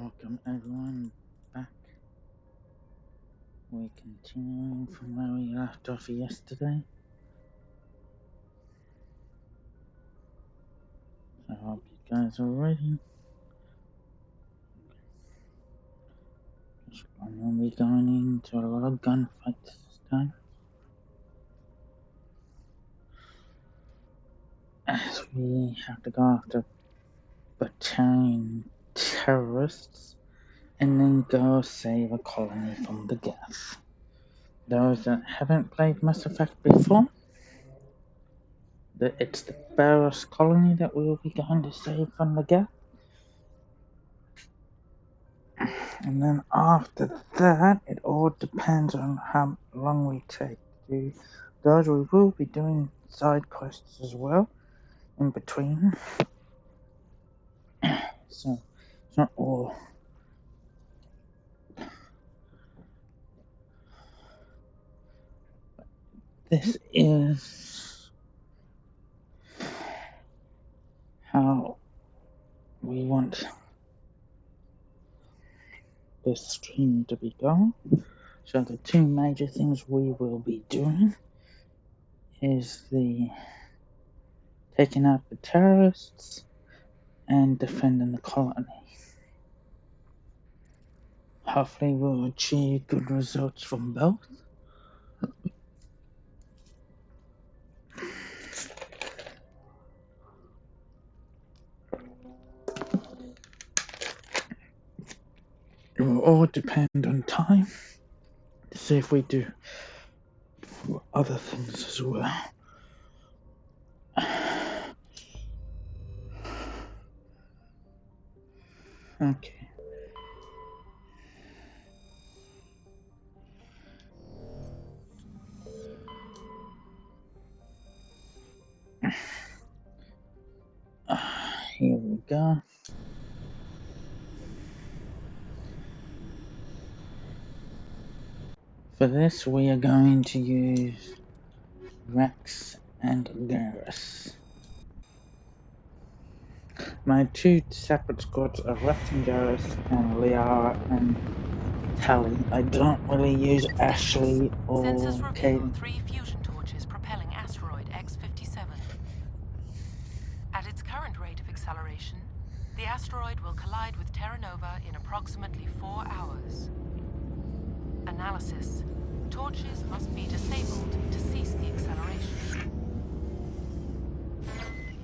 Welcome everyone back. We're continuing from where we left off yesterday. So I hope you guys are ready. I'm going to be going into a lot of gunfights this time, as we have to go after battalion terrorists and then go save a colony from the Geth. Those that haven't played Mass Effect before, it's the Barrows colony that we will be going to save from the Geth. And then after that, it all depends on how long we take to do those. We will be doing side quests as well in between. So it's not all. This is how we want this stream to be going. So the two major things we will be doing is the taking out the terrorists and defending the colony. Hopefully we'll achieve good results from both. It will all depend on time to see if we do other things as well. Okay. Here we go. For this, we are going to use Rex and Garrus. My two separate squads are Rex and Garrus and Liara and Tally. I don't really use Ashley or Sensors reveal Kaden. 3 fusion torches propelling asteroid X57. At its current rate of acceleration, the asteroid will collide with Terra Nova in approximately 4 hours. Analysis. Torches must be disabled to cease the acceleration.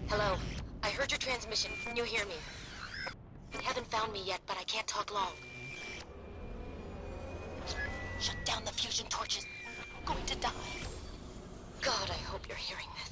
Hello. I heard your transmission. Can you hear me? You haven't found me yet, but I can't talk long. Shut down the fusion torches. I'm going to die. God, I hope you're hearing this.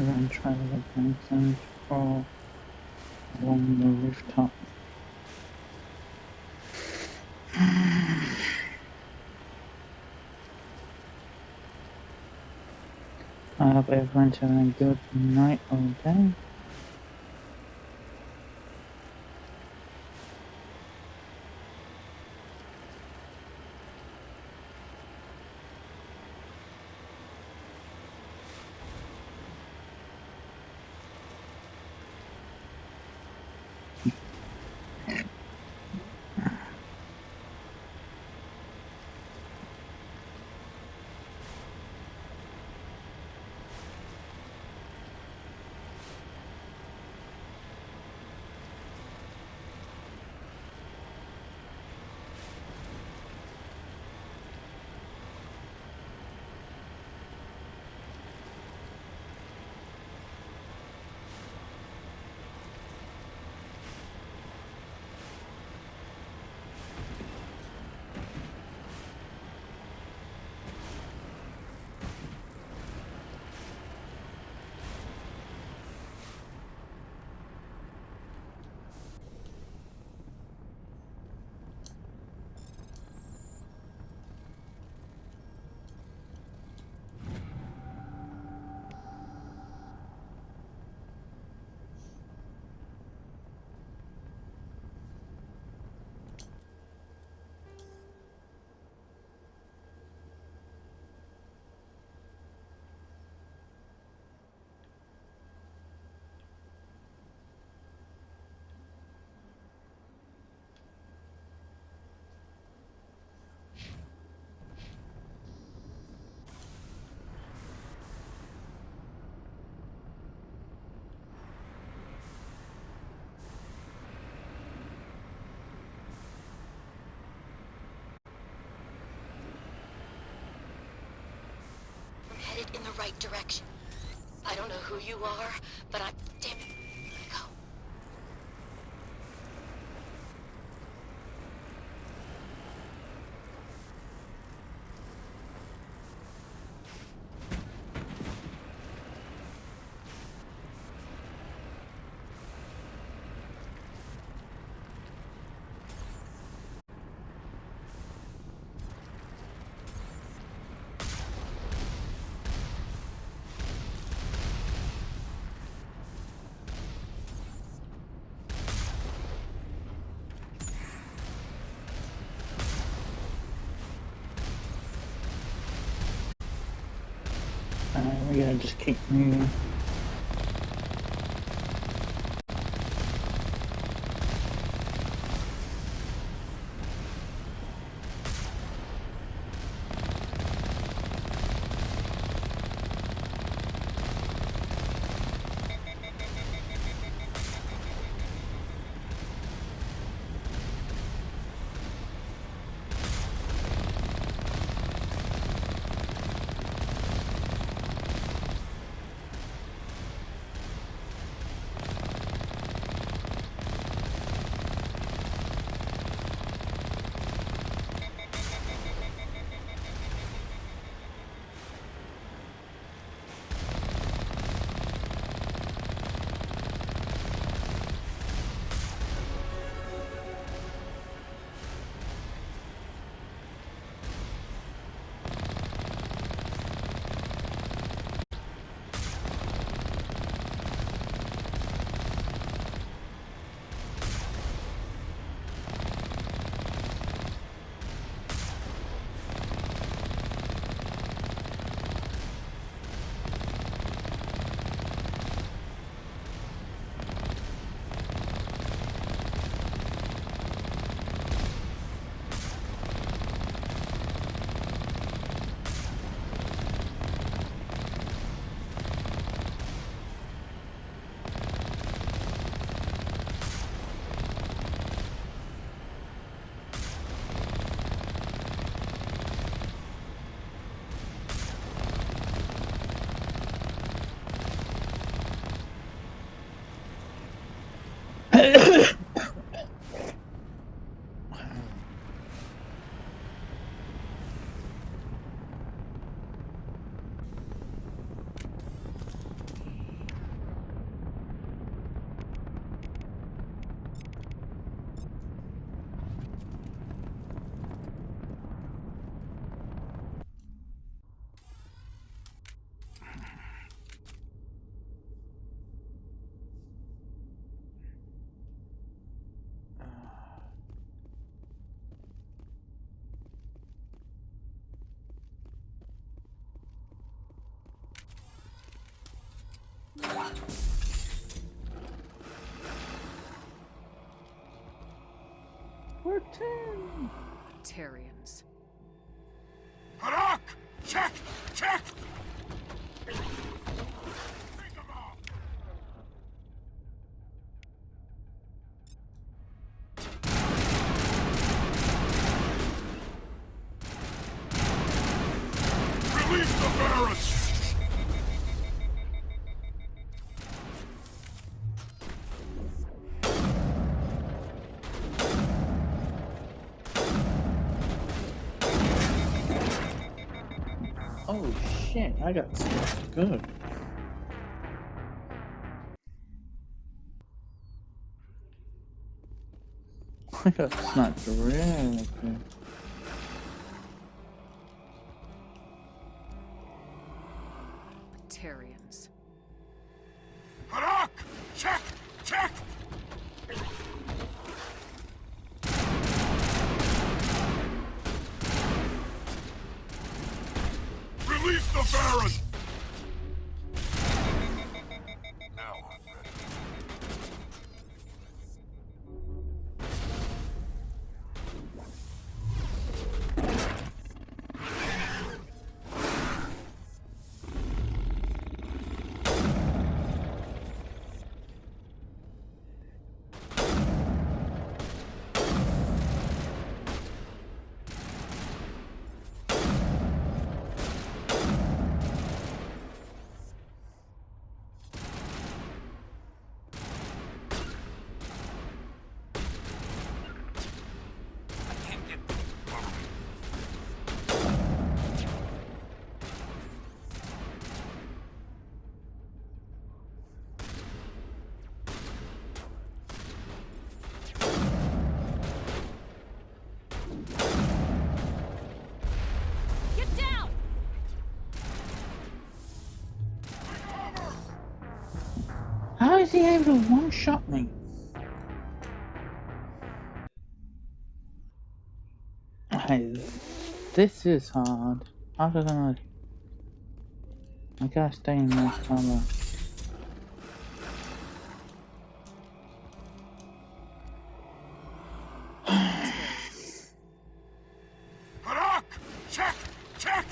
and then try to get Benson for along the rooftop. I hope everyone's having a good night or day. I'm headed in the right direction. I don't know who you are, but I'm... Damn it. Go. We gotta just keep moving. Turn! Terrians. Harak! Check! Check! Release the Baron! Oh shit, I got stuff good. I got sniped really good. Terrians. Harak! Check! Check! Release the Baron! Now I'm ready. I can't get over me. Get down! How is he able to one-shot me? Hey, this is hard. Harder than I gotta stay in my cover. Harak! Check! Check!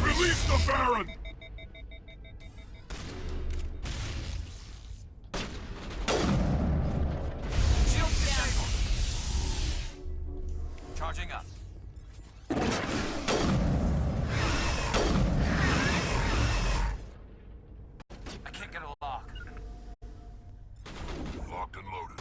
Release the Baron! Shield disabled! Charging up. I can't get a lock. Locked and loaded.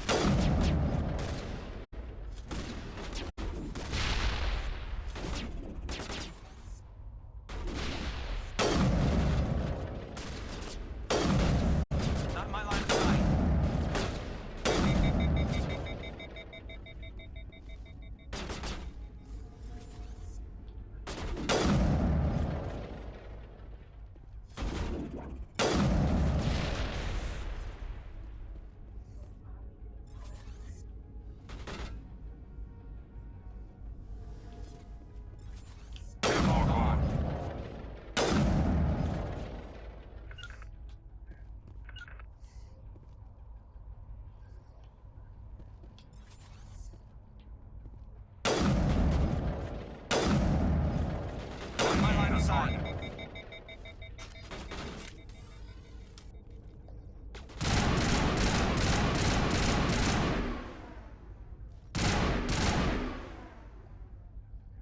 Not in my line of sight. Get 'em all gone. Not in my line of sight.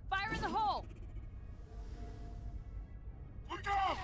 Fire in the hole! Look out!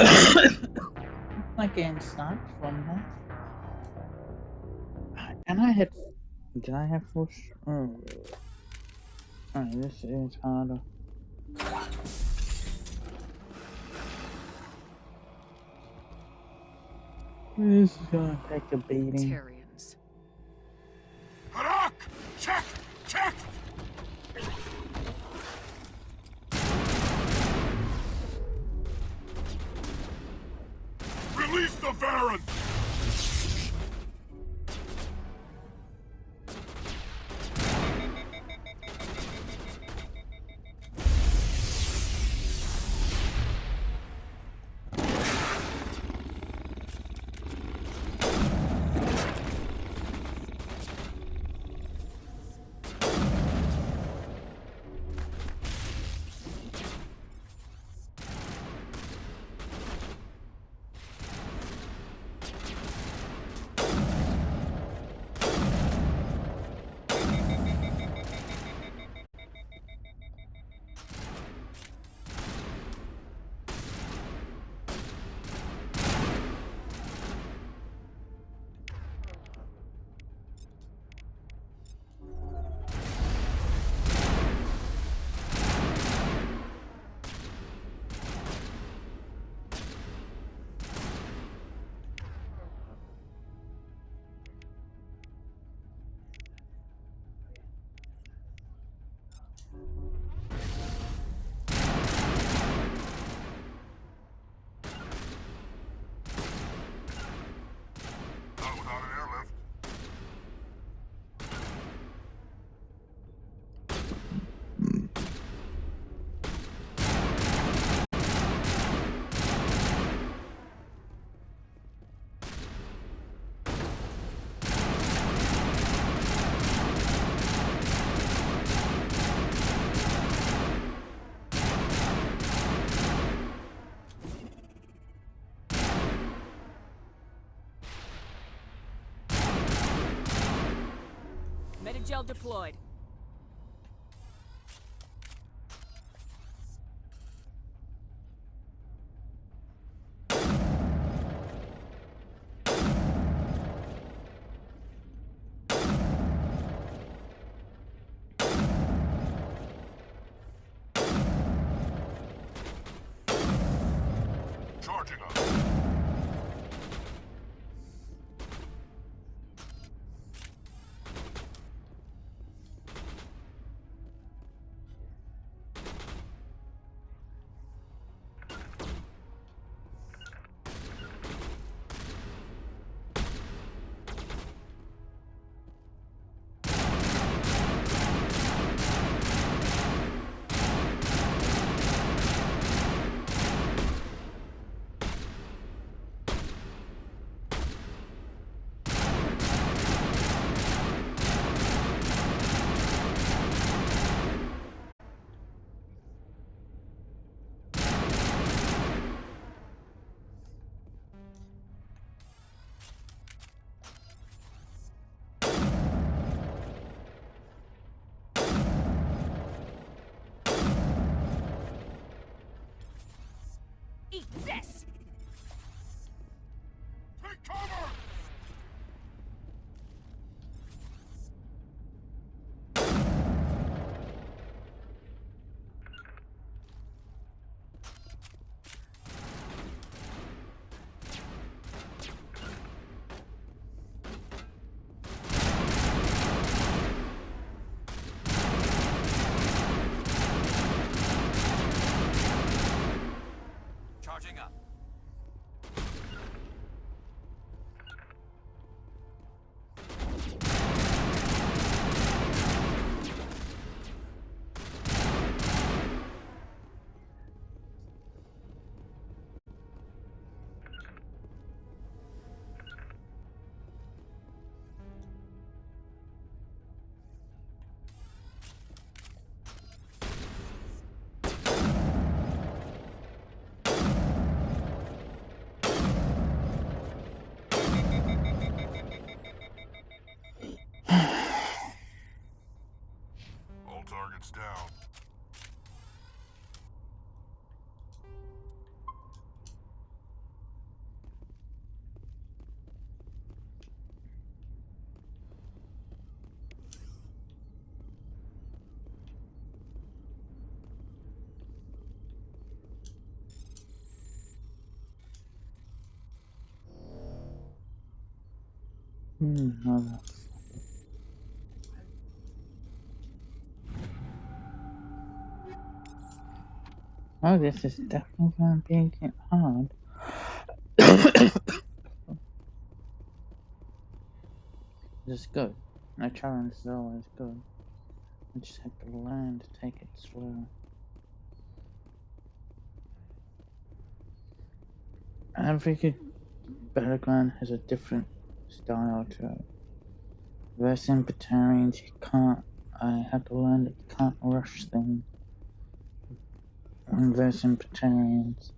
My game stopped from that. And I had. Did I have full? Oh. Alright, this is harder. This is gonna take a beating. Terrians. Harak! Check! Check! Release the Baron! Not without an airlift. Metagel deployed. Charging up. Eat this! Take cover! Charging up. All targets down. No, that's... Oh, this is definitely going to be hard. This is good. No challenge is always good. I just have to learn to take it slow. Every good battleground has a different style to it. Versing Batarians, you can't. I had to learn that you can't rush things when versing Batarians.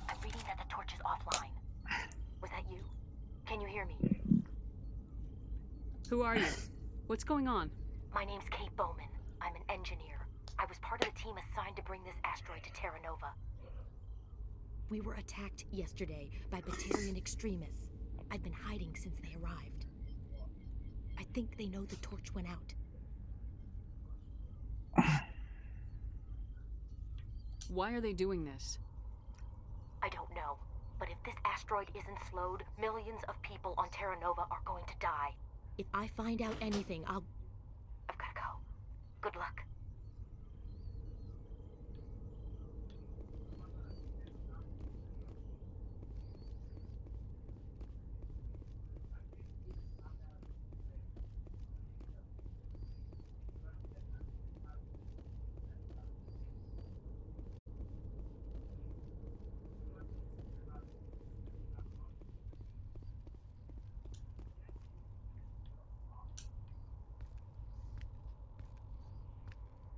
I'm reading that the torch is offline. Was that you? Can you hear me? Who are you? What's going on? My name's Kate Bowman. I'm an engineer. I was part of the team assigned to bring this asteroid to Terra Nova. We were attacked yesterday by Batarian extremists. I've been hiding since they arrived. I think they know the torch went out. Why are they doing this? I don't know. But if this asteroid isn't slowed, millions of people on Terra Nova are going to die. If I find out anything, I've gotta go. Good luck.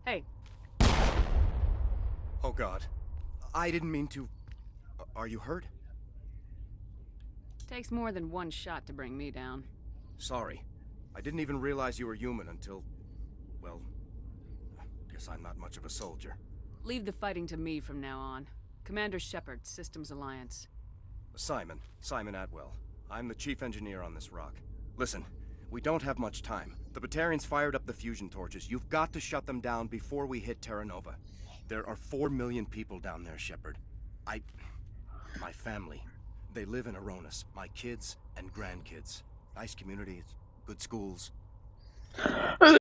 Hey, Oh God. I didn't mean to... Are you hurt? takes more than one shot to bring me down. Sorry. I didn't even realize you were human until... Well... Guess I'm not much of a soldier. Leave the fighting to me from now on. Commander Shepard, Systems Alliance. Simon Atwell. I'm the chief engineer on this rock. Listen, we don't have much time. The Batarians fired up the fusion torches. You've got to shut them down before we hit Terra Nova. There are 4 million people down there, Shepard. My family. They live in Aronis. My kids and grandkids. Nice communities, good schools. I'm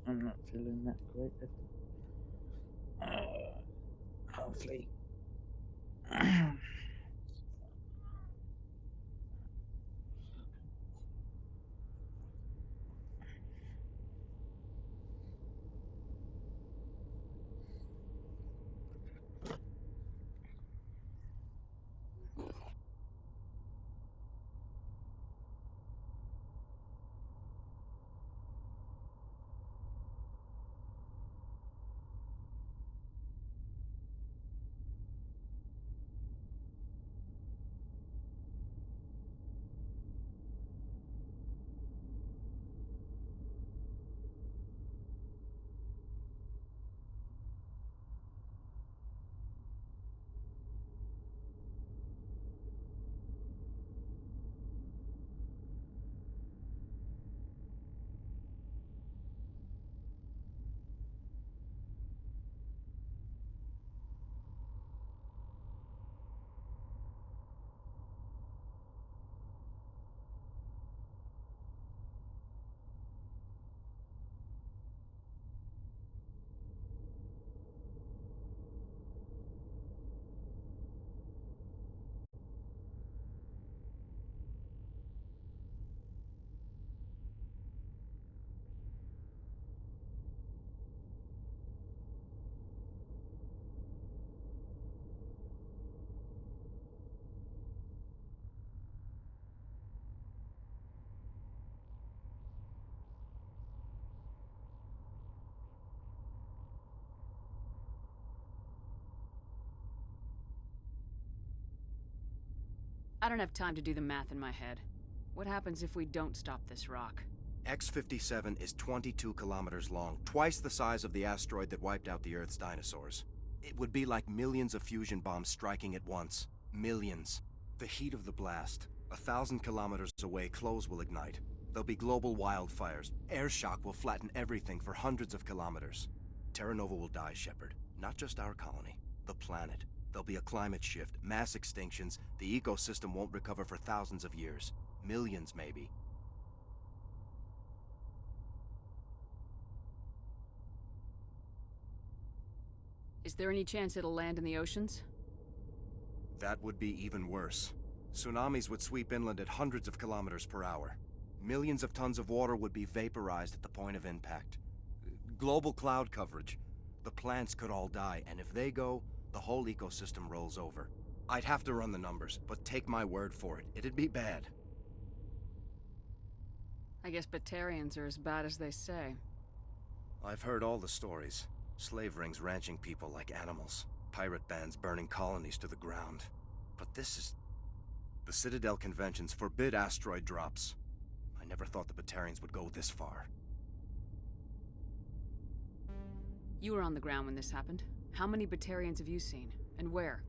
not feeling that great. Hopefully. I don't have time to do the math in my head. What happens if we don't stop this rock? X-57 is 22 kilometers long, twice the size of the asteroid that wiped out the Earth's dinosaurs. It would be like millions of fusion bombs striking at once. Millions. The heat of the blast. 1,000 kilometers away, clothes will ignite. There'll be global wildfires. Air shock will flatten everything for hundreds of kilometers. Terra Nova will die, Shepard. Not just our colony. The planet. There'll be a climate shift, mass extinctions. The ecosystem won't recover for thousands of years. Millions, maybe. Is there any chance it'll land in the oceans? That would be even worse. Tsunamis would sweep inland at hundreds of kilometers per hour. Millions of tons of water would be vaporized at the point of impact. Global cloud coverage. The plants could all die, and if they go, the whole ecosystem rolls over. I'd have to run the numbers, but take my word for it, it'd be bad. I guess Batarians are as bad as they say. I've heard all the stories. Slave rings ranching people like animals. Pirate bands burning colonies to the ground. But this is... The Citadel conventions forbid asteroid drops. I never thought the Batarians would go this far. You were on the ground when this happened. How many Batarians have you seen? And where?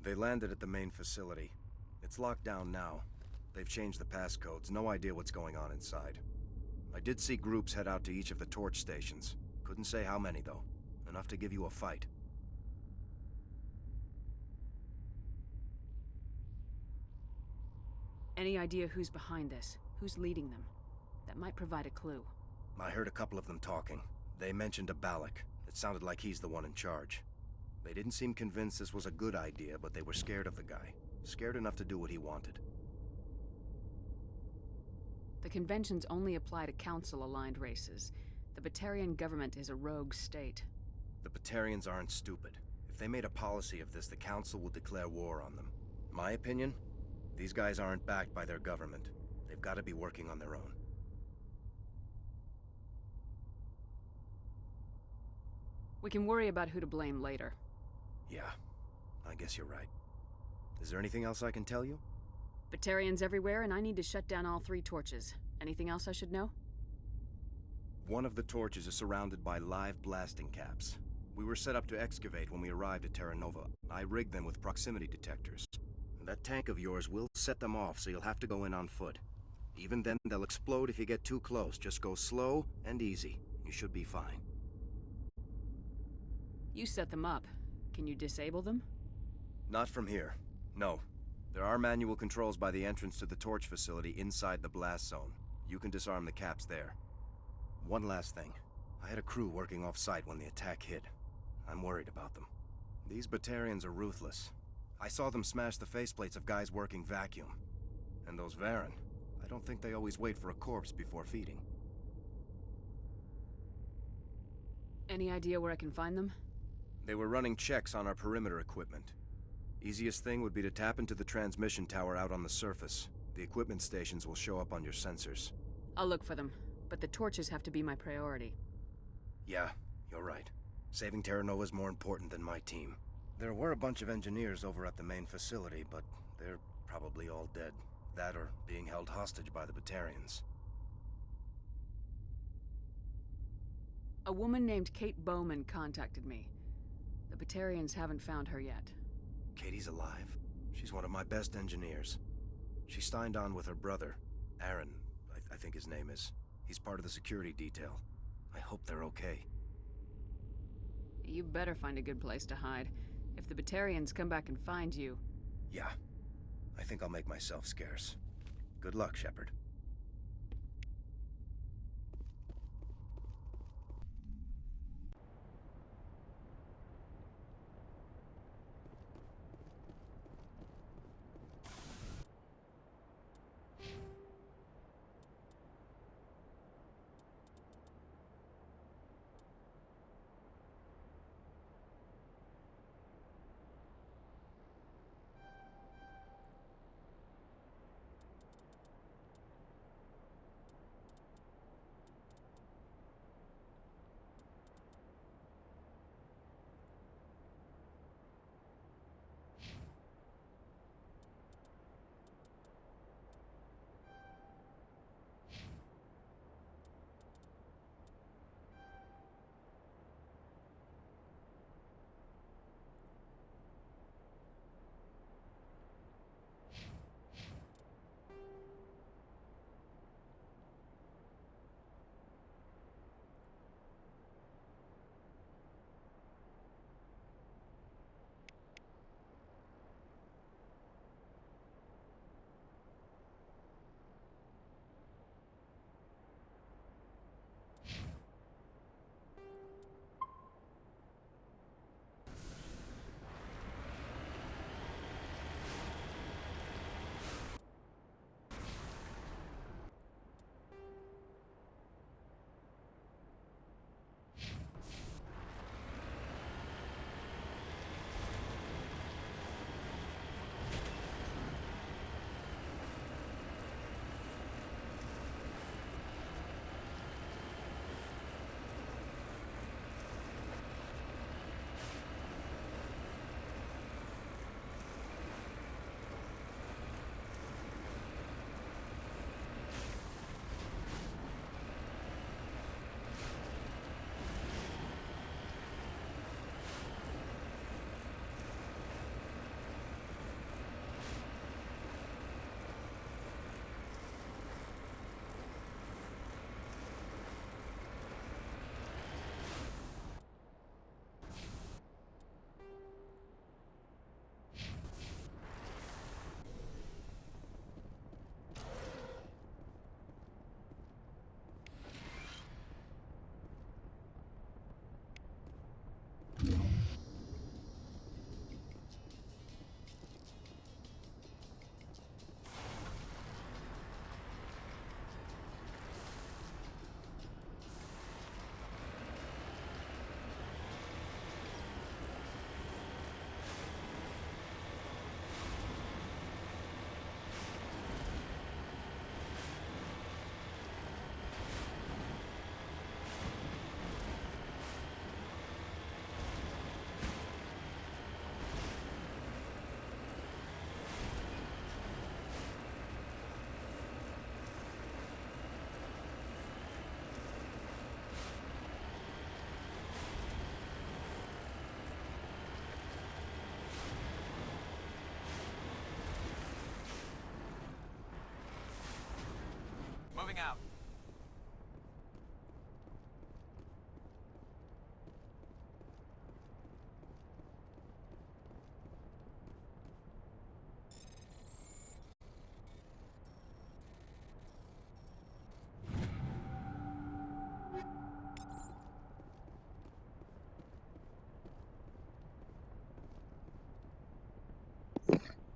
They landed at the main facility. It's locked down now. They've changed the passcodes. No idea what's going on inside. I did see groups head out to each of the torch stations. Couldn't say how many, though. Enough to give you a fight. Any idea who's behind this? Who's leading them? That might provide a clue. I heard a couple of them talking. They mentioned a Balak. It sounded like he's the one in charge. They didn't seem convinced this was a good idea, but they were scared of the guy. Scared enough to do what he wanted. The conventions only apply to Council-aligned races. The Batarian government is a rogue state. The Batarians aren't stupid. If they made a policy of this, the Council would declare war on them. My opinion? These guys aren't backed by their government. They've got to be working on their own. We can worry about who to blame later. Yeah, I guess you're right. Is there anything else I can tell you? Batarians everywhere, and I need to shut down all 3 torches. Anything else I should know? One of the torches is surrounded by live blasting caps. We were set up to excavate when we arrived at Terra Nova. I rigged them with proximity detectors. That tank of yours will set them off, so you'll have to go in on foot. Even then, they'll explode if you get too close. Just go slow and easy. You should be fine. You set them up. Can you disable them? Not from here. No. There are manual controls by the entrance to the torch facility inside the blast zone. You can disarm the caps there. One last thing. I had a crew working off-site when the attack hit. I'm worried about them. These Batarians are ruthless. I saw them smash the faceplates of guys working vacuum. And those Varen, I don't think they always wait for a corpse before feeding. Any idea where I can find them? They were running checks on our perimeter equipment. Easiest thing would be to tap into the transmission tower out on the surface. The equipment stations will show up on your sensors. I'll look for them, but the torches have to be my priority. Yeah, you're right. Saving Terra Nova is more important than my team. There were a bunch of engineers over at the main facility, but they're probably all dead. That or being held hostage by the Batarians. A woman named Kate Bowman contacted me. The Batarians haven't found her yet. Katie's alive. She's one of my best engineers. She signed on with her brother, Aaron, I think his name is. He's part of the security detail. I hope they're okay. You better find a good place to hide. If the Batarians come back and find you... Yeah. I think I'll make myself scarce. Good luck, Shepard. moving out.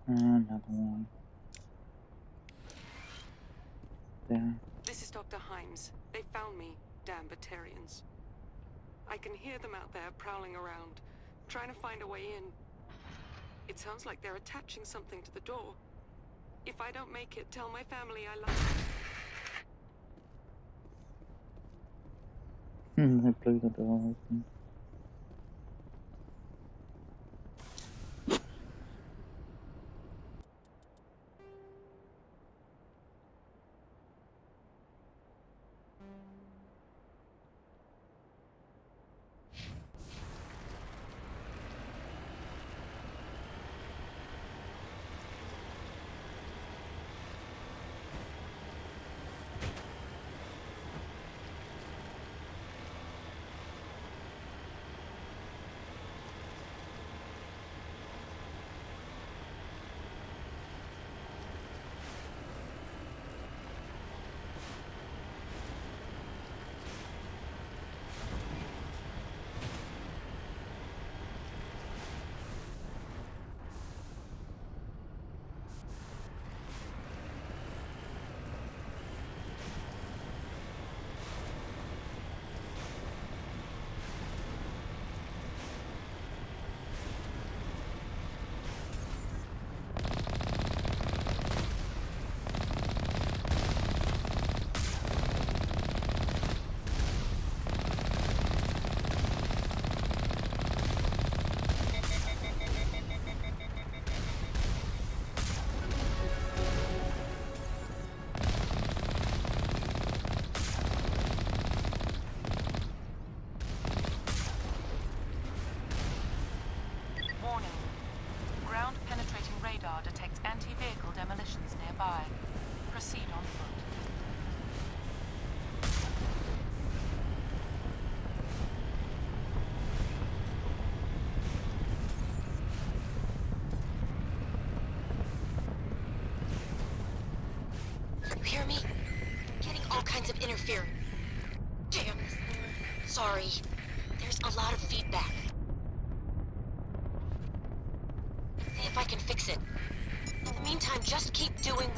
Another one. There. This is Dr. Himes. They found me, damn Batarians. I can hear them out there prowling around, trying to find a way in. It sounds like they're attaching something to the door. If I don't make it, tell my family I love them. They blew the door open. Warning. Ground-penetrating radar detects anti-vehicle demolitions nearby. Proceed on foot. You hear me? Getting all kinds of interference. Damn. Sorry. There's a lot of feedback. See if I can fix it. In the meantime, just keep doing...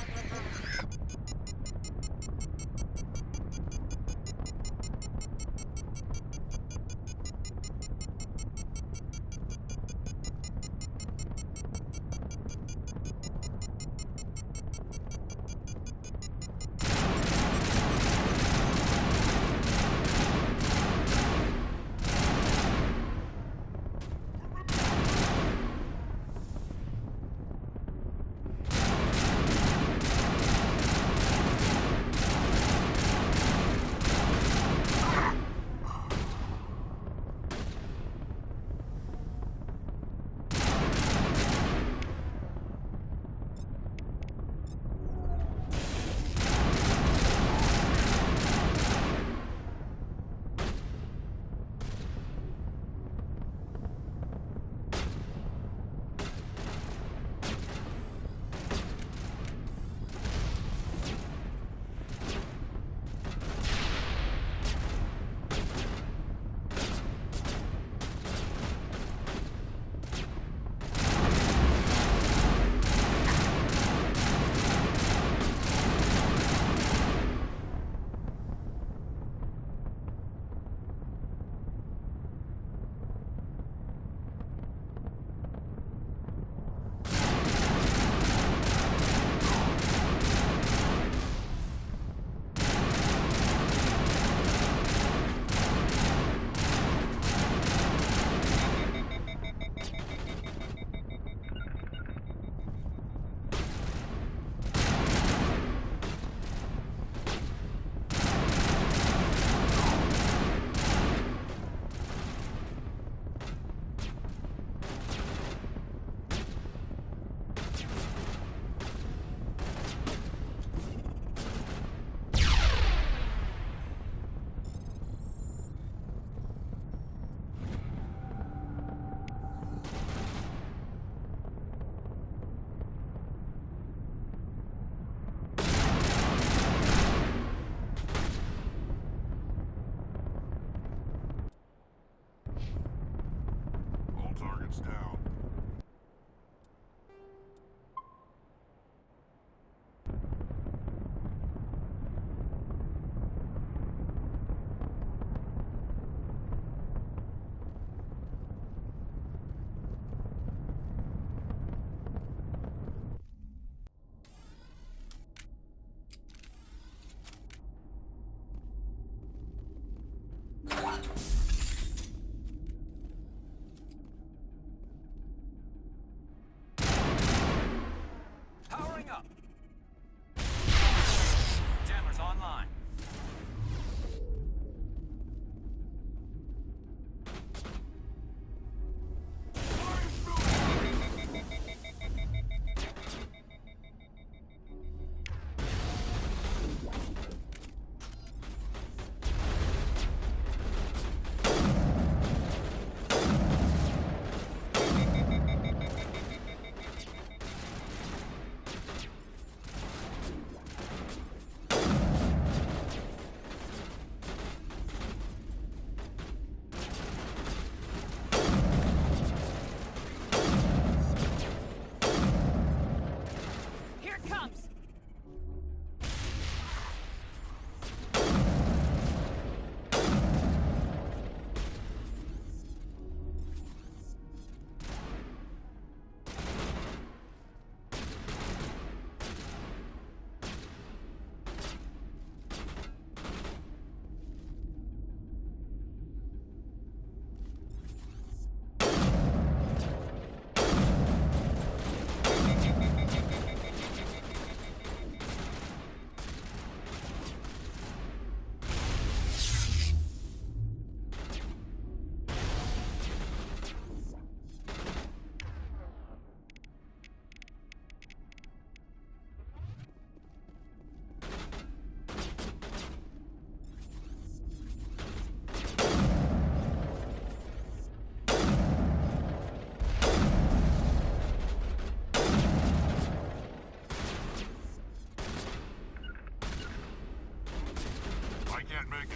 I can't make it.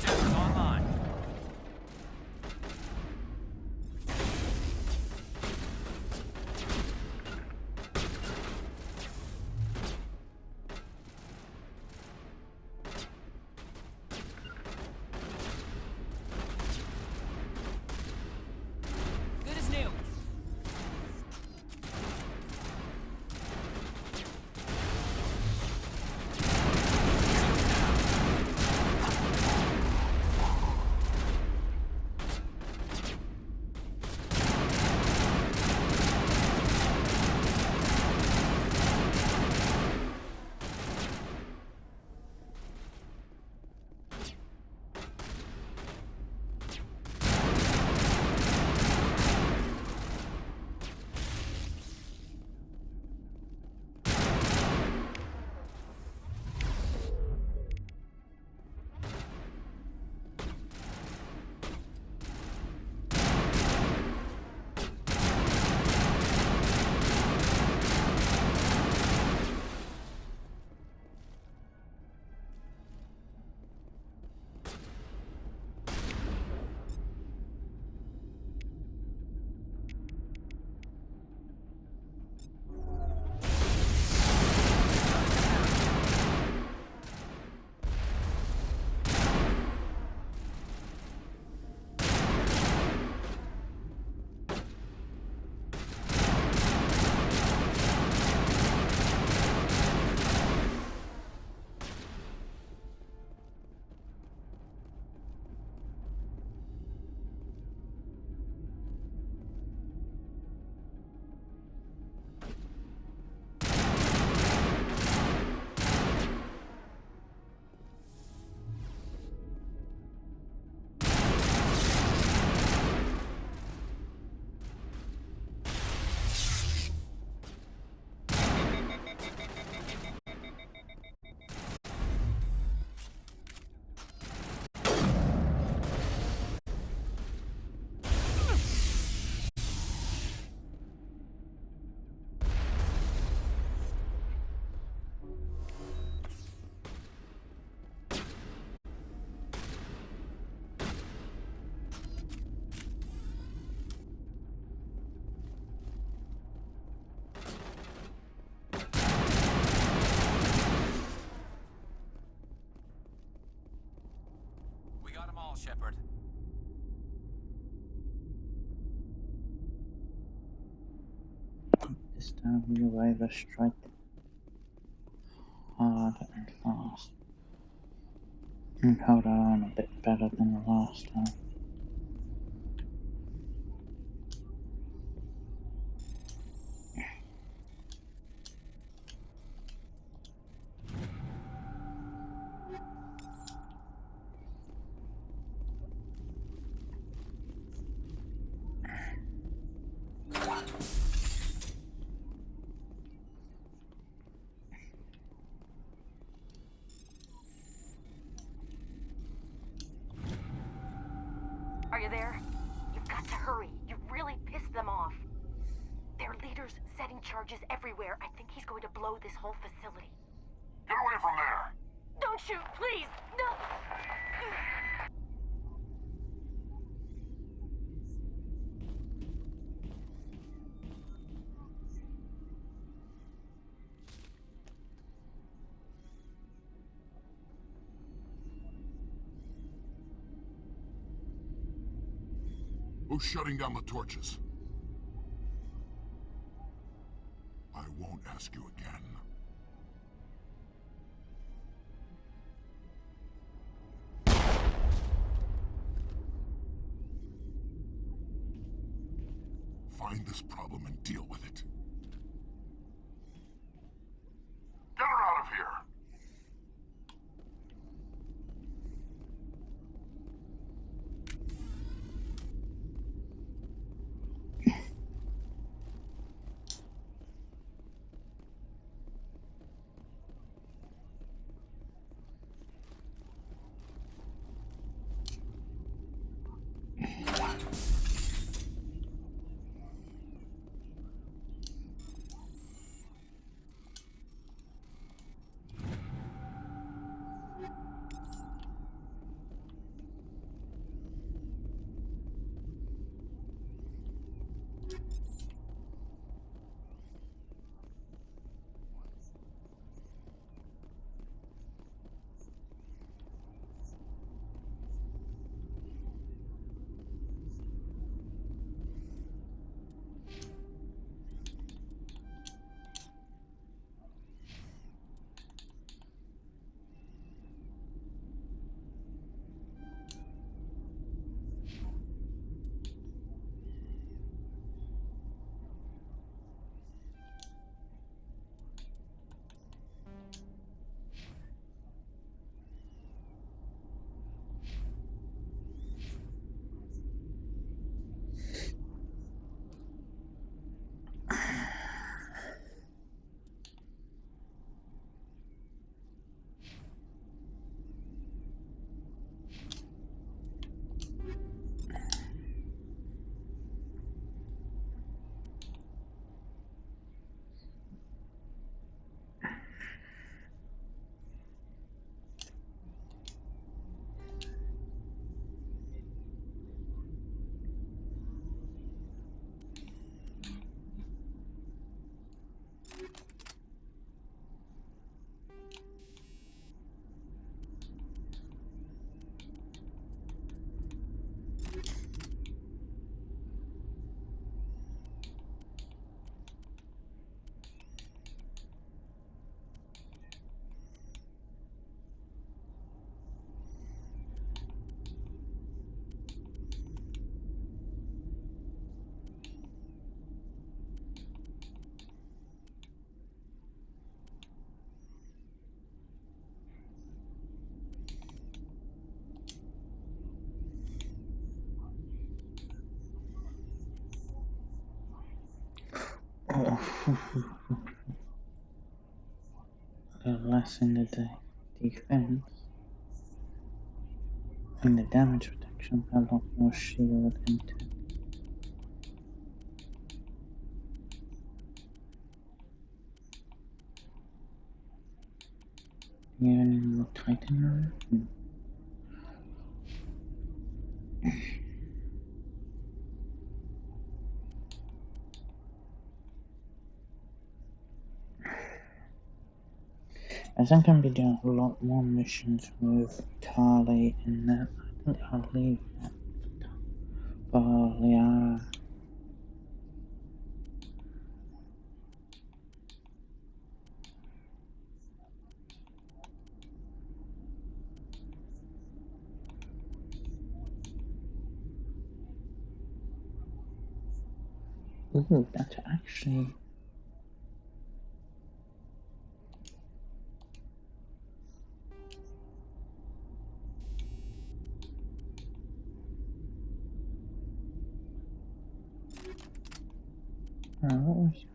Jammers online. Good as new. We got them all, Shepard. This time we will either strike hard and fast and hold our own a bit better than the last time. Are you there? You've got to hurry. You've really pissed them off. Their leader's setting charges everywhere. I think he's going to blow this whole facility. Get away from there! Don't shoot, please! No! Who's shutting down the torches? I won't ask you again. Find this problem and deal with it. Get her out of here! less in the defense and the damage reduction, a lot more shield and more Titan. I think I'm going to be doing a lot more missions with Carly and that. I think I'll leave that for Liara. Ooh, that's actually... what was...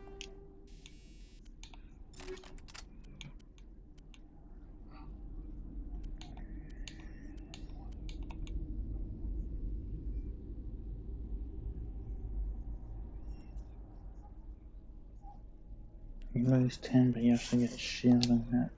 You lose 10, but you also get a shield on that.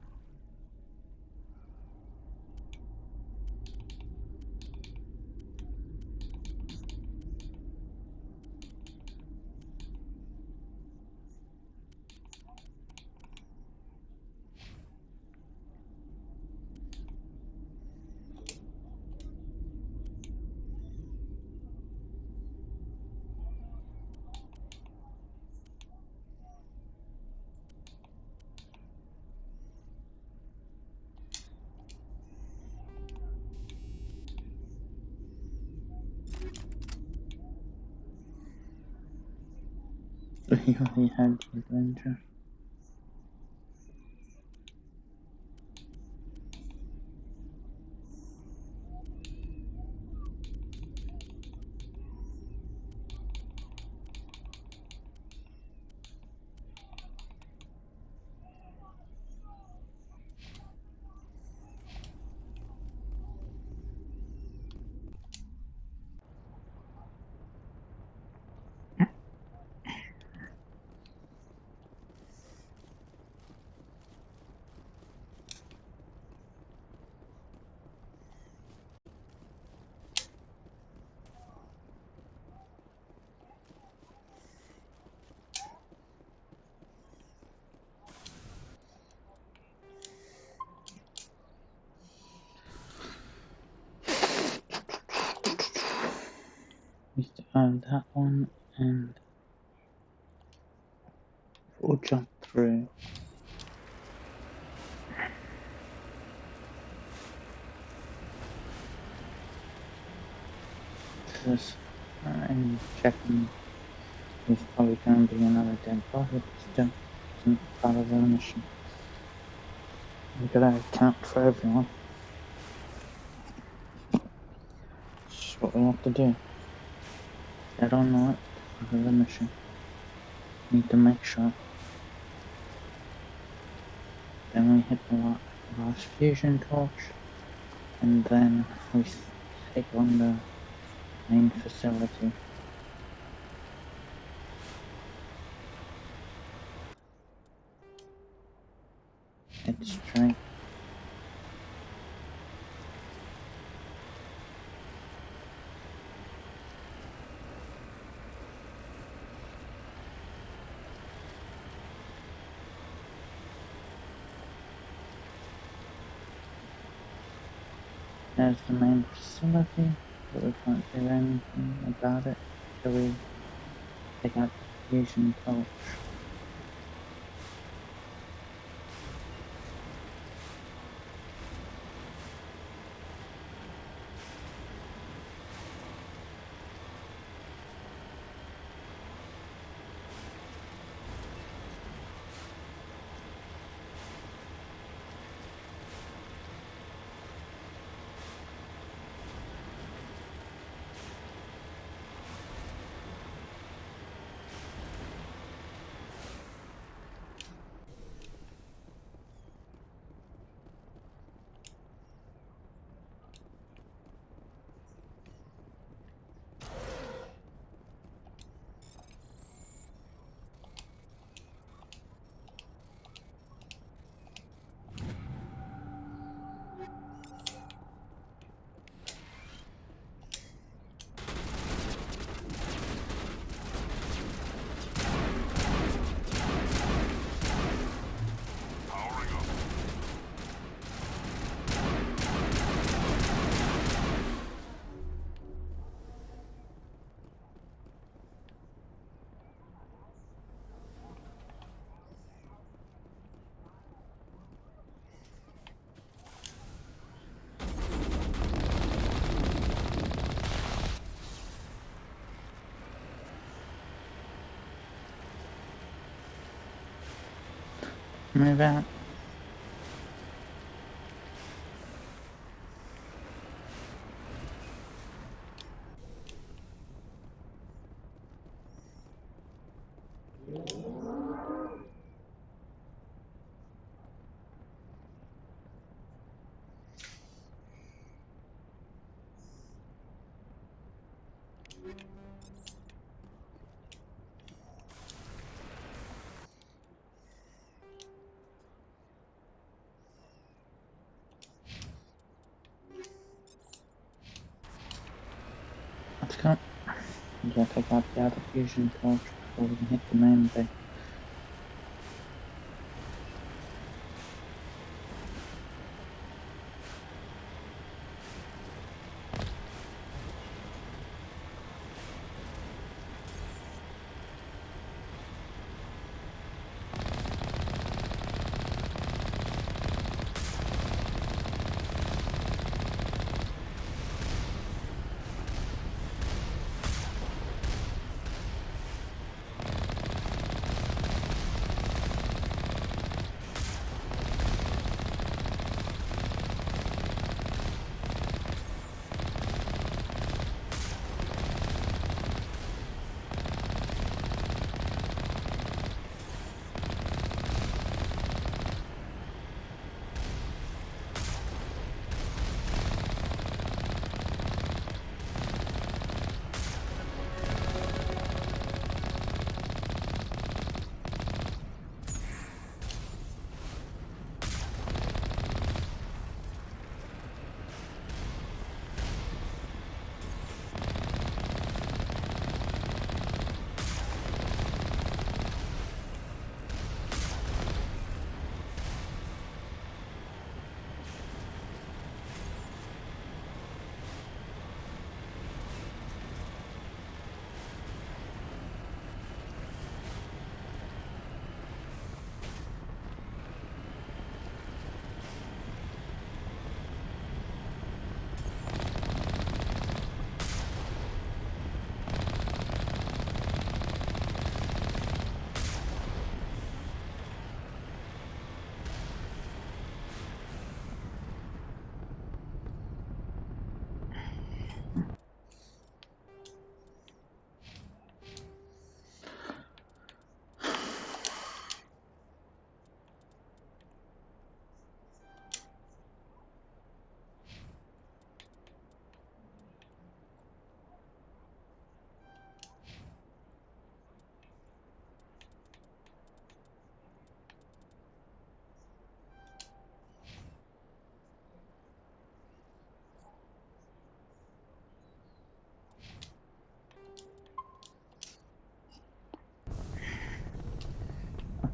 You already had the adventure. We used to earn that one and we'll jump through. Because I'm checking there's probably going to be another dead body, but still isn't part of the mission. We've got to account for everyone. That's what we have to do. Dead or not, part of the mission. Need to make sure. Then we hit the last fusion torch, and then we take on the main facility. Head straight. There's the main facility, but we can't do anything about it until we take out the fusion torch. Move out. Let's go. I'm gonna take out the other fusion torch before we can hit the moon base.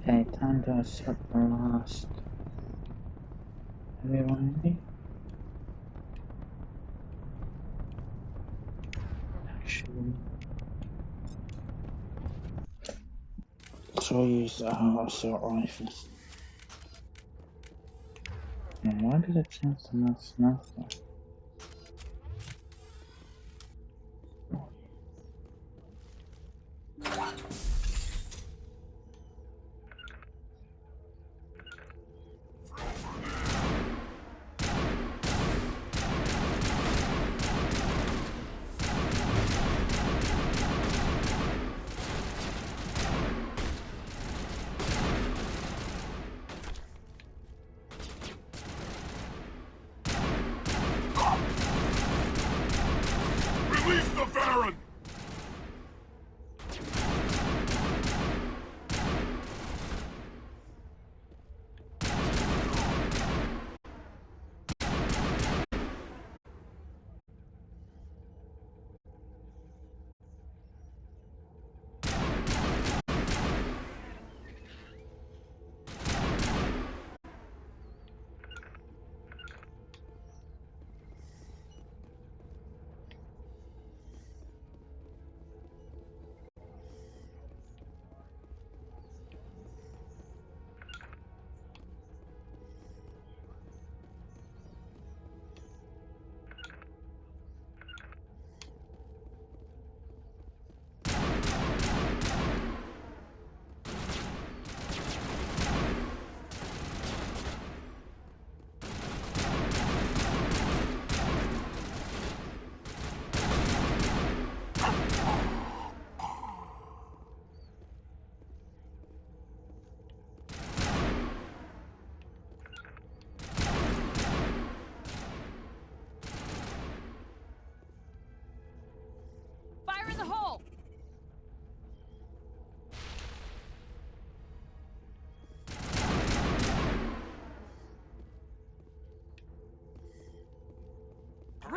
Okay, time to assert the last. Everyone ready? Actually, so I'll use assault rifles. And why did it change to not sniper? Release the Baron!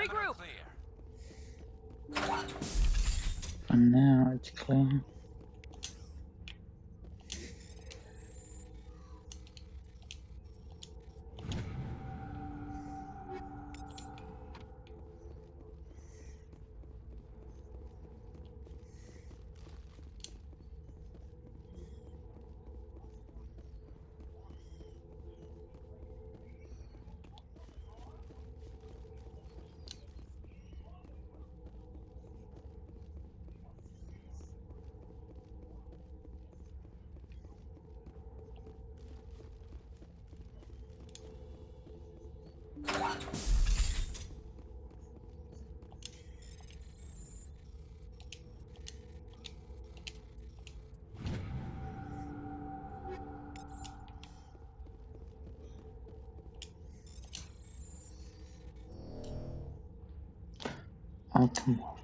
Perimeter Regroup! clear. For now, it's clear. Oh, come on.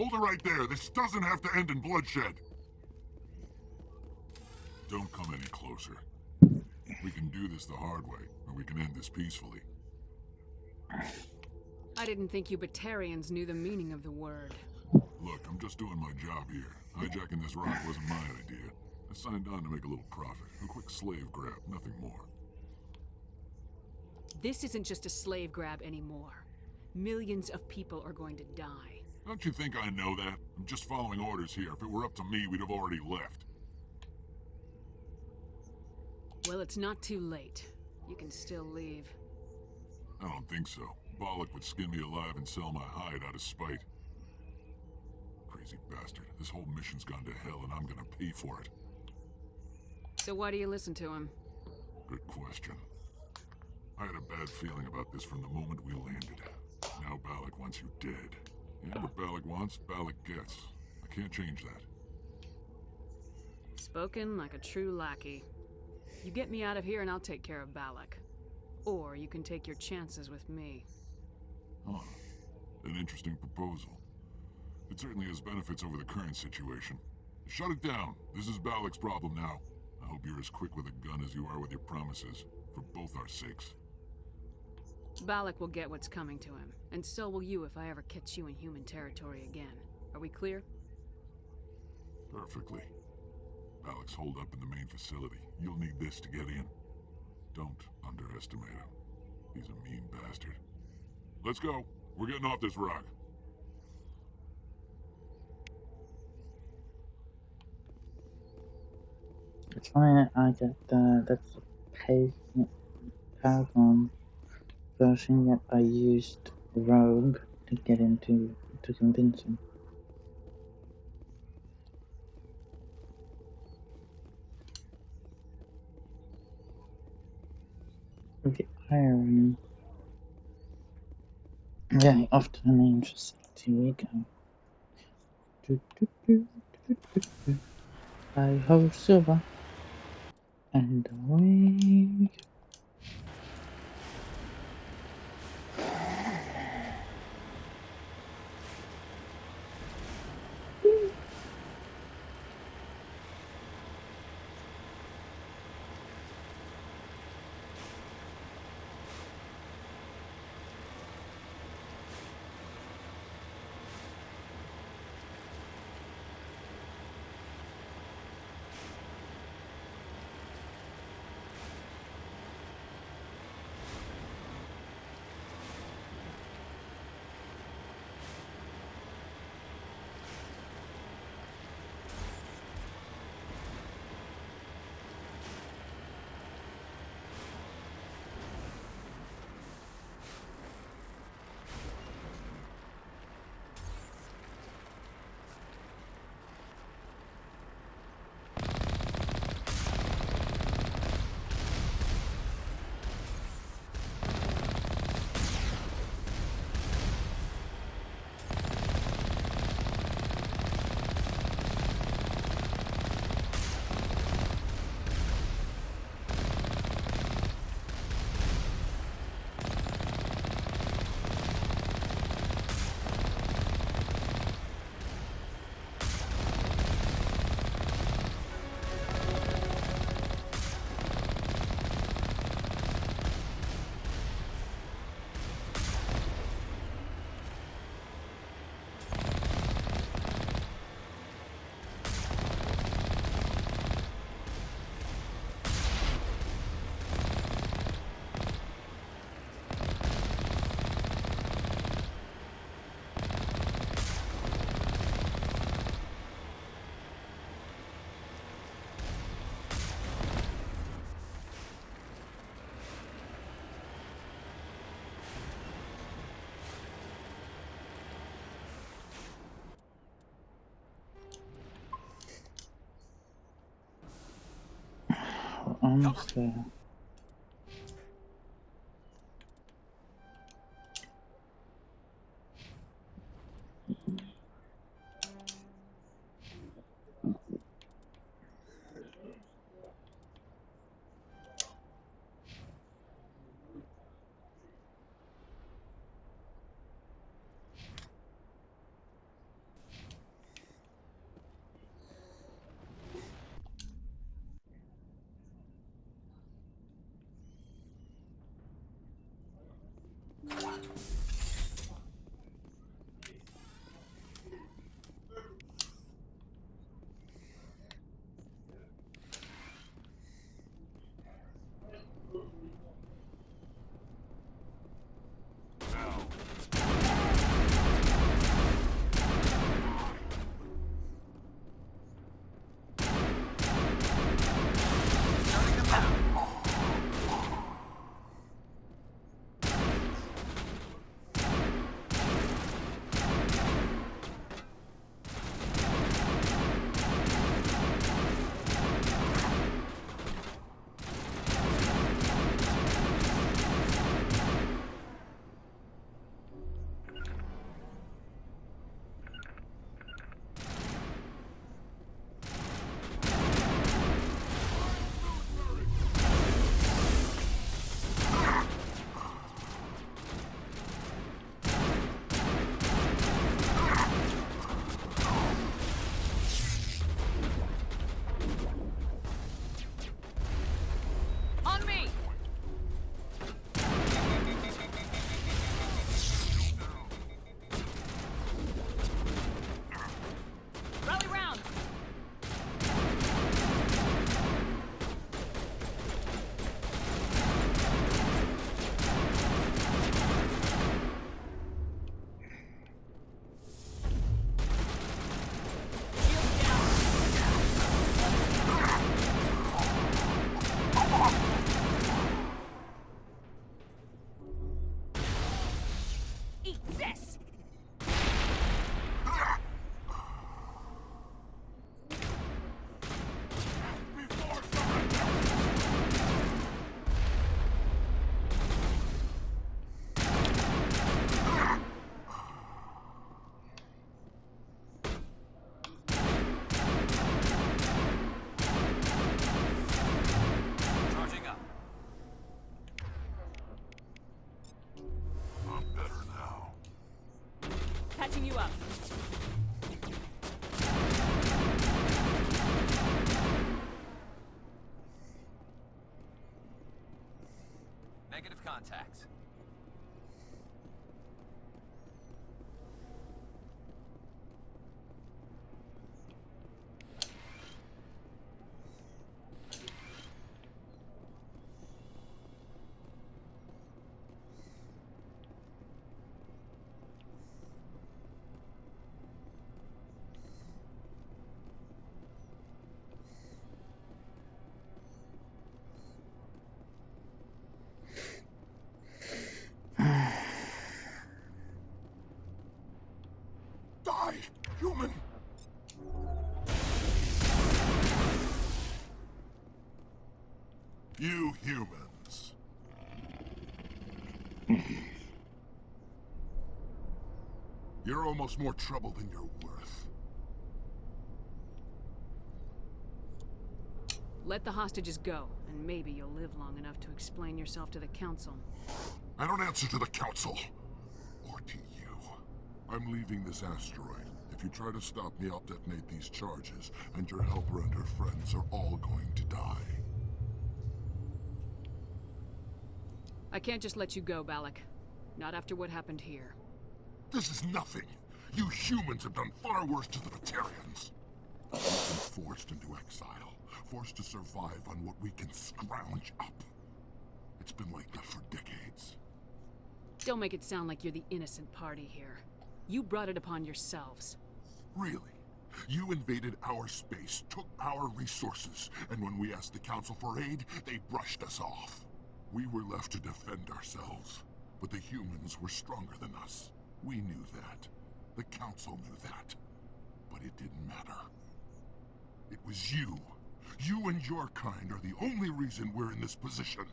Hold it right there. This doesn't have to end in bloodshed. Don't come any closer. We can do this the hard way, or we can end this peacefully. I didn't think you Batarians knew the meaning of the word. Look, I'm just doing my job here. Hijacking this rock wasn't my idea. I signed on to make a little profit. A quick slave grab, nothing more. This isn't just a slave grab anymore. Millions of people are going to die. Don't you think I know that? I'm just following orders here. If it were up to me, we'd have already left. Well, it's not too late. You can still leave. I don't think so. Bollock would skin me alive and sell my hide out of spite. Crazy bastard. This whole mission's gone to hell and I'm gonna pay for it. So why do you listen to him? Good question. I had a bad feeling about this from the moment we landed. Now Bollock wants you dead. And what Bollock wants, Bollock gets. I can't change that. Spoken like a true lackey. You get me out of here and I'll take care of Balak. Or you can take your chances with me. Huh. An interesting proposal. It certainly has benefits over the current situation. Shut it down. This is Balak's problem now. I hope you're as quick with a gun as you are with your promises. For both our sakes. Balak will get what's coming to him. And so will you if I ever catch you in human territory again. Are we clear? Perfectly. Balak's holed up in the main facility. You'll need this to get in. Don't underestimate him. He's a mean bastard. Let's go. We're getting off this rock. It's funny I get that's the Paragon version, yet I used Rogue to get into to convince him. With the irony. Yeah, off to the main facility we go. I ho silver. And away we go. Almost there. On me! Rally round! Eat this! Charging up. I'm better now. Patching you up. Negative contacts. Die, human! You humans. You're almost more trouble than you're worth. Let the hostages go, and maybe you'll live long enough to explain yourself to the council. I don't answer to the council. Or to you. I'm leaving this asteroid. If you try to stop me, I'll detonate these charges, and your helper and her friends are all going to die. I can't just let you go, Balak. Not after what happened here. This is nothing. You humans have done far worse to the Batarians. We've been forced into exile, forced to survive on what we can scrounge up. It's been like that for decades. Don't make it sound like you're the innocent party here. You brought it upon yourselves. Really? You invaded our space, took our resources, and when we asked the Council for aid, they brushed us off. We were left to defend ourselves, but the humans were stronger than us. We knew that. The Council knew that. But it didn't matter. It was you You and your kind are the only reason we're in this position.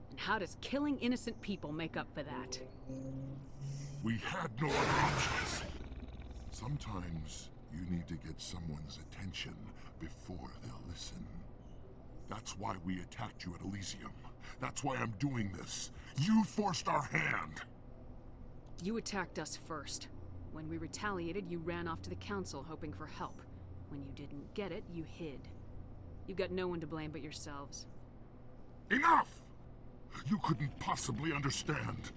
And how does killing innocent people make up for that? We had no other options. Sometimes you need to get someone's attention before they'll listen. That's why we attacked you at Elysium. That's why I'm doing this. You forced our hand. You attacked us first. When we retaliated, you ran off to the council hoping for help. When you didn't get it, you hid. You've got no one to blame but yourselves. Enough! You couldn't possibly understand.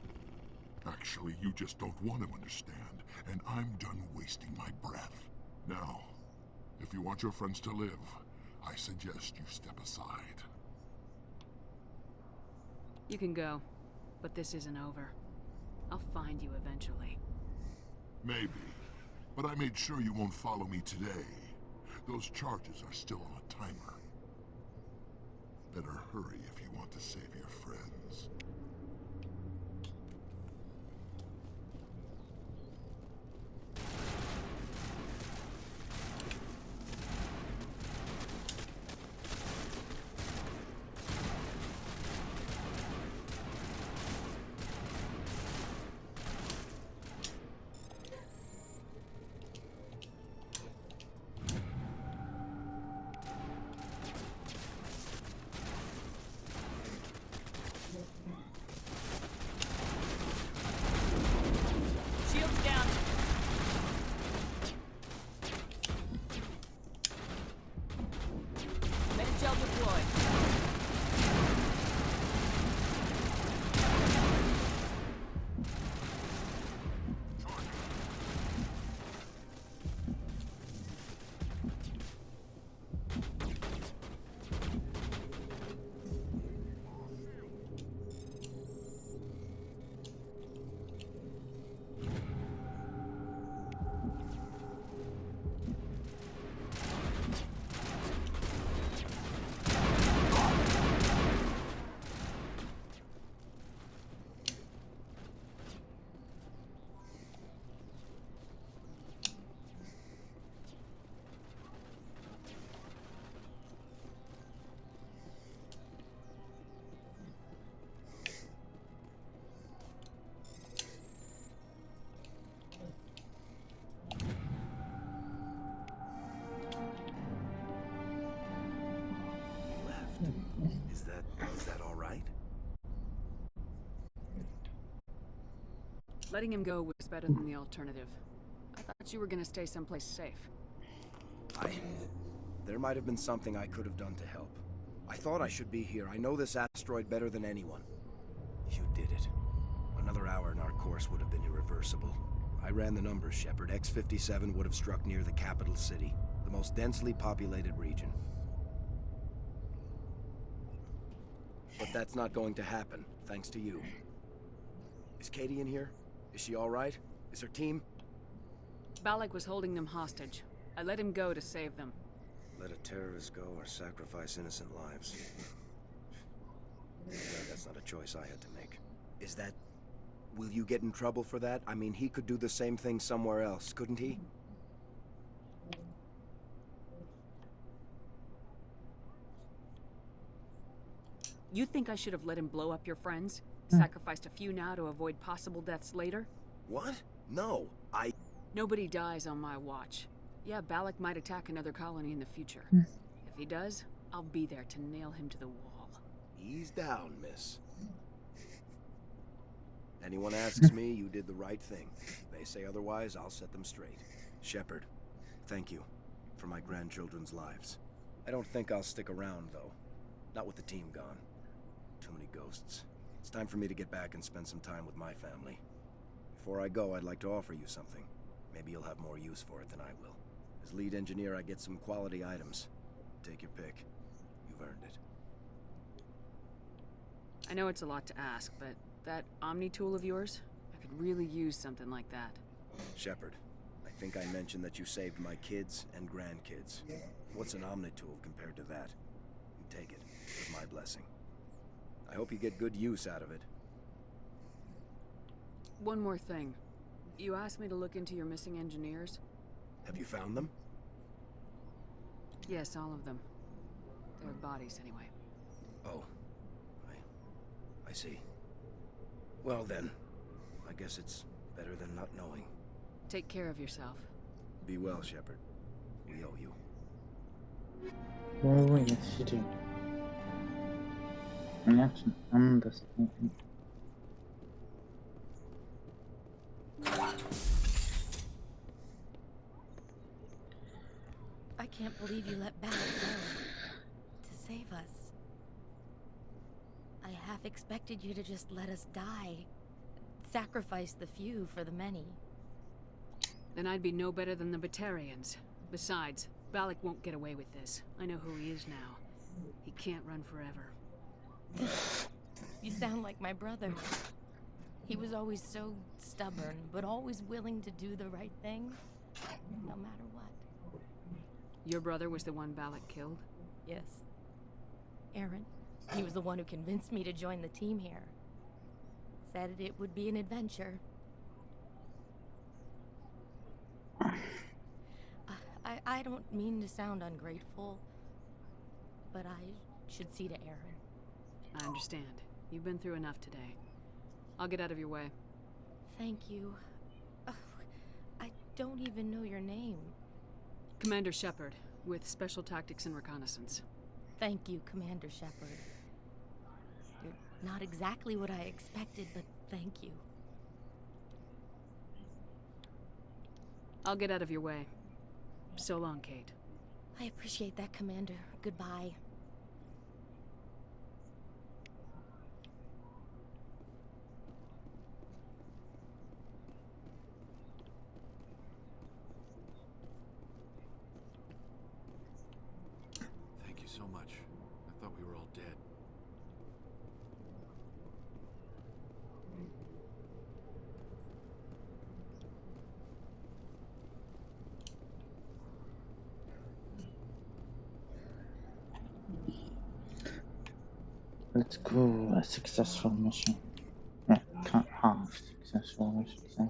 Actually, you just don't want to understand, and I'm done wasting my breath. Now, if you want your friends to live, I suggest you step aside. You can go, but this isn't over. I'll find you eventually. Maybe, but I made sure you won't follow me today. Those charges are still on a timer. Better hurry if you want to save your friends. Shields down. Med-gel deployed. Is that all right? Letting him go was better than the alternative. I thought you were gonna stay someplace safe. There might have been something I could have done to help. I thought I should be here. I know this asteroid better than anyone. You did it. Another hour and our course would have been irreversible. I ran the numbers, Shepard. X-57 would have struck near the capital city, the most densely populated region. But that's not going to happen, thanks to you. Is Katie in here? Is she all right? Is her team? Balak was holding them hostage. I let him go to save them. Let a terrorist go or sacrifice innocent lives. Glad that's not a choice I had to make. Is that... Will you get in trouble for that? I mean, he could do the same thing somewhere else, couldn't he? You think I should have let him blow up your friends? Sacrificed a few now to avoid possible deaths later? What? No, Nobody dies on my watch. Yeah, Balak might attack another colony in the future. If he does, I'll be there to nail him to the wall. Ease down, miss. Anyone asks me, you did the right thing. They say otherwise, I'll set them straight. Shepard, thank you for my grandchildren's lives. I don't think I'll stick around, though. Not with the team gone. Too many ghosts. It's time for me to get back and spend some time with my family. Before I go, I'd like to offer you something. Maybe you'll have more use for it than I will. As lead engineer, I get some quality items. Take your pick. You've earned it. I know it's a lot to ask, but that Omni tool of yours? I could really use something like that. Shepard, I think I mentioned that you saved my kids and grandkids. What's an Omni tool compared to that? You take it, with my blessing. I hope you get good use out of it. One more thing. You asked me to look into your missing engineers? Have you found them? Yes, all of them. Or bodies, anyway. Oh. I see. Well then, I guess it's better than not knowing. Take care of yourself. Be well, Shepard. We owe you. Oh, yes, you do. And that's an understatement. I can't believe you let Balak go. To save us. I half expected you to just let us die. Sacrifice the few for the many. Then I'd be no better than the Batarians. Besides, Balak won't get away with this. I know who he is now. He can't run forever. You sound like my brother. He was always so stubborn, but always willing to do the right thing, no matter what. Your brother was the one Balak killed? Yes. Aaron. He was the one who convinced me to join the team here. Said it would be an adventure. I don't mean to sound ungrateful, but I should see to Aaron. I understand. You've been through enough today. I'll get out of your way. Thank you. I don't even know your name. Commander Shepard, with Special Tactics and Reconnaissance. Thank you, Commander Shepard. You're not exactly what I expected, but thank you. I'll get out of your way. So long, Kate. I appreciate that, Commander. Goodbye. Thank you so much. I thought we were all dead. Let's go. A successful mission. No, can't half successful, I should say.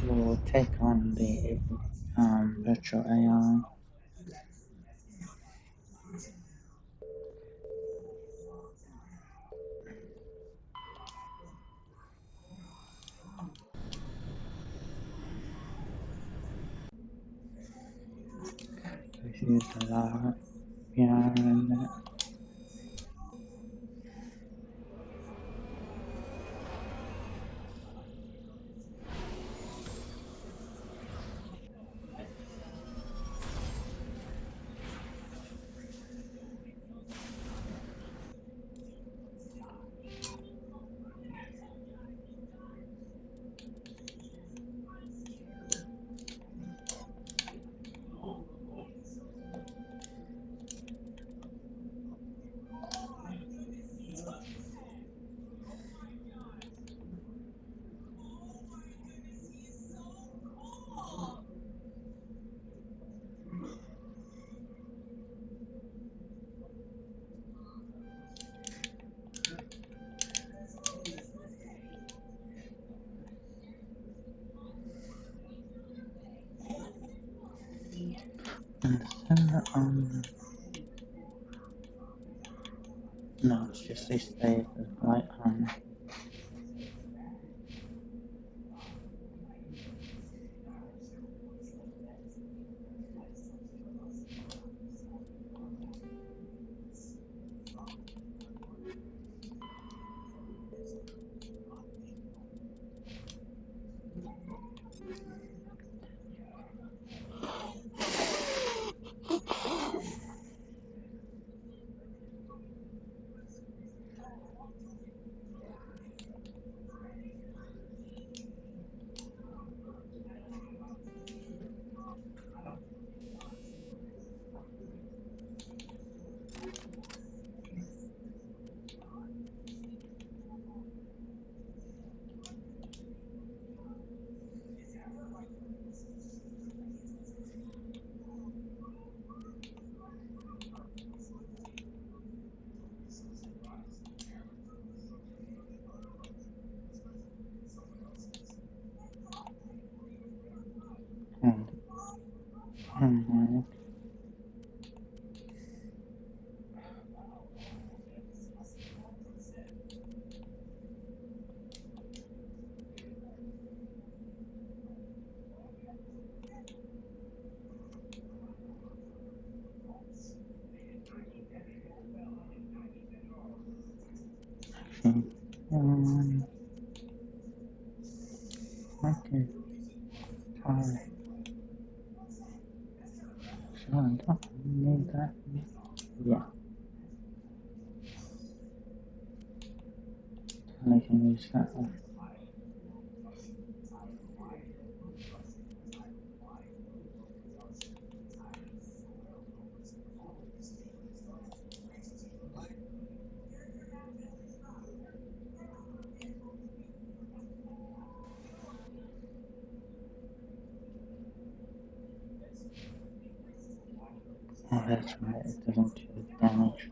We'll take on the virtual AI. Use the lava piano in there. And center on. No, it's just they stay with light on. Mm-hmm. Um, okay. Alright. So I don't need that. Yeah. I can use that one. Oh, that's right. It doesn't do damage.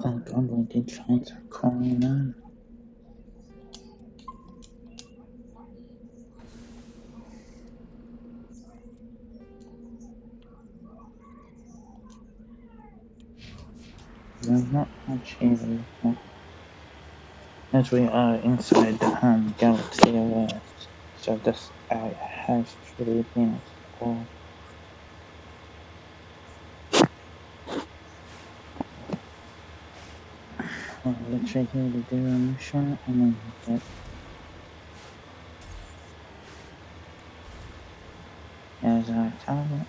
Thank God we did find some coin. There's not much here, as we are inside the Galaxy AUS, so this area has truly been explored. Well, let's try here to do a mission and then get as our target.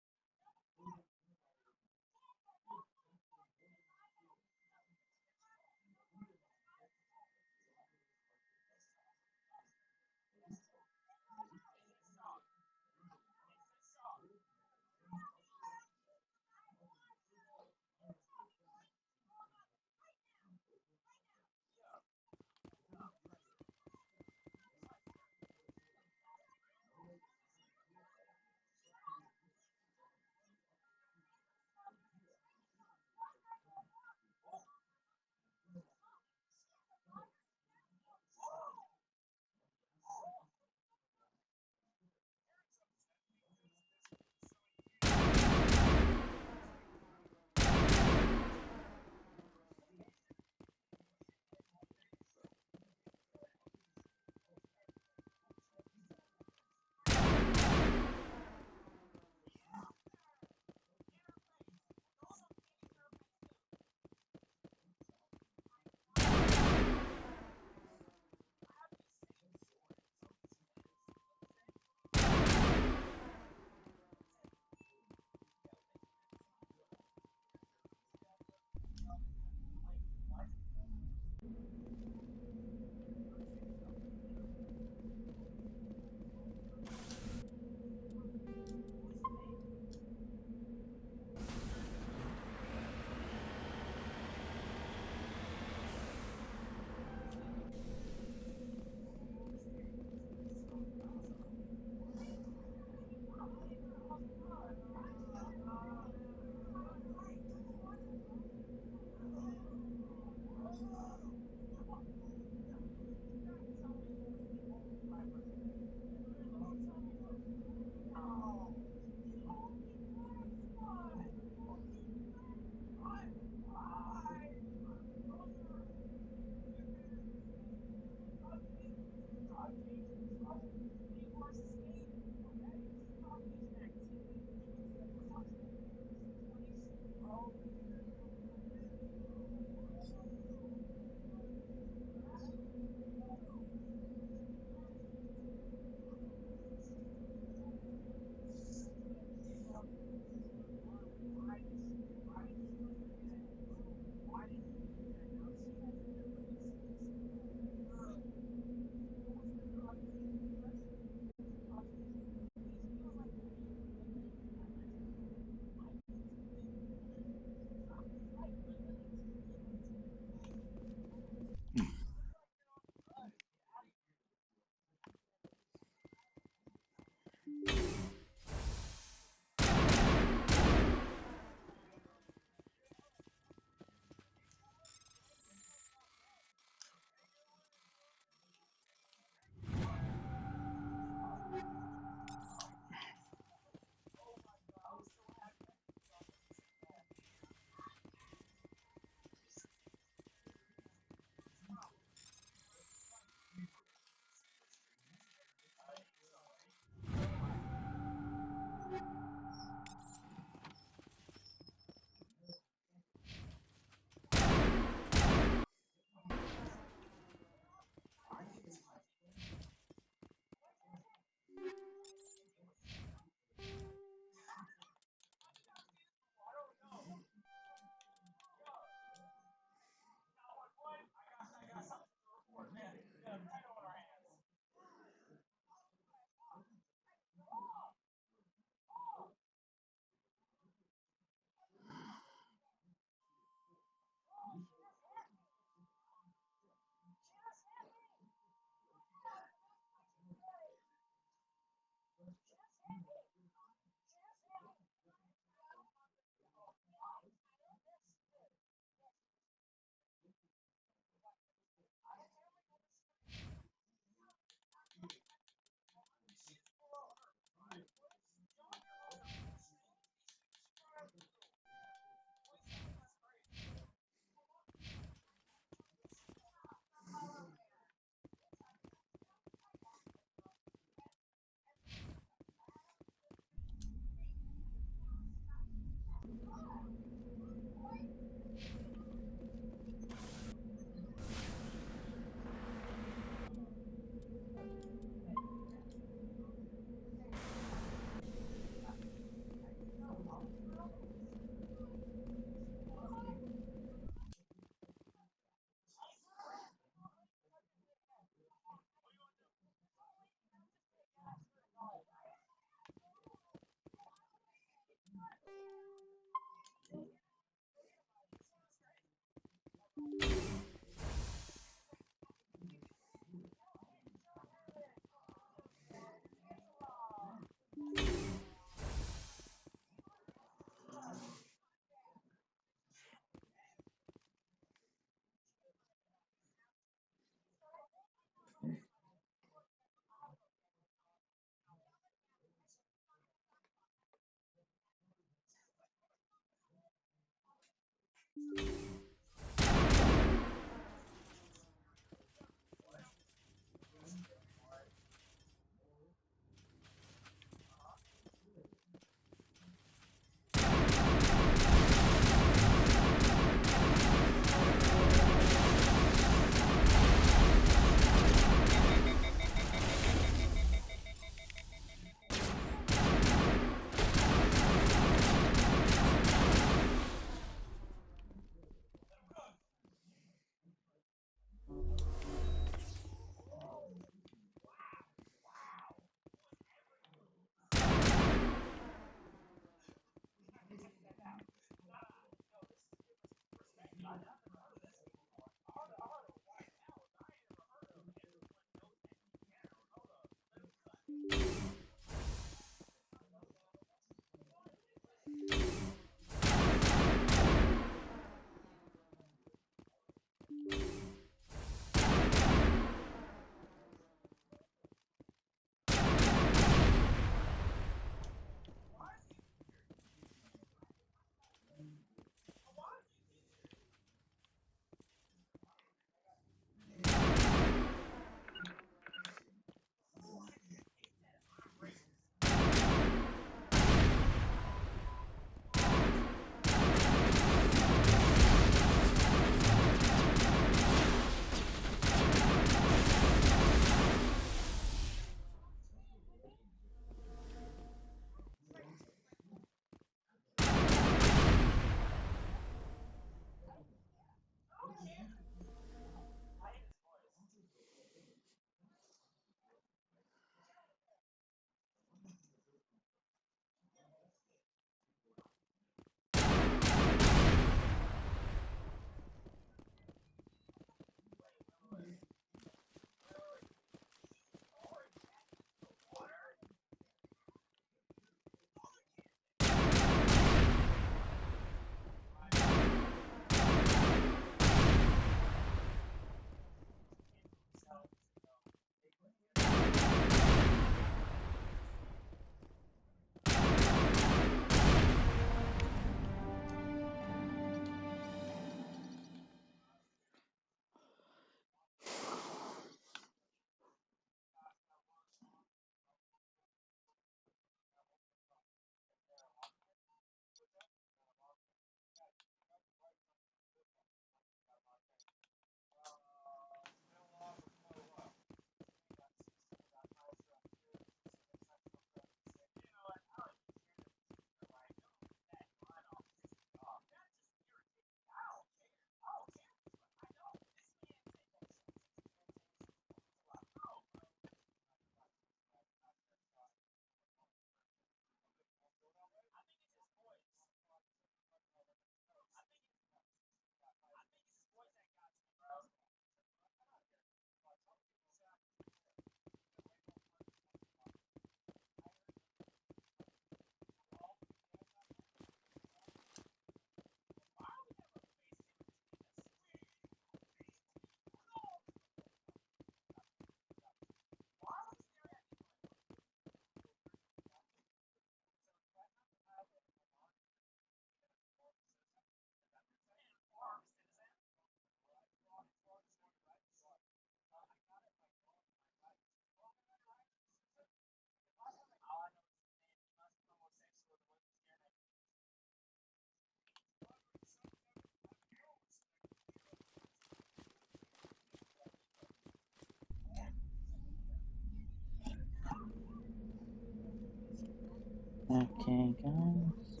Okay, guys,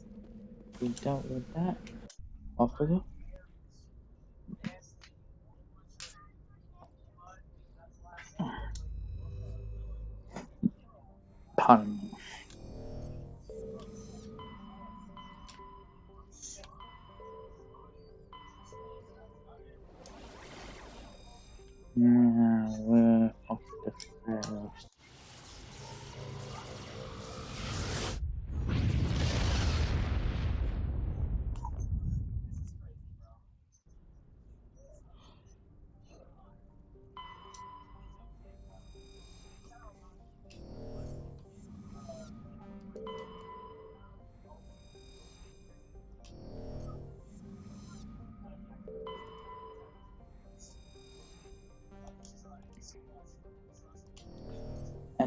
we dealt with that. Off we go. Pardon me.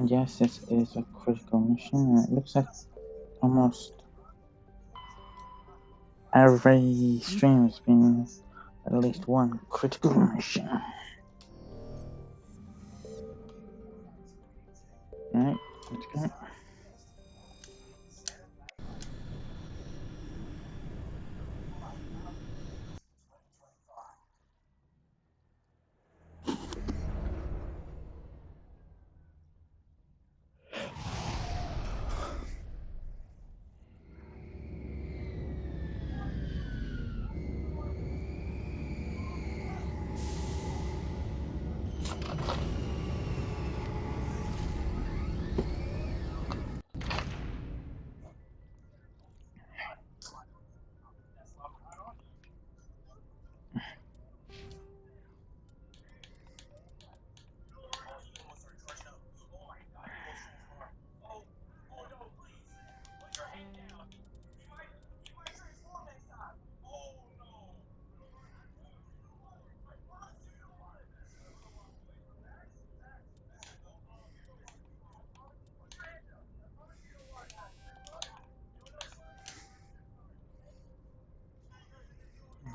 Yes, this is a critical mission. It looks like almost every stream has been at least one critical mission. Alright, let's go.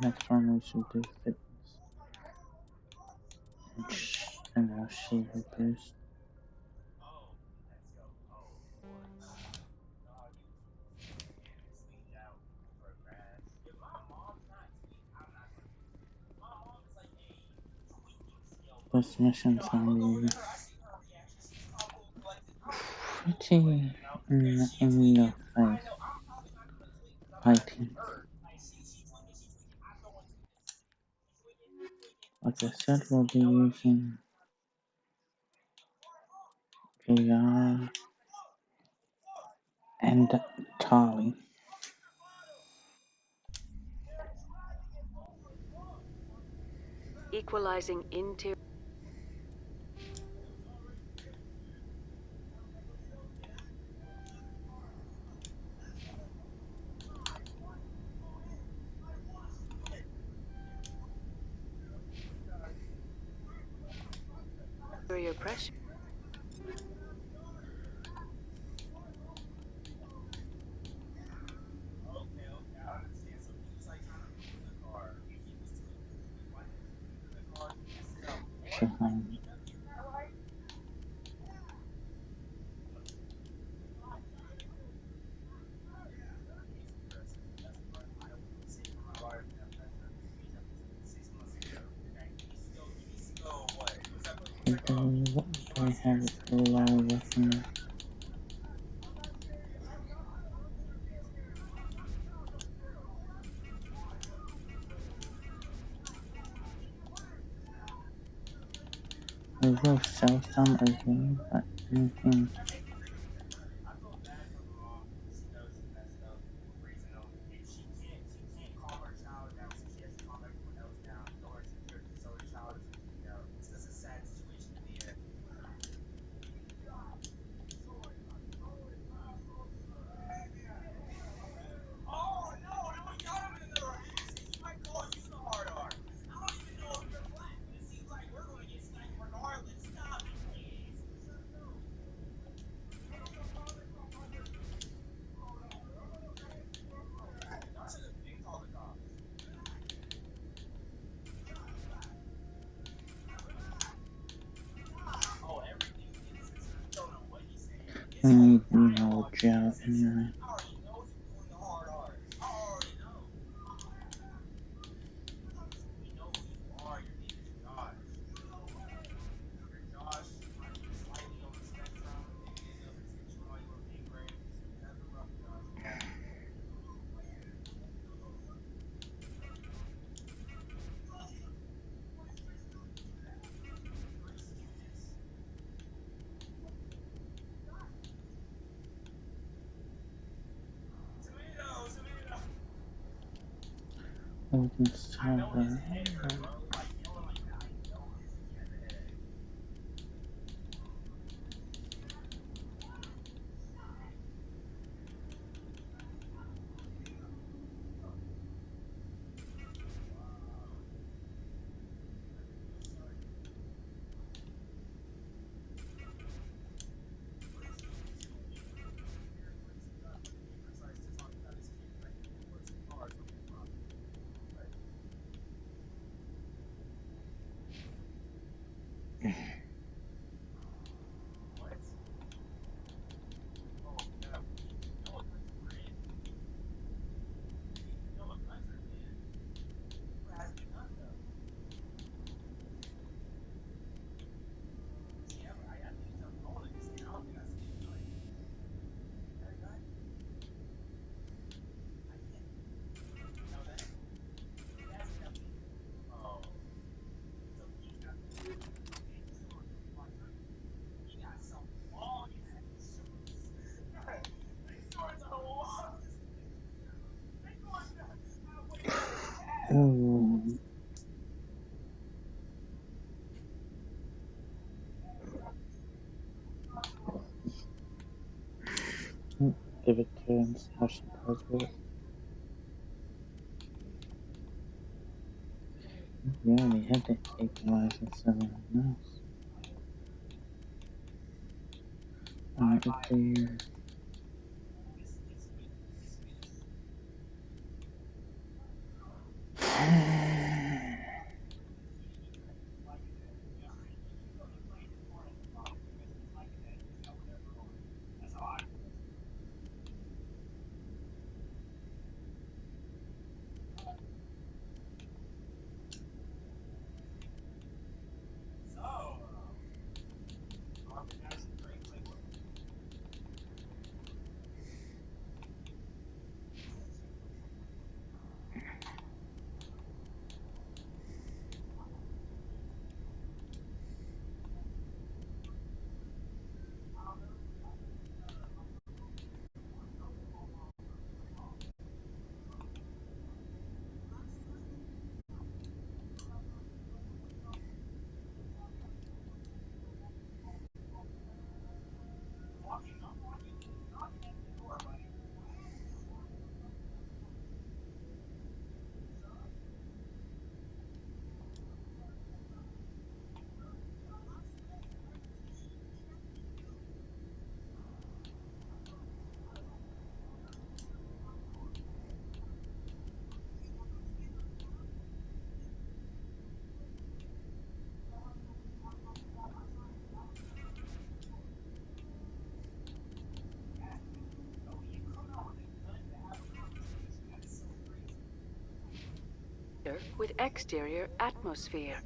Next one we should do fitness. And our shield boost. This mission's gonna be pretty in your face fighting. Like I said, we'll be using VR and Tali. Equalizing interior pressure. So, what do I have low weapon? I will sell some as well, but anything. We need more gel anyway. We can sell that. Oh, give it to her and see how she does with it. We already had to equalize instead of anything else. Alright, let's do... With exterior atmosphere.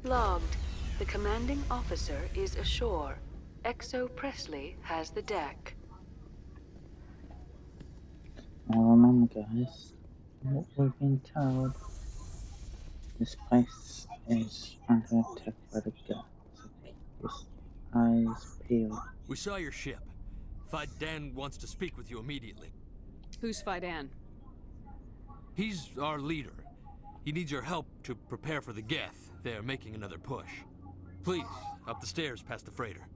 Logged. The commanding officer is ashore. XO Presley has the deck. Now remember guys, what we've been told, this place is under attack by the Geth, so keep your eyes peeled. We saw your ship. Dan wants to speak with you immediately. Who's Fidan? He's our leader. He needs your help to prepare for the Geth. They're making another push. Please, up the stairs past the freighter.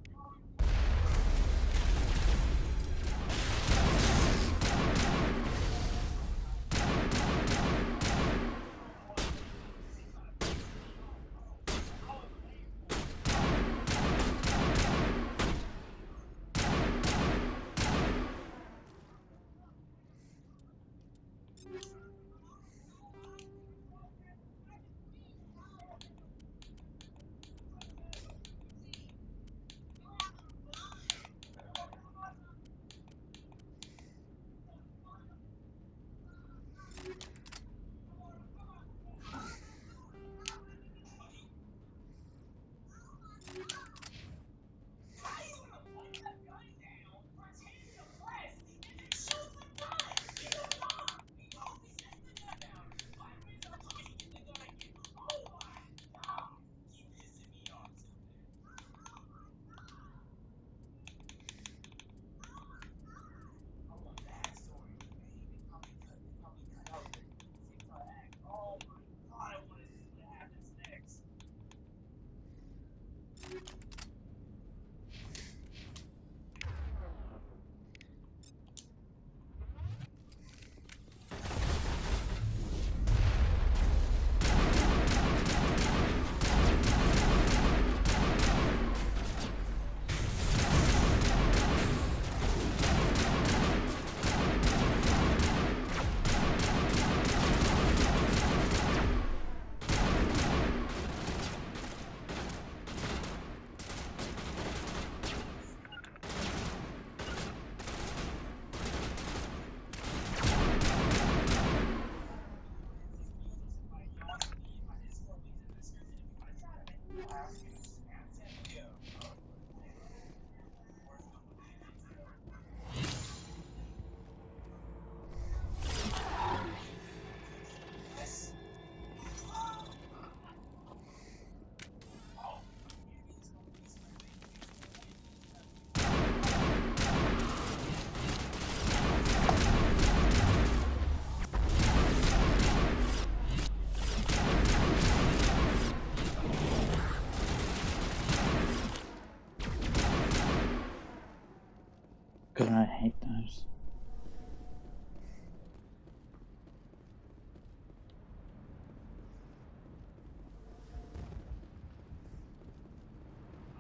I hate those.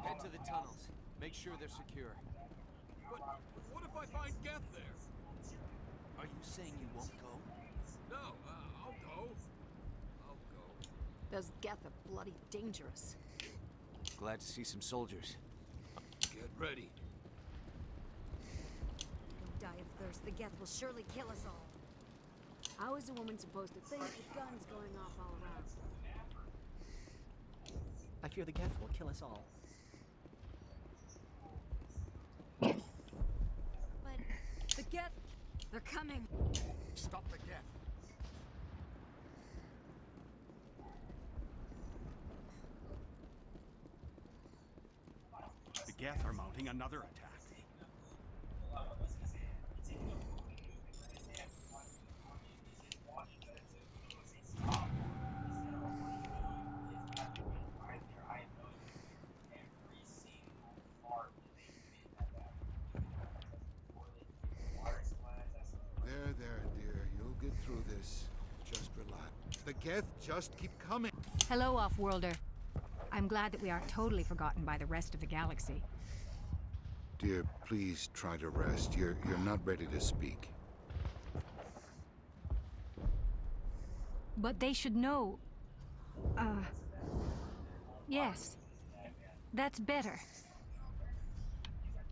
Head to the tunnels. Make sure they're secure. But what if I find Geth there? Are you saying you won't go? No, I'll go. I'll go. Those Geth are bloody dangerous. Glad to see some soldiers. Get ready. Don't die of thirst. The Geth will surely kill us all. How is a woman supposed to think with guns going off all around? I fear the Geth will kill us all. But The Geth! They're coming! Stop the Geth. The Geth are mounting another attack. There, dear. You'll get through this. Just relax. The Geth just keep coming. hello, Off-Worlder. I'm glad that we aren't totally forgotten by the rest of the galaxy. Dear, please try to rest. You're not ready to speak. But they should know. Yes. That's better.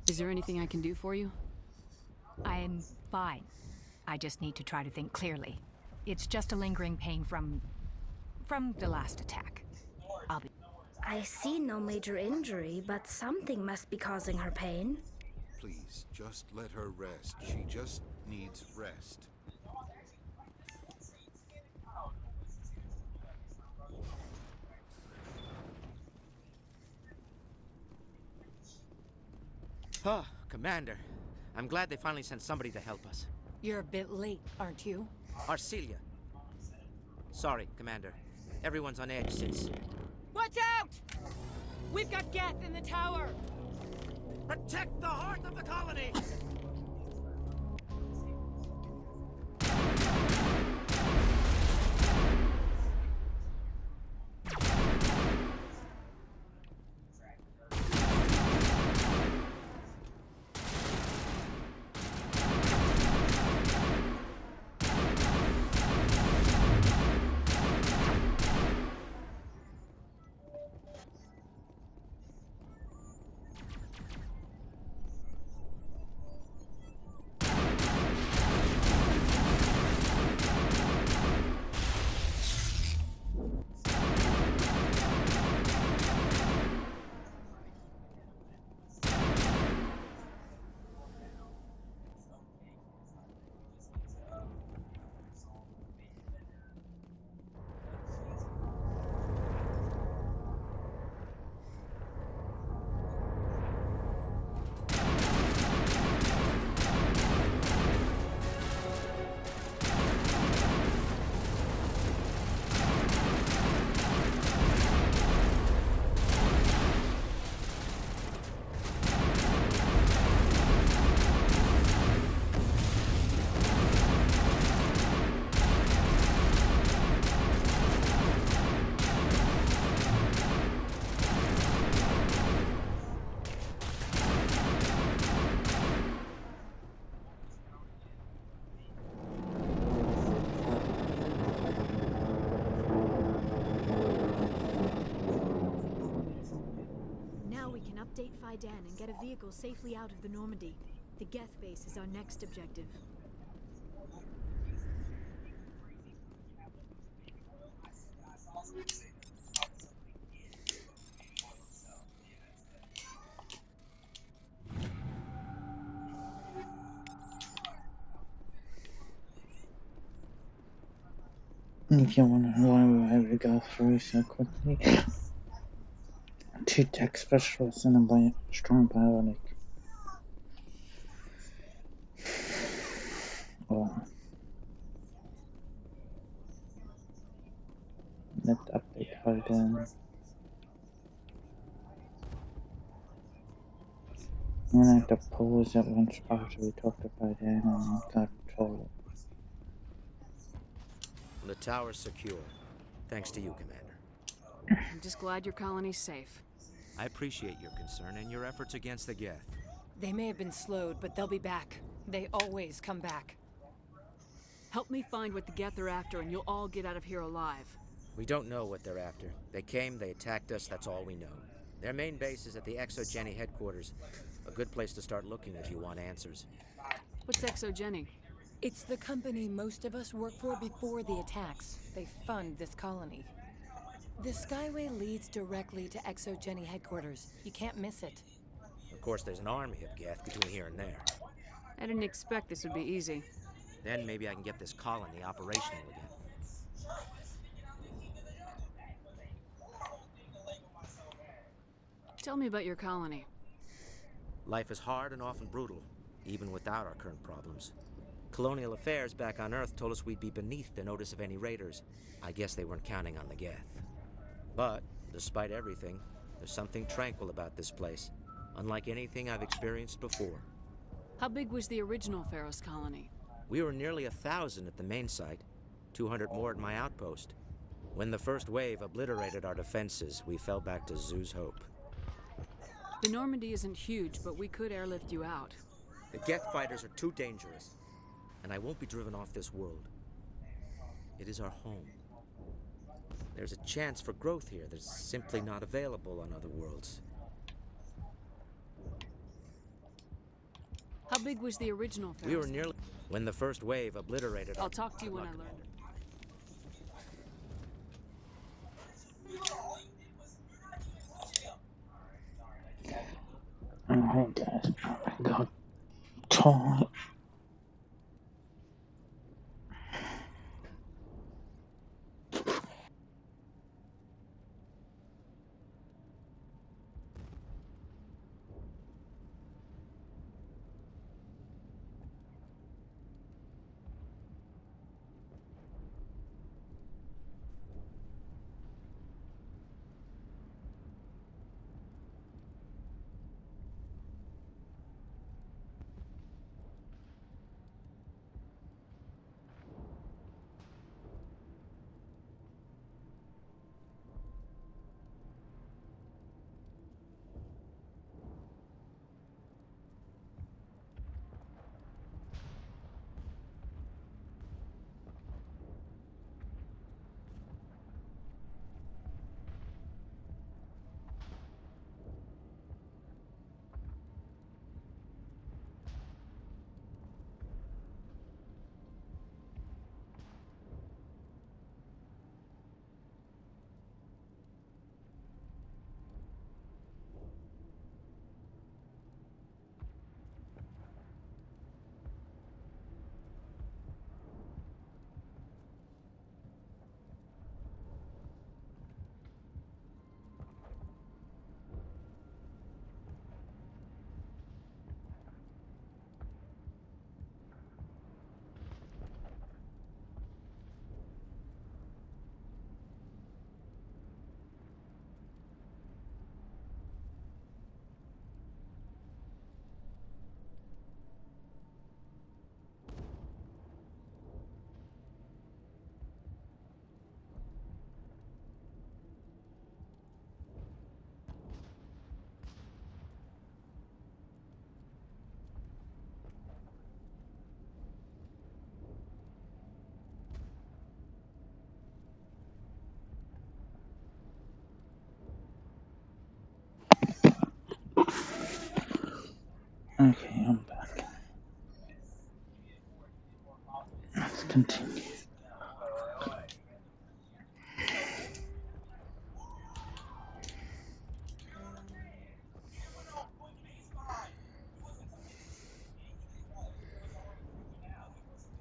Is there anything I can do for you? I'm fine. I just need to try to think clearly. It's just a lingering pain from the last attack. I'll be... I see no major injury, but something must be causing her pain. Please, just let her rest. She just needs rest. Oh, Commander. I'm glad they finally sent somebody to help us. You're a bit late, aren't you? Arcelia. Sorry, Commander. Everyone's on edge since... Watch out! We've got Geth in the tower! Protect the heart of the colony! Update Fidan and get a vehicle safely out of the Normandy. The Geth base is our next objective. If you want to know why we were able to go through so quickly, 2 tech specialists and a strong bionic. Well, let's update Fidan. I'm gonna have to pause at once after we talked about that and then go to the toilet. The tower's secure. Thanks to you, Commander. I'm just glad your colony's safe. I appreciate your concern and your efforts against the Geth. They may have been slowed, but they'll be back. They always come back. Help me find what the Geth are after, and you'll all get out of here alive. We don't know what they're after. They came, they attacked us, that's all we know. Their main base is at the XSX headquarters. A good place to start looking if you want answers. What's XSX? It's the company most of us worked for before the attacks. They fund this colony. The Skyway leads directly to XSX headquarters. You can't miss it. Of course, there's an army of Geth between here and there. I didn't expect this would be easy. Then maybe I can get this colony operational again. Tell me about your colony. Life is hard and often brutal, even without our current problems. Colonial affairs back on Earth told us we'd be beneath the notice of any raiders. I guess they weren't counting on the Geth. But, despite everything, there's something tranquil about this place, unlike anything I've experienced before. How big was the original Pharos colony? We were nearly 1,000 at the main site, 200 more at my outpost. When the first wave obliterated our defenses, we fell back to Zoo's hope. The Normandy isn't huge, but we could airlift you out. The Geth fighters are too dangerous, and I won't be driven off this world. It is our home. There's a chance for growth here that's simply not available on other worlds. How big was the original Pharos? We were nearly... When the first wave obliterated... I'll talk to you when I learn it. Alright guys, I got toilet. Okay, I'm back. Let's continue.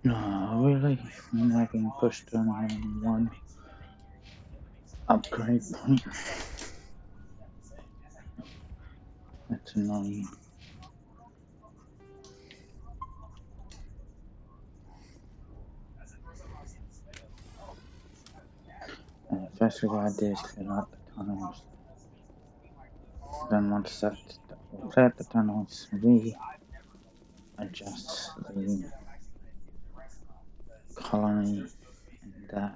No, really? I'm not being pushed to one upgrade point. That's annoying. First we gotta do is fill out the tunnels. Then once that's done, clear the tunnels, we adjust the colony and that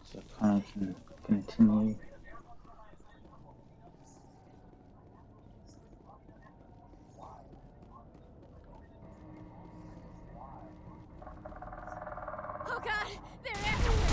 so the colony can continue. Oh god, they're everywhere!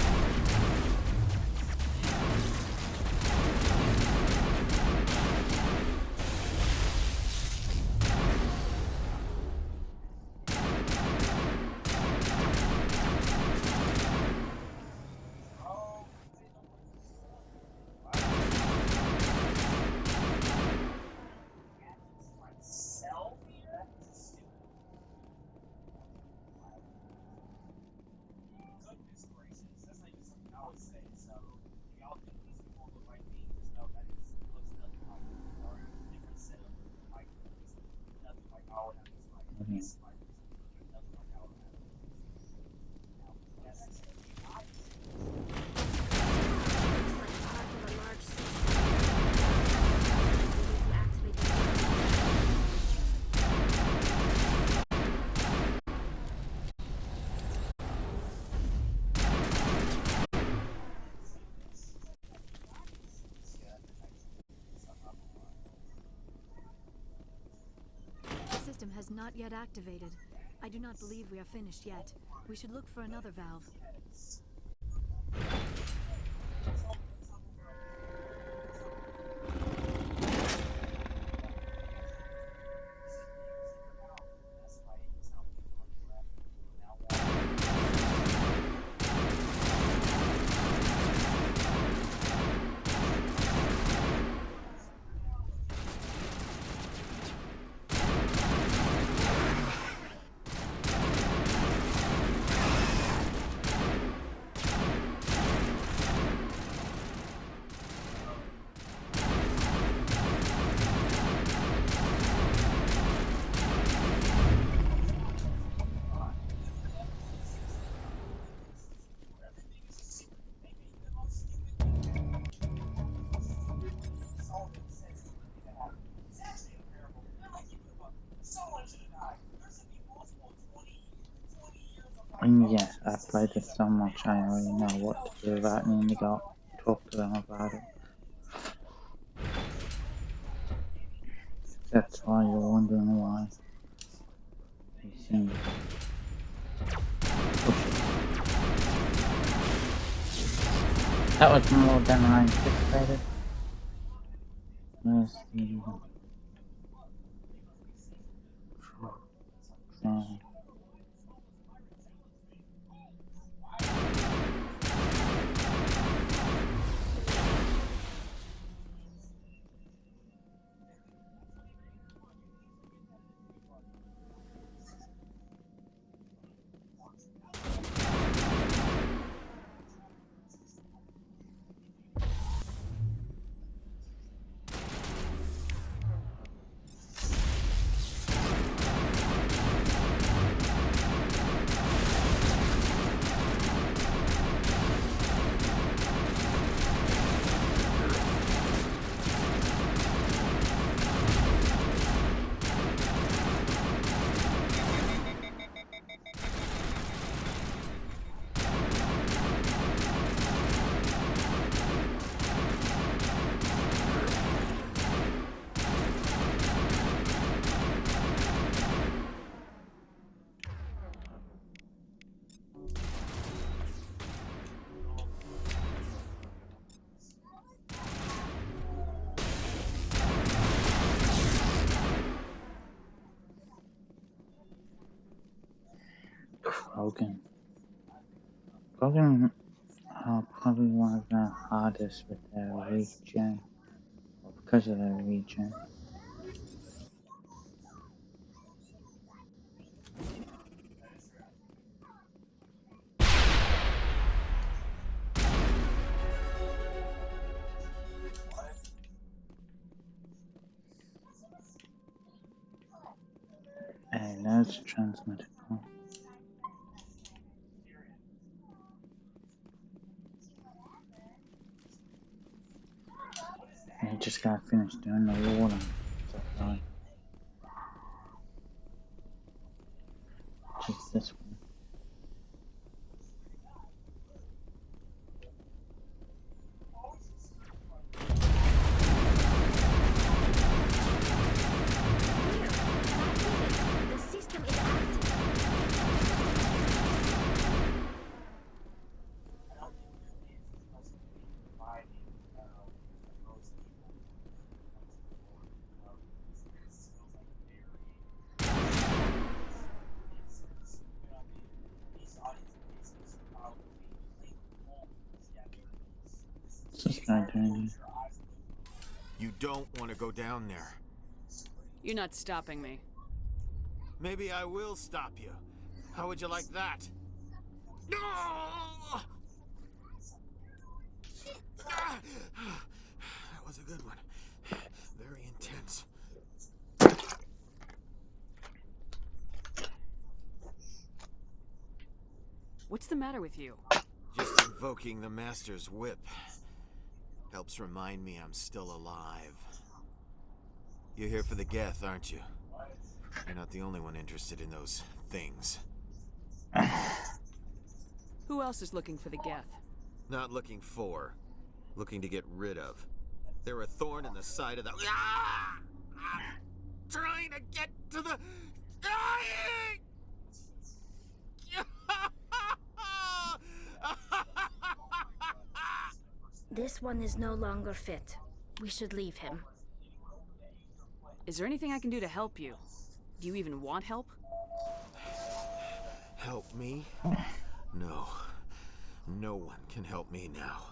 The system has not yet activated. I do not believe we are finished yet. We should look for another valve. And yeah, I played it so much I already know what to do about it and you got to talk to them about it. That's why you're wondering why they seem to push it. That was more than I anticipated. Where's the Krogan are probably one of the hardest with their regen, or because of their regen. And that's transmitted. I just got finished doing the water, so What's this guy doing? You don't want to go down there. You're not stopping me. Maybe I will stop you. How would you like that? No! That was a good one. Very intense. What's the matter with you? Just invoking the Master's whip helps remind me I'm still alive. You're here for the Geth, aren't you? You're not the only one interested in those things. Who else is looking for the Geth? Not looking for, looking to get rid of. They're a thorn in the side of the... Ah! I'm trying to get to the... Dying! This one is no longer fit. We should leave him. Is there anything I can do to help you? Do you even want help? Help me? No. No one can help me now.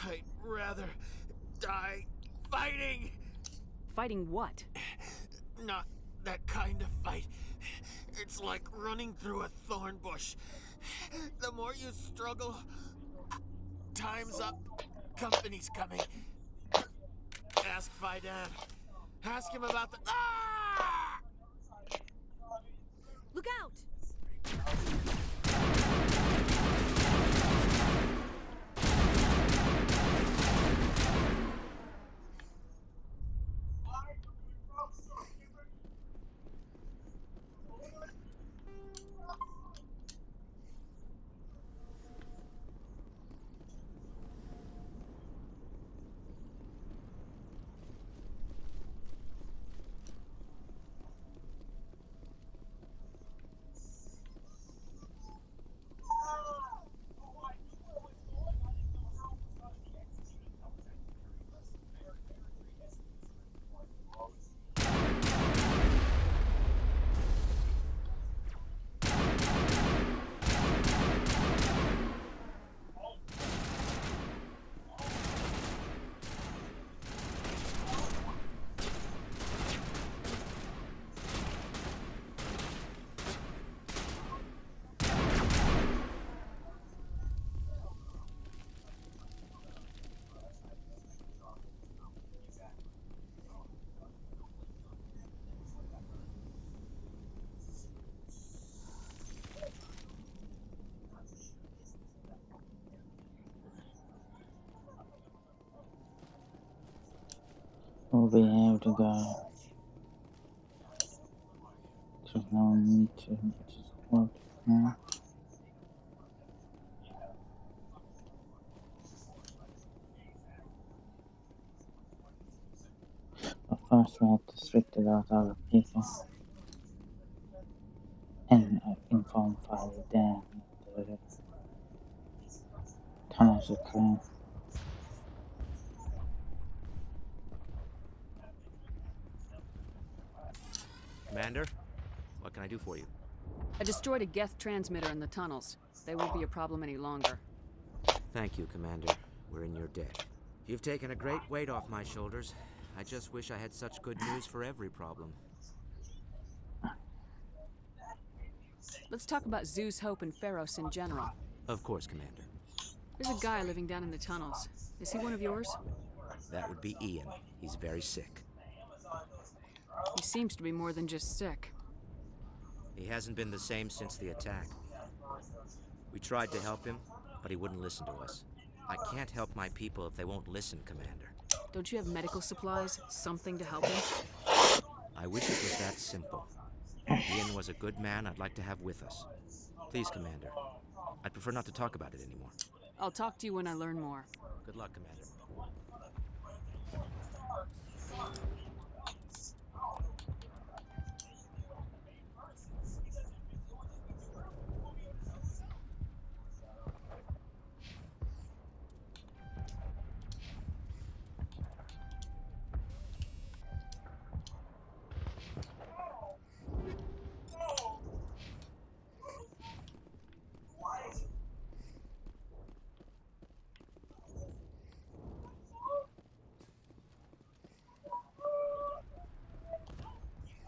I'd rather die fighting! Fighting what? Not that kind of fight. It's like running through a thorn bush. The more you struggle, time's up. Company's coming. Ask Faidan. Ask him about the... Ah! Look out! We'll be able to go. So now I need to just work now. But first we have to speak to those other people. And inform Father Dan that the tunnels are clear. Commander, what can I do for you? I destroyed a Geth transmitter in the tunnels. They won't be a problem any longer. Thank you, Commander. We're in your debt. You've taken a great weight off my shoulders. I just wish I had such good news for every problem. Let's talk about Zeus, Hope, and Pharos in general. Of course, Commander. There's a guy living down in the tunnels. Is he one of yours? That would be Ian. He's very sick. He seems to be more than just sick. He hasn't been the same since the attack. We tried to help him, but he wouldn't listen to us. I can't help my people if they won't listen, Commander. Don't you have medical supplies? Something to help him? I wish it was that simple. Ian was a good man I'd like to have with us. Please, Commander. I'd prefer not to talk about it anymore. I'll talk to you when I learn more. Good luck, Commander.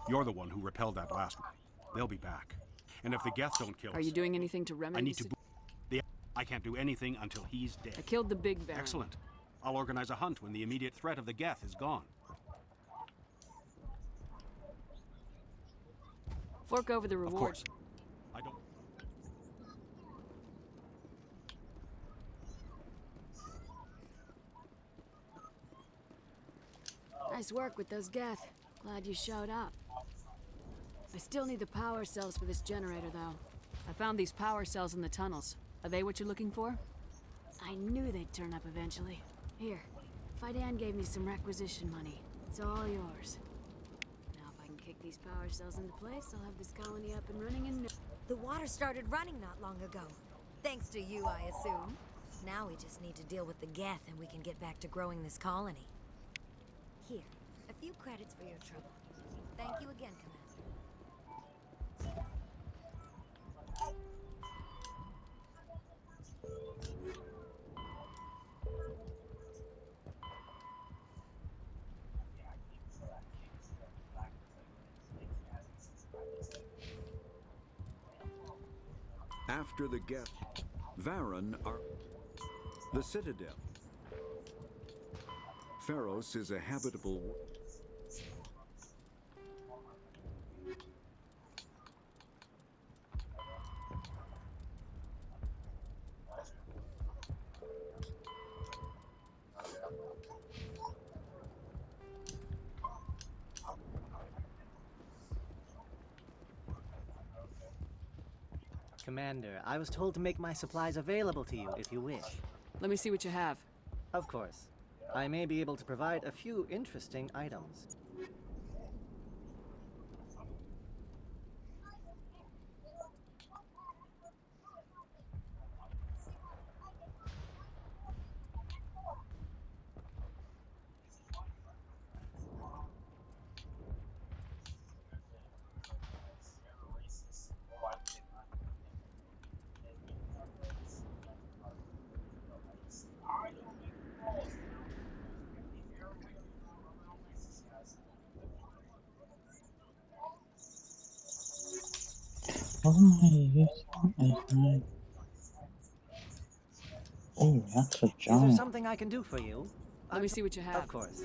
You're the one who repelled that last one. They'll be back. And if the Geth don't kill us... Are you doing anything to remedy I need to... I can't do anything until he's dead. I killed the big Baron. Excellent. I'll organize a hunt when the immediate threat of the Geth is gone. Fork over the reward. Of course. I don't... Nice work with those Geth. Glad you showed up. I still need the power cells for this generator, though. I found these power cells in the tunnels. Are they what you're looking for? I knew they'd turn up eventually. Here, Fidan gave me some requisition money. It's all yours. Now if I can kick these power cells into place, I'll have this colony up and running in no... The water started running not long ago. Thanks to you, I assume. Now we just need to deal with the Geth and we can get back to growing this colony. Here, a few credits for your trouble. Thank you again, Commander. After the Geth, Varen are the Citadel. Pharos is a habitable... Commander, I was told to make my supplies available to you if you wish. Let me see what you have. Of course. I may be able to provide a few interesting items. Oh, that's a Is there giant. something I can do for you? Let me see what you have. Of course.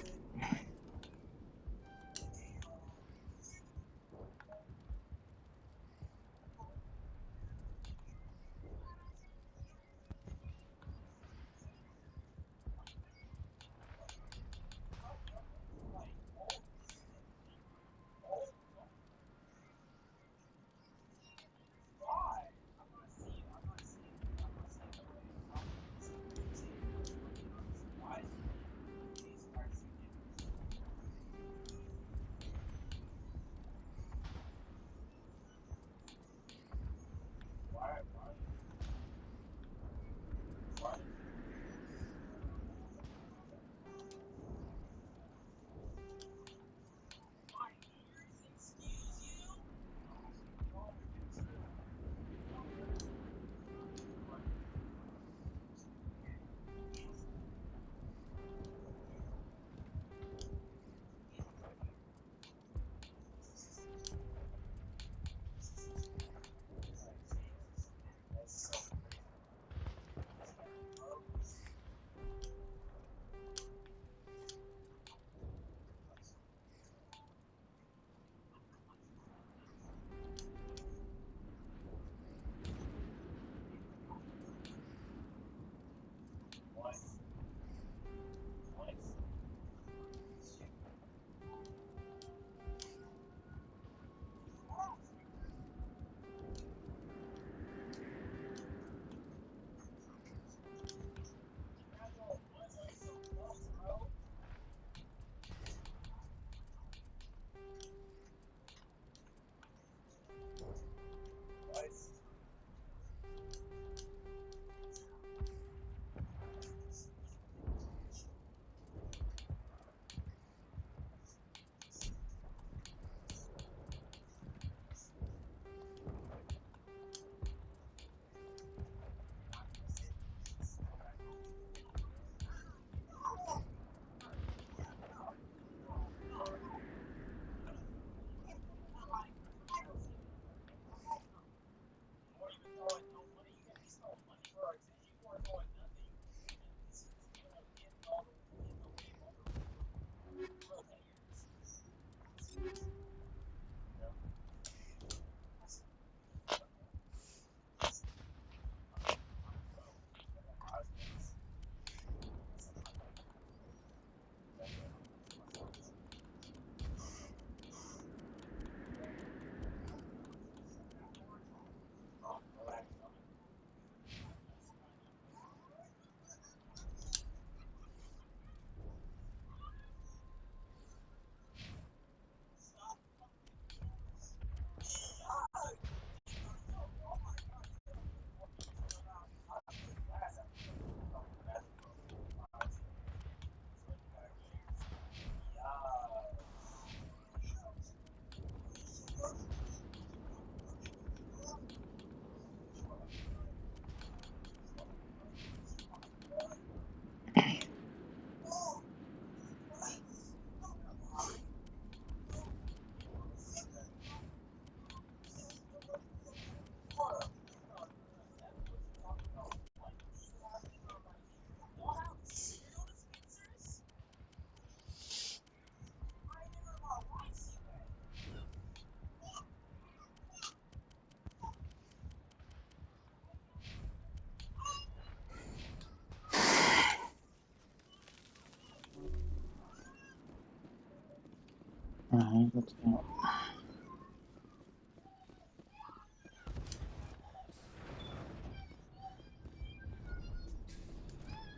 let's go.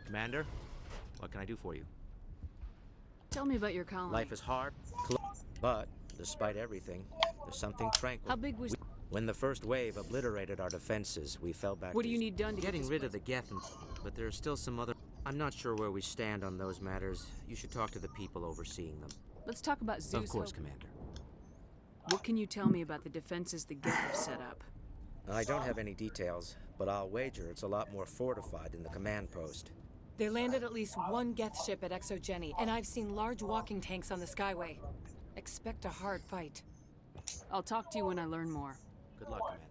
Commander, what can I do for you? Tell me about your colony. Life is hard, but despite everything, there's something tranquil. How big was... When the first wave obliterated our defenses, we fell back What do you need done to getting rid of the Geth, but there are still some other... I'm not sure where we stand on those matters. You should talk to the people overseeing them. Let's talk about Zeus. Of course, Commander. What can you tell me about the defenses the Geth have set up? I don't have any details, but I'll wager it's a lot more fortified than the command post. They landed at least one Geth ship at Exogeny, and I've seen large walking tanks on the Skyway. Expect a hard fight. I'll talk to you when I learn more. Good luck, Commander.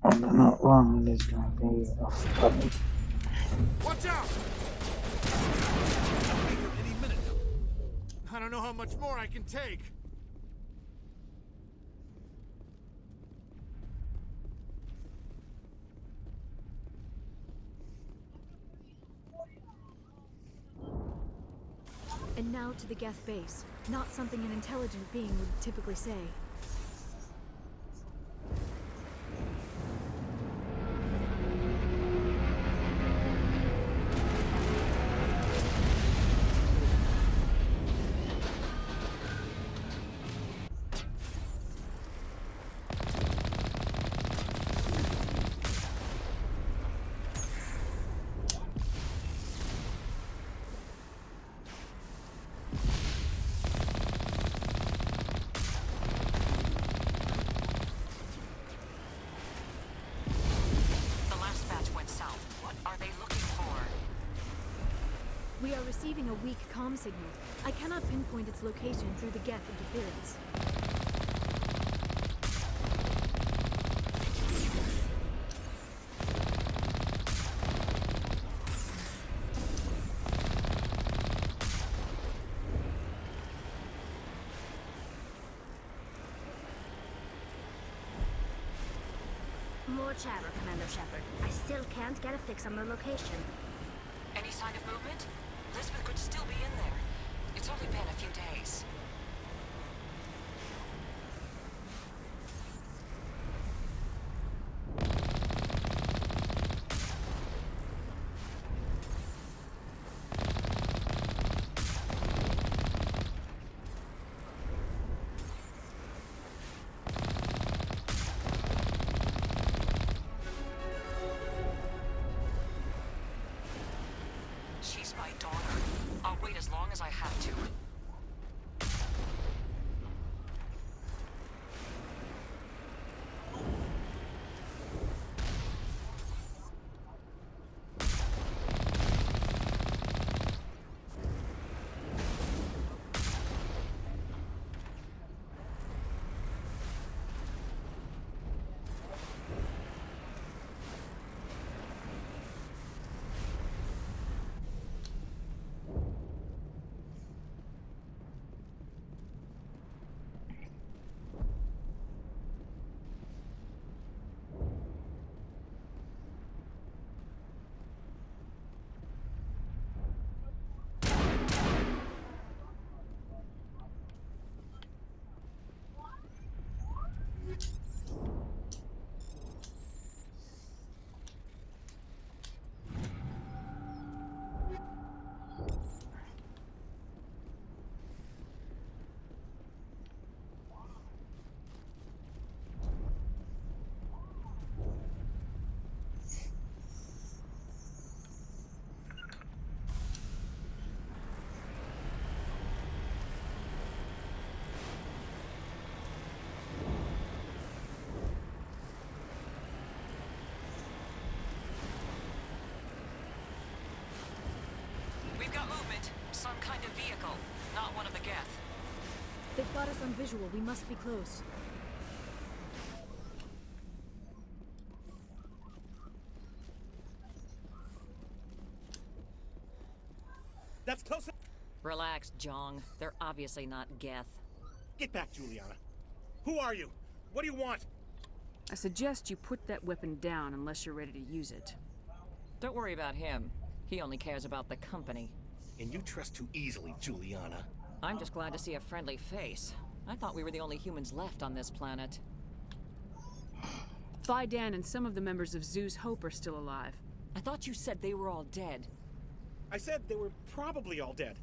If I'm not wrong, there's going to be a fight. Watch out! Any minute. I don't know how much more I can take. And now to the Geth base. Not something an intelligent being would typically say. We are receiving a weak comm signal. I cannot pinpoint its location through the Geth interference. More chatter, Commander Shepard. I still can't get a fix on the location. Any sign of movement? Elizabeth could still be in there. It's only been a few days. She's my daughter. I'll wait as long as I have to. We've got movement. Some kind of vehicle. Not one of the Geth. They've got us on visual. We must be close. That's close enough. Relax, Jong. They're obviously not Geth. Get back, Juliana. Who are you? What do you want? I suggest you put that weapon down unless you're ready to use it. Don't worry about him. He only cares about the company. And you trust too easily, Juliana. I'm just glad to see a friendly face. I thought we were the only humans left on this planet. Phi Dan and some of the members of Zoo's Hope are still alive. I thought you said they were all dead. I said they were probably all dead.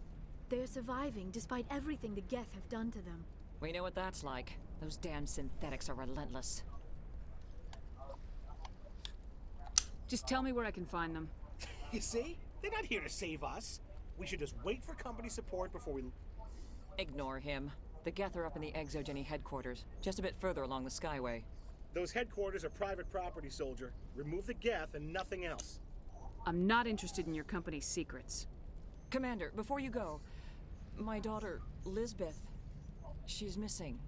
They're surviving despite everything the Geth have done to them. We know what that's like. Those damn synthetics are relentless. Just tell me where I can find them. You see? They're not here to save us. We should just wait for company support before we... Ignore him. The Geth are up in the Exogeny headquarters, just a bit further along the Skyway. Those headquarters are private property, soldier. Remove the Geth and nothing else. I'm not interested in your company's secrets. Commander, before you go, my daughter, Lisbeth, she's missing.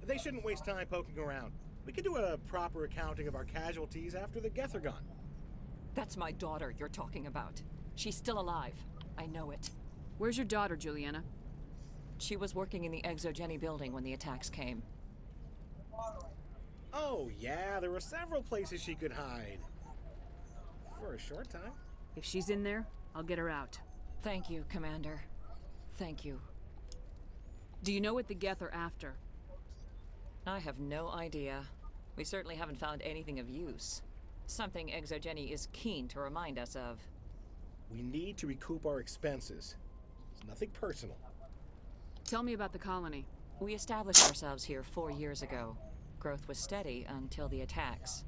They shouldn't waste time poking around. We can do a proper accounting of our casualties after the Geth are gone. That's my daughter you're talking about. She's still alive. I know it. Where's your daughter, Juliana? She was working in the Exogeny building when the attacks came. Oh, yeah, there were several places she could hide. For a short time. If she's in there, I'll get her out. Thank you, Commander. Thank you. Do you know what the Geth are after? I have no idea. We certainly haven't found anything of use. Something Exogeny is keen to remind us of. We need to recoup our expenses. It's nothing personal. Tell me about the colony. We established ourselves here 4 years ago. Growth was steady until the attacks.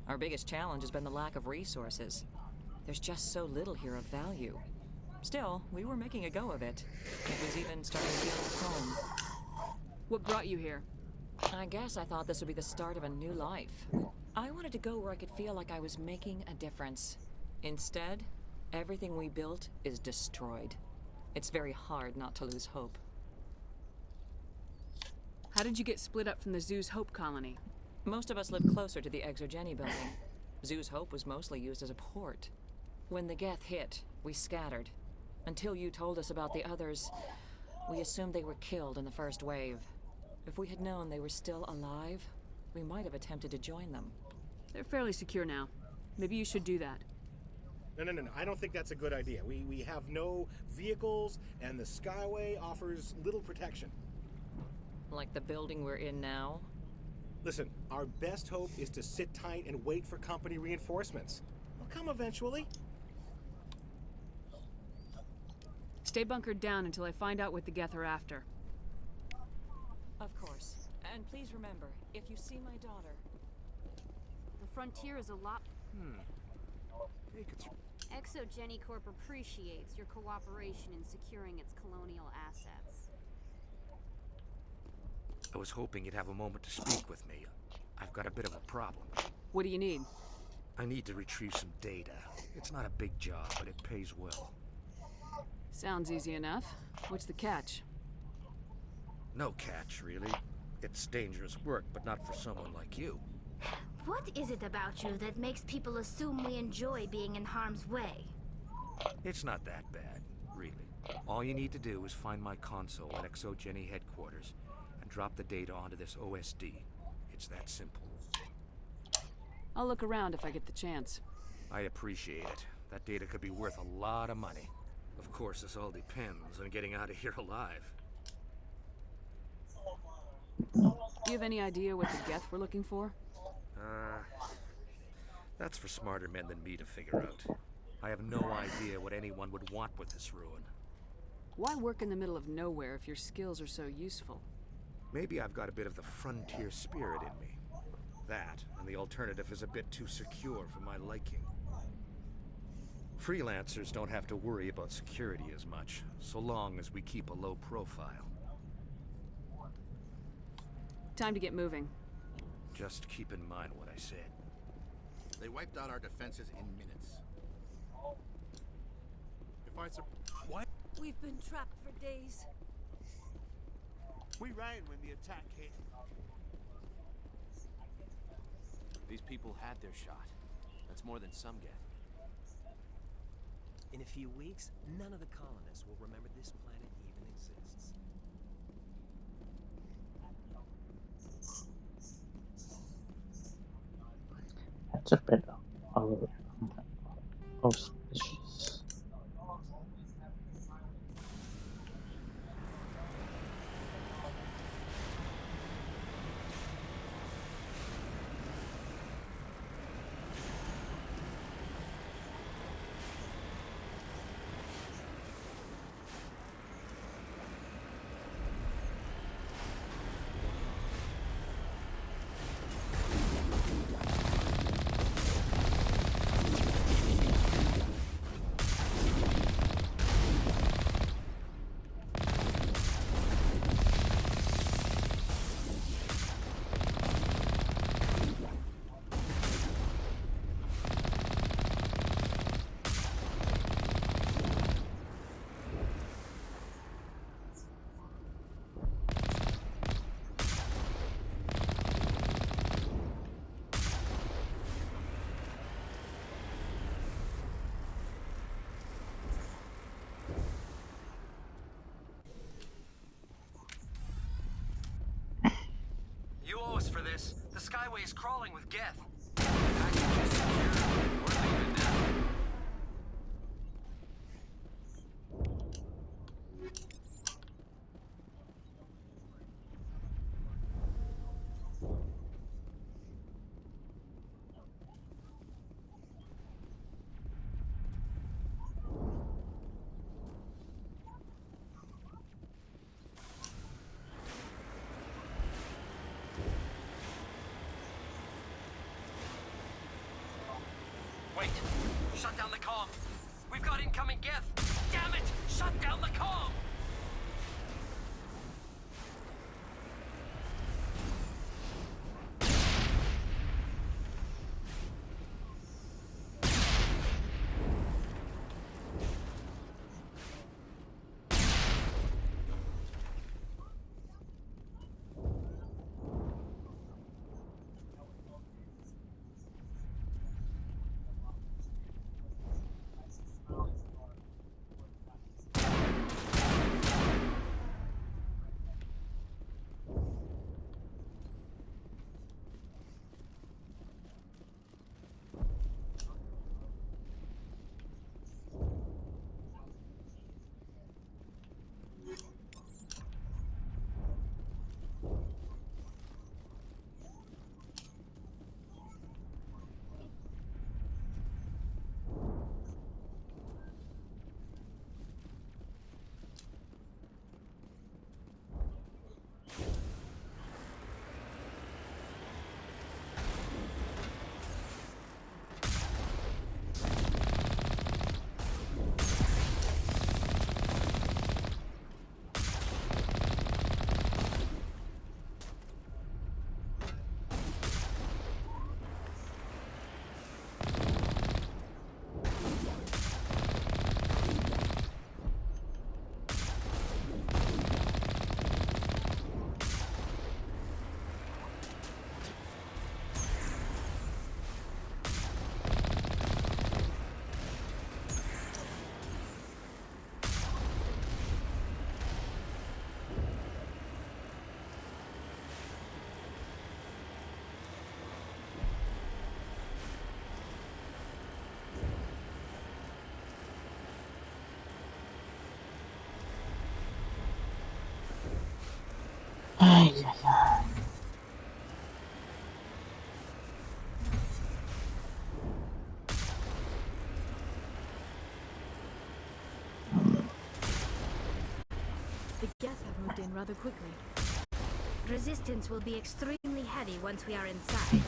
Our biggest challenge has been the lack of resources. There's just so little here of value. Still, we were making a go of it. It was even starting to feel like home. What brought you here? I guess I thought this would be the start of a new life. I wanted to go where I could feel like I was making a difference. Instead, everything we built is destroyed. It's very hard not to lose hope. How did you get split up from the Zoo's Hope colony? Most of us lived closer to the Exogeny building. Zoo's Hope was mostly used as a port. When the Geth hit, we scattered. Until you told us about the others, we assumed they were killed in the first wave. If we had known they were still alive, we might have attempted to join them. They're fairly secure now. Maybe you should do that. No. I don't think that's a good idea. We have no vehicles, and the Skyway offers little protection. Like the building we're in now? Listen, our best hope is to sit tight and wait for company reinforcements. They'll come eventually. Stay bunkered down until I find out what the Geth are after. Of course. And please remember, if you see my daughter... The frontier is a lot... Take it. Exogeny Corp appreciates your cooperation in securing its colonial assets. I was hoping you'd have a moment to speak with me. I've got a bit of a problem. What do you need? I need to retrieve some data. It's not a big job, but it pays well. Sounds easy enough. What's the catch? No catch, really. It's dangerous work, but not for someone like you. What is it about you that makes people assume we enjoy being in harm's way? It's not that bad, really. All you need to do is find my console at Exogeny headquarters and drop the data onto this OSD. It's that simple. I'll look around if I get the chance. I appreciate it. That data could be worth a lot of money. Of course, this all depends on getting out of here alive. Do you have any idea what the Geth were looking for? That's for smarter men than me to figure out. I have no idea what anyone would want with this ruin. Why work in the middle of nowhere if your skills are so useful? Maybe I've got a bit of the frontier spirit in me. That, and the alternative is a bit too secure for my liking. Freelancers don't have to worry about security as much, so long as we keep a low profile. Time to get moving. Just keep in mind what I said. They wiped out our defenses in minutes. If I what? We've been trapped for days. We ran when the attack hit. These people had their shot. That's more than some get. In a few weeks, none of the colonists will remember this planet even exists. That's a bit auspicious. You owe us for this. The Skyway is crawling with Geth. Package is secure. We're leaving now. Wait! Shut down the comm! We've got incoming Geth! Damn it! Shut down the comm! Ay, ay, ay. The Geth have moved in rather quickly. Resistance will be extremely heavy once we are inside.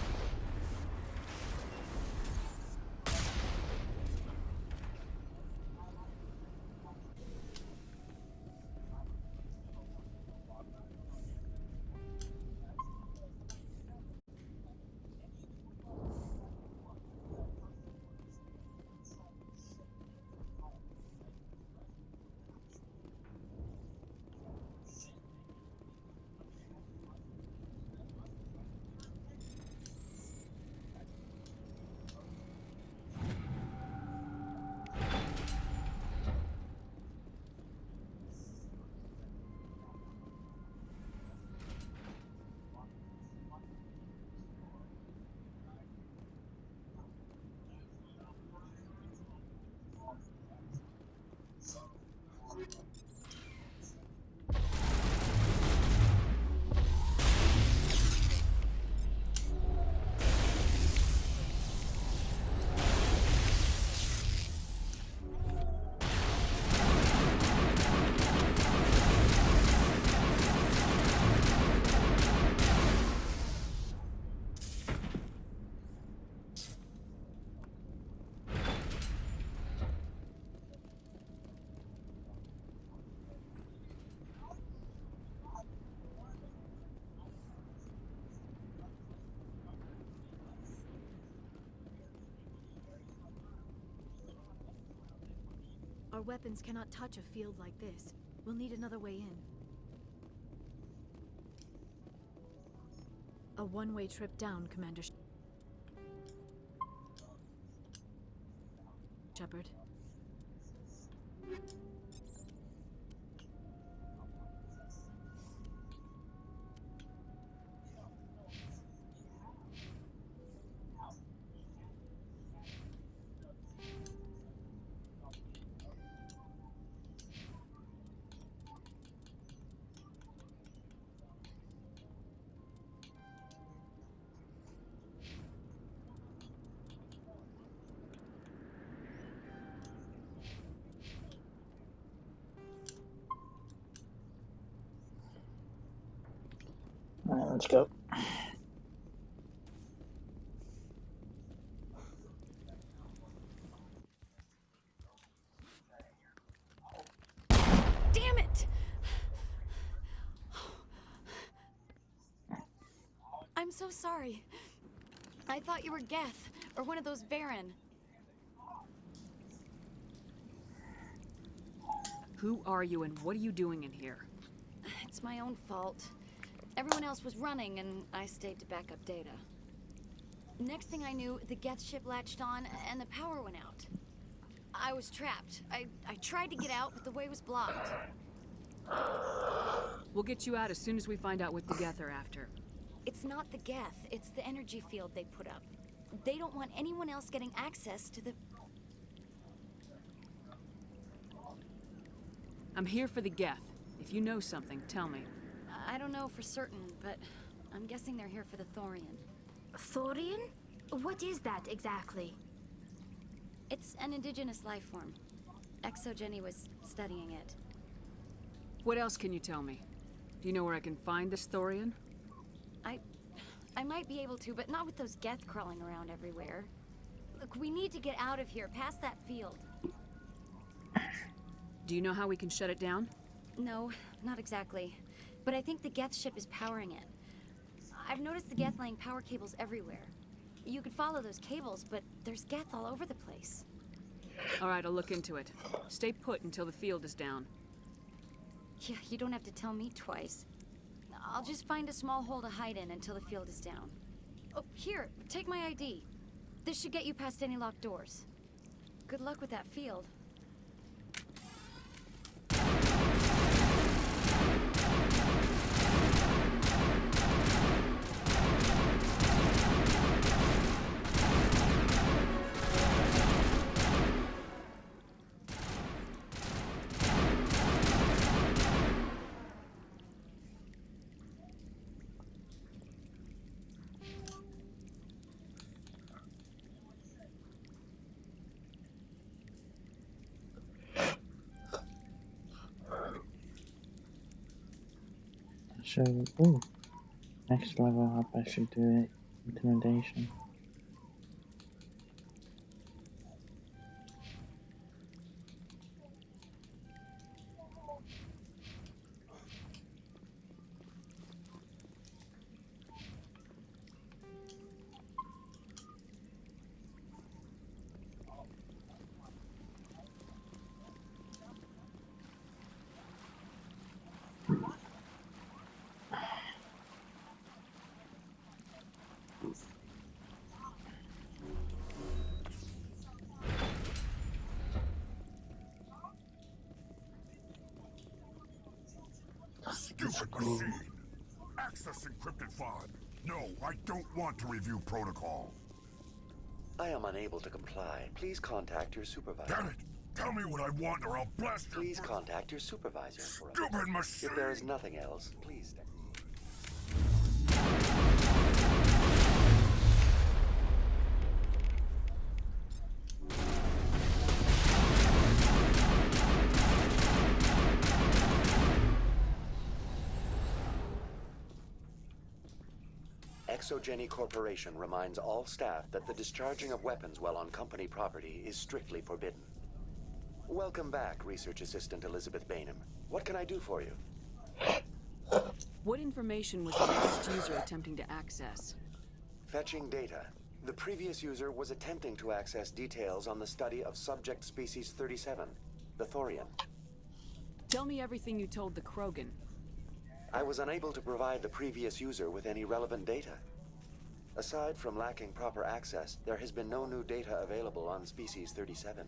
Our weapons cannot touch a field like this. We'll need another way in. A one-way trip down, Commander Shepard. Alright, let's go. Damn it! I'm so sorry. I thought you were Geth, or one of those Varen. Who are you and what are you doing in here? It's my own fault. Everyone else was running, and I stayed to back up data. Next thing I knew, the Geth ship latched on, and the power went out. I was trapped. I tried to get out, but the way was blocked. We'll get you out as soon as we find out what the Geth are after. It's not the Geth, it's the energy field they put up. They don't want anyone else getting access to the... I'm here for the Geth. If you know something, tell me. I don't know for certain, but I'm guessing they're here for the Thorian. Thorian? What is that exactly? It's an indigenous life form. XSX was studying it. What else can you tell me? Do you know where I can find this Thorian? I might be able to, but not with those Geth crawling around everywhere. Look, we need to get out of here, past that field. Do you know how we can shut it down? No, not exactly. But I think the Geth ship is powering it. I've noticed the Geth laying power cables everywhere. You could follow those cables, but there's Geth all over the place. All right, I'll look into it. Stay put until the field is down. Yeah, you don't have to tell me twice. I'll just find a small hole to hide in until the field is down. Oh, here, take my ID. This should get you past any locked doors. Good luck with that field. So, ooh, next level up I should do it, intimidation. Stupid machine! Access encrypted file. No, I don't want to review protocol. I am unable to comply. Please contact your supervisor. Damn it! Tell me what I want or I'll blast you. Please contact your supervisor. Stupid machine! If there is nothing else, please stay. XSX Corporation reminds all staff that the discharging of weapons while on company property is strictly forbidden. Welcome back, Research Assistant Elizabeth Bainham. What can I do for you? What information was the last user attempting to access? Fetching data. The previous user was attempting to access details on the study of subject species 37. the Thorian. Tell me everything you told the Krogan. I was unable to provide the previous user with any relevant data. Aside from lacking proper access, there has been no new data available on Species 37.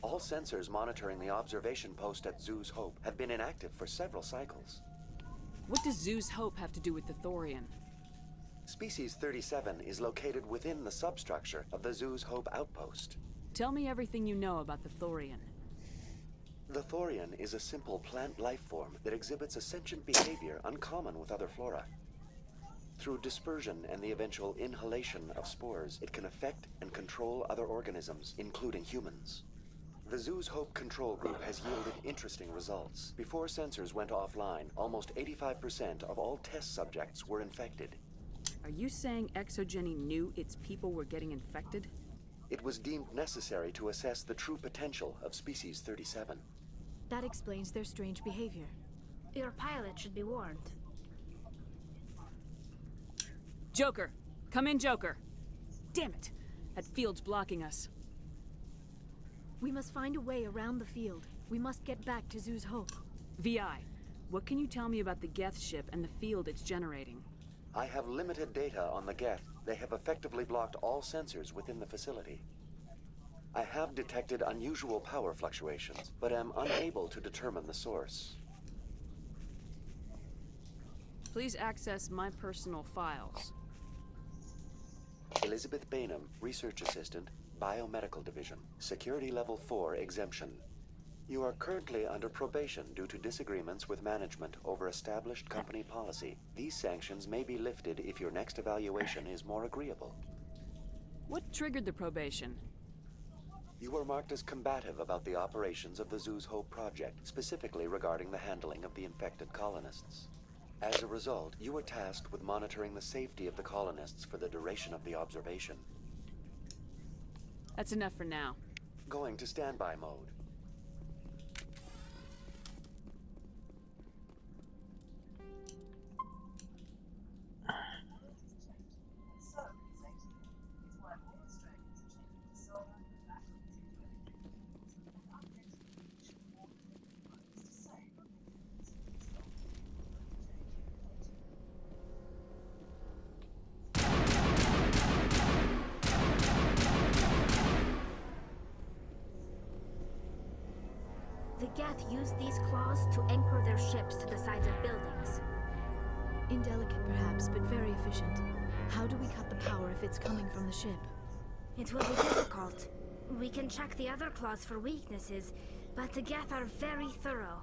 All sensors monitoring the observation post at Zoo's Hope have been inactive for several cycles. What does Zoo's Hope have to do with the Thorian? Species 37 is located within the substructure of the Zoo's Hope outpost. Tell me everything you know about the Thorian. The Thorian is a simple plant life form that exhibits a sentient behavior uncommon with other flora. Through dispersion and the eventual inhalation of spores, it can affect and control other organisms, including humans. The Zoo's Hope control group has yielded interesting results. Before sensors went offline, almost 85% of all test subjects were infected. Are you saying Exogeny knew its people were getting infected? It was deemed necessary to assess the true potential of Species 37. That explains their strange behavior. Your pilot should be warned. Joker! Come in, Joker! Damn it! That field's blocking us. We must find a way around the field. We must get back to Zoo's Hope. VI, what can you tell me about the Geth ship and the field it's generating? I have limited data on the Geth. They have effectively blocked all sensors within the facility. I have detected unusual power fluctuations, but am unable to determine the source. Please access my personal files. Elizabeth Bainham, Research Assistant, Biomedical Division. Security Level 4 exemption. You are currently under probation due to disagreements with management over established company policy. These sanctions may be lifted if your next evaluation is more agreeable. What triggered the probation? You were marked as combative about the operations of the Zoo's Hope project, specifically regarding the handling of the infected colonists. As a result, you were tasked with monitoring the safety of the colonists for the duration of the observation. That's enough for now. Going to standby mode. The Geth use these claws to anchor their ships to the sides of buildings. Indelicate, perhaps, but very efficient. How do we cut the power if it's coming from the ship? It will be difficult. We can check the other claws for weaknesses, but the Geth are very thorough.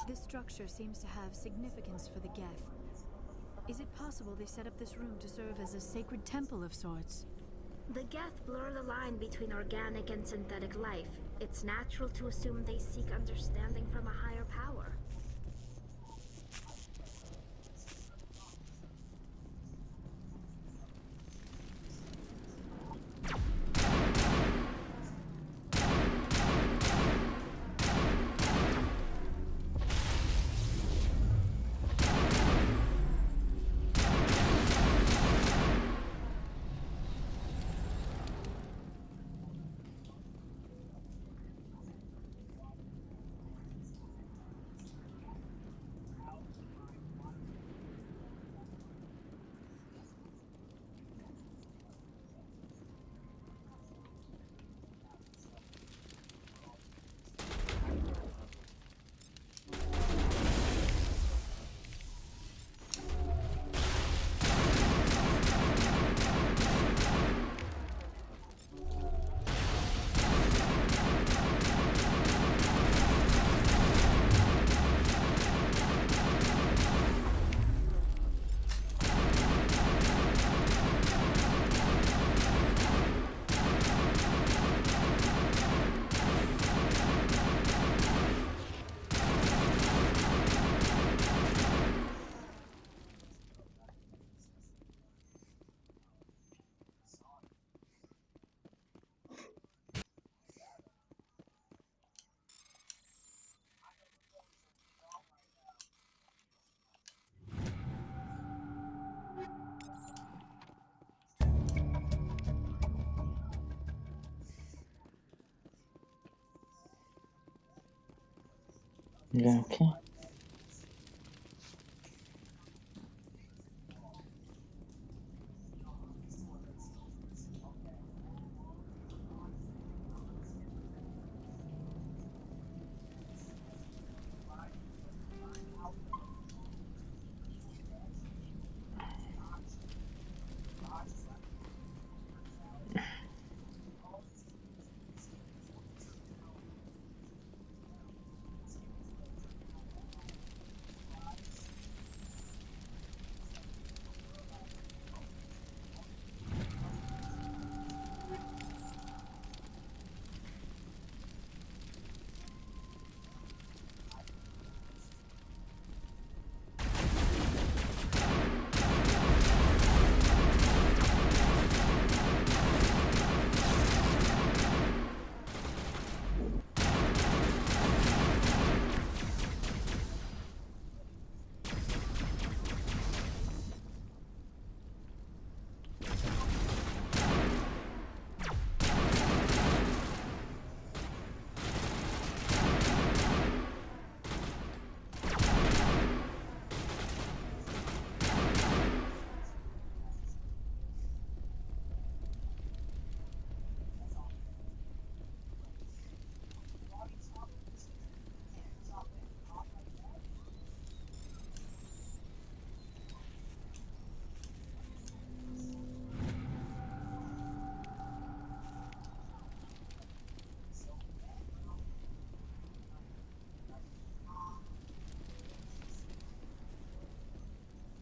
This structure seems to have significance for the Geth. Is it possible they set up this room to serve as a sacred temple of sorts? The Geth blur the line between organic and synthetic life. It's natural to assume they seek understanding from a higher power. Yeah, okay.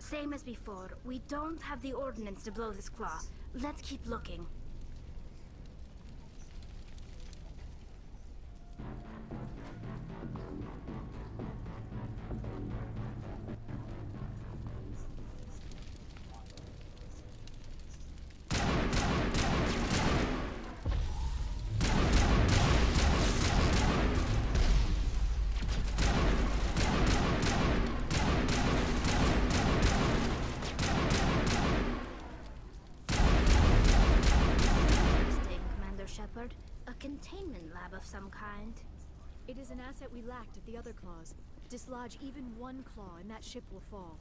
Same as before. We don't have the ordnance to blow this claw. Let's keep looking. A containment lab of some kind. It is an asset we lacked at the other claws. Dislodge even one claw and that ship will fall.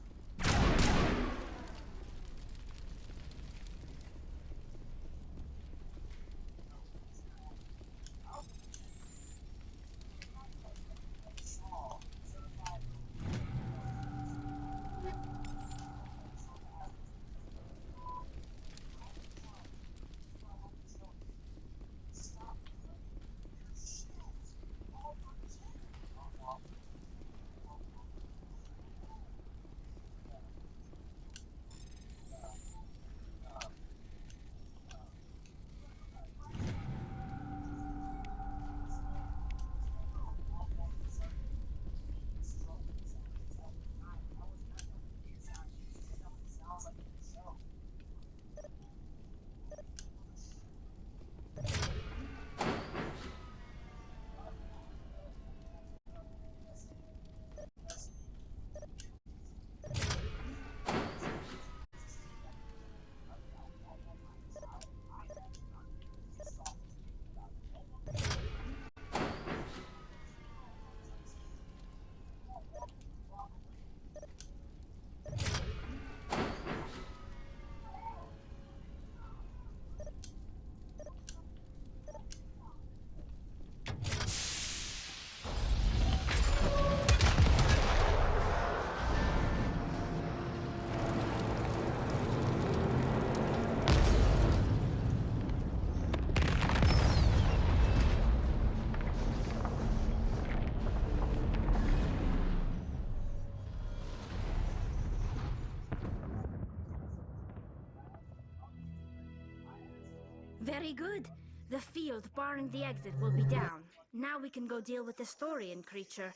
Very good. The field barring the exit will be down. Now we can go deal with the Storian creature.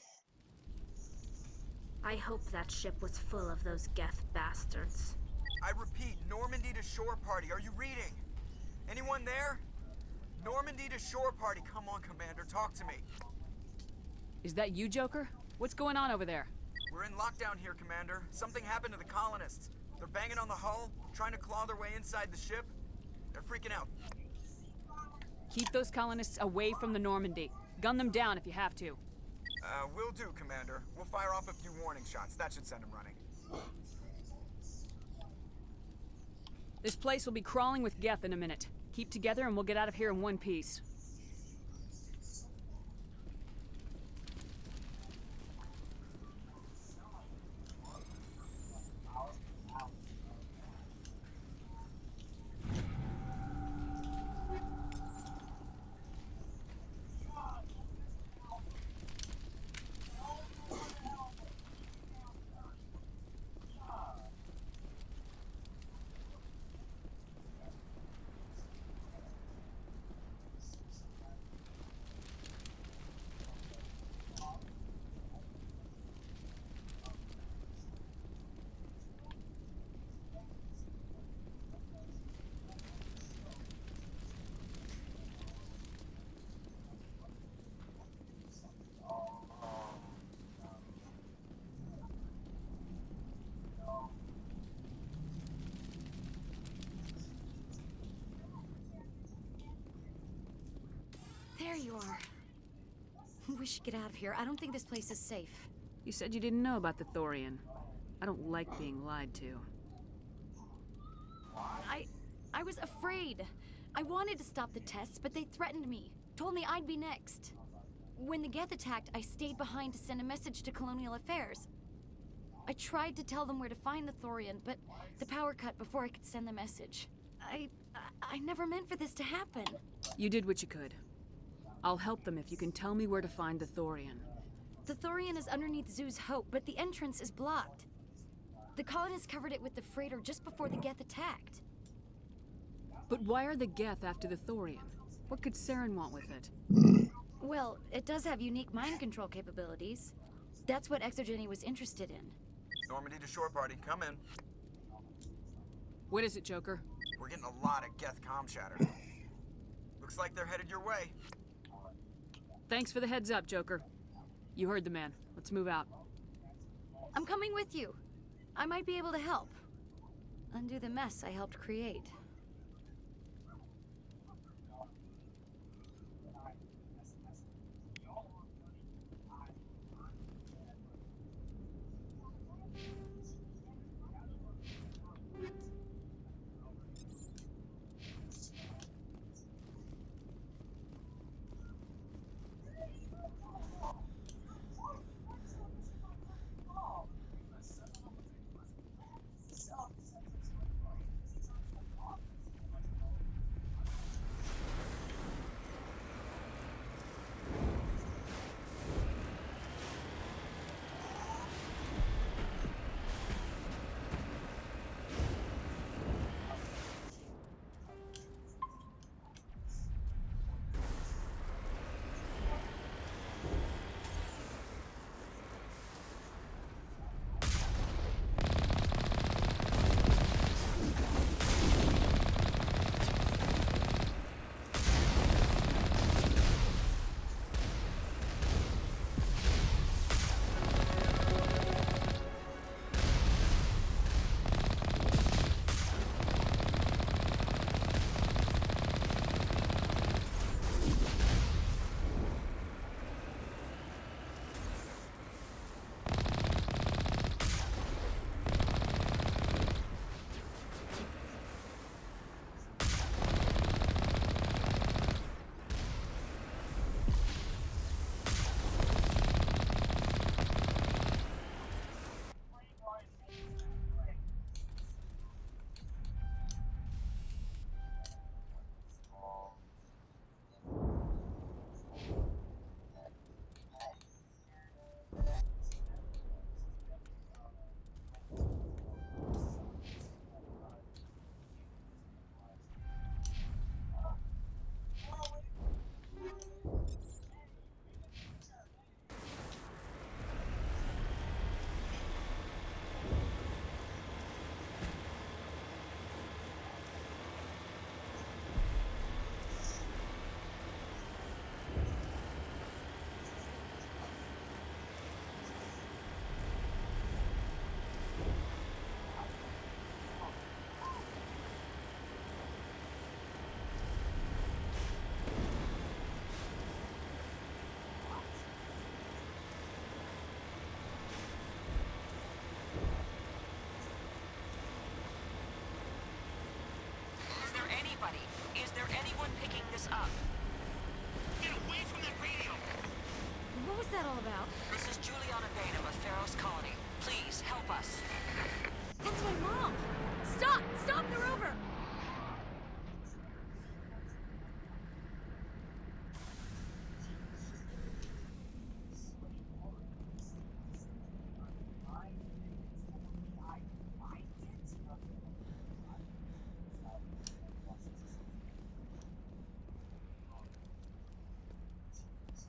I hope that ship was full of those Geth bastards. I repeat, Normandy to shore party. Are you reading? Anyone there? Normandy to shore party. Come on, Commander. Talk to me. Is that you, Joker? What's going on over there? We're in lockdown here, Commander. Something happened to the colonists. They're banging on the hull, trying to claw their way inside the ship. They're freaking out. Keep those colonists away from the Normandy. Gun them down if you have to. Will do, Commander. We'll fire off a few warning shots. That should send him running. This place will be crawling with Geth in a minute. Keep together and we'll get out of here in one piece. There you are. We should get out of here. I don't think this place is safe. You said you didn't know about the Thorian. I don't like being lied to. I was afraid. I wanted to stop the tests, but they threatened me. Told me I'd be next. When the Geth attacked, I stayed behind to send a message to Colonial Affairs. I tried to tell them where to find the Thorian, but the power cut before I could send the message. I never meant for this to happen. You did what you could. I'll help them if you can tell me where to find the Thorian. The Thorian is underneath Zoo's Hope, but the entrance is blocked. The colonists covered it with the freighter just before the Geth attacked. But why are the Geth after the Thorian? What could Saren want with it? Well, it does have unique mind control capabilities. That's what Exogeny was interested in. Normandy to shore party, come in. What is it, Joker? We're getting a lot of Geth comm chatter. Looks like they're headed your way. Thanks for the heads up, Joker. You heard the man. Let's move out. I'm coming with you. I might be able to help. Undo the mess I helped create.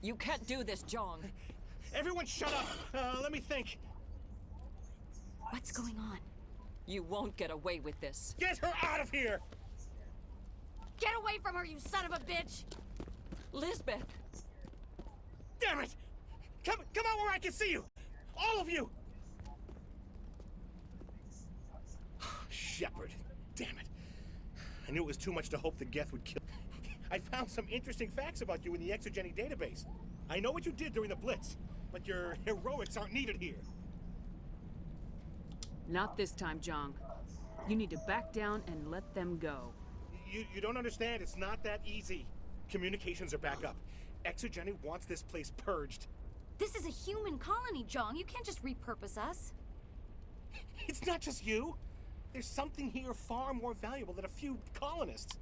You can't do this, Jong. Everyone shut up! Let me think. What's going on? You won't get away with this. Get her out of here! Get away from her, you son of a bitch! Lisbeth! Damn it! Come out where I can see you! All of you! Shepard. Damn it. I knew it was too much to hope the Geth would kill. I found some interesting facts about you in the Exogeny database. I know what you did during the Blitz, but your heroics aren't needed here. Not this time, Jong. You need to back down and let them go. You don't understand. It's not that easy. Communications are back up. Exogeny wants this place purged. This is a human colony, Jong. You can't just repurpose us. It's not just you. There's something here far more valuable than a few colonists.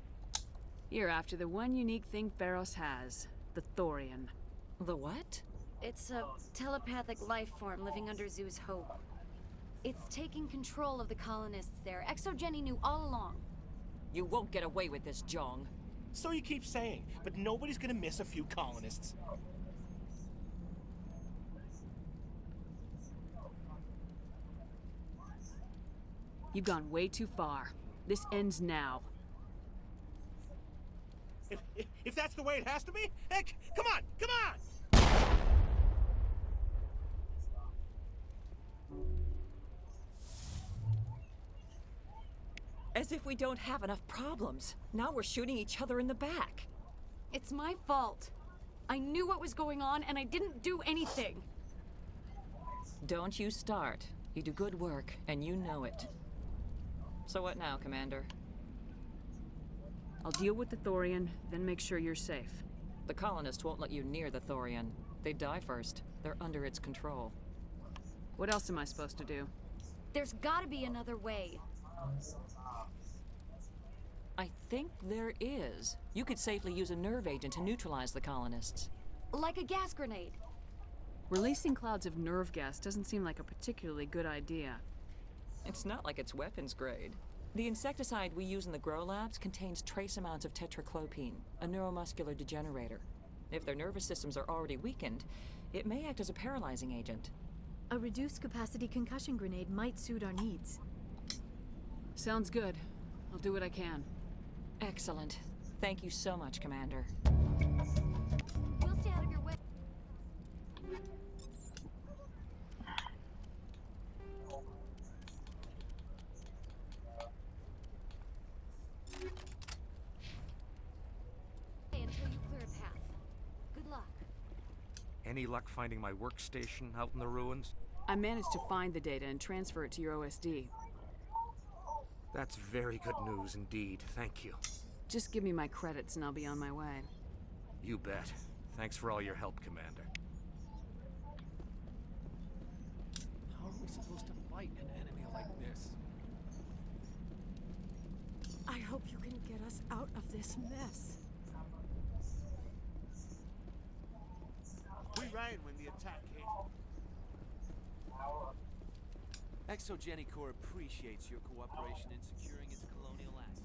You're after the one unique thing Pharos has, the Thorian. The what? It's a telepathic life form living under Zeus Hope. It's taking control of the colonists there. Exogeny knew all along. You won't get away with this, Jong. So you keep saying, but nobody's gonna miss a few colonists. You've gone way too far. This ends now. If that's the way it has to be, heck, come on, come on! As if we don't have enough problems. Now we're shooting each other in the back. It's my fault. I knew what was going on and I didn't do anything. Don't you start. You do good work, and you know it. So what now, Commander? I'll deal with the Thorian, then make sure you're safe. The colonists won't let you near the Thorian. They die first. They're under its control. What else am I supposed to do? There's gotta be another way. I think there is. You could safely use a nerve agent to neutralize the colonists. Like a gas grenade. Releasing clouds of nerve gas doesn't seem like a particularly good idea. It's not like it's weapons grade. The insecticide we use in the grow labs contains trace amounts of tetraclopine, a neuromuscular degenerator. If their nervous systems are already weakened, it may act as a paralyzing agent. A reduced capacity concussion grenade might suit our needs. Sounds good. I'll do what I can. Excellent. Thank you so much, Commander. We'll stay out of your way. Until you clear a path. Good luck. Any luck finding my workstation out in the ruins? I managed to find the data and transfer it to your OSD. That's very good news indeed. Thank you. Just give me my credits and I'll be on my way. You bet. Thanks for all your help, Commander. How are we supposed to fight an enemy like this? I hope you can get us out of this mess. We ran when the attack hit. Exogeny Corps appreciates your cooperation in securing its colonial assets.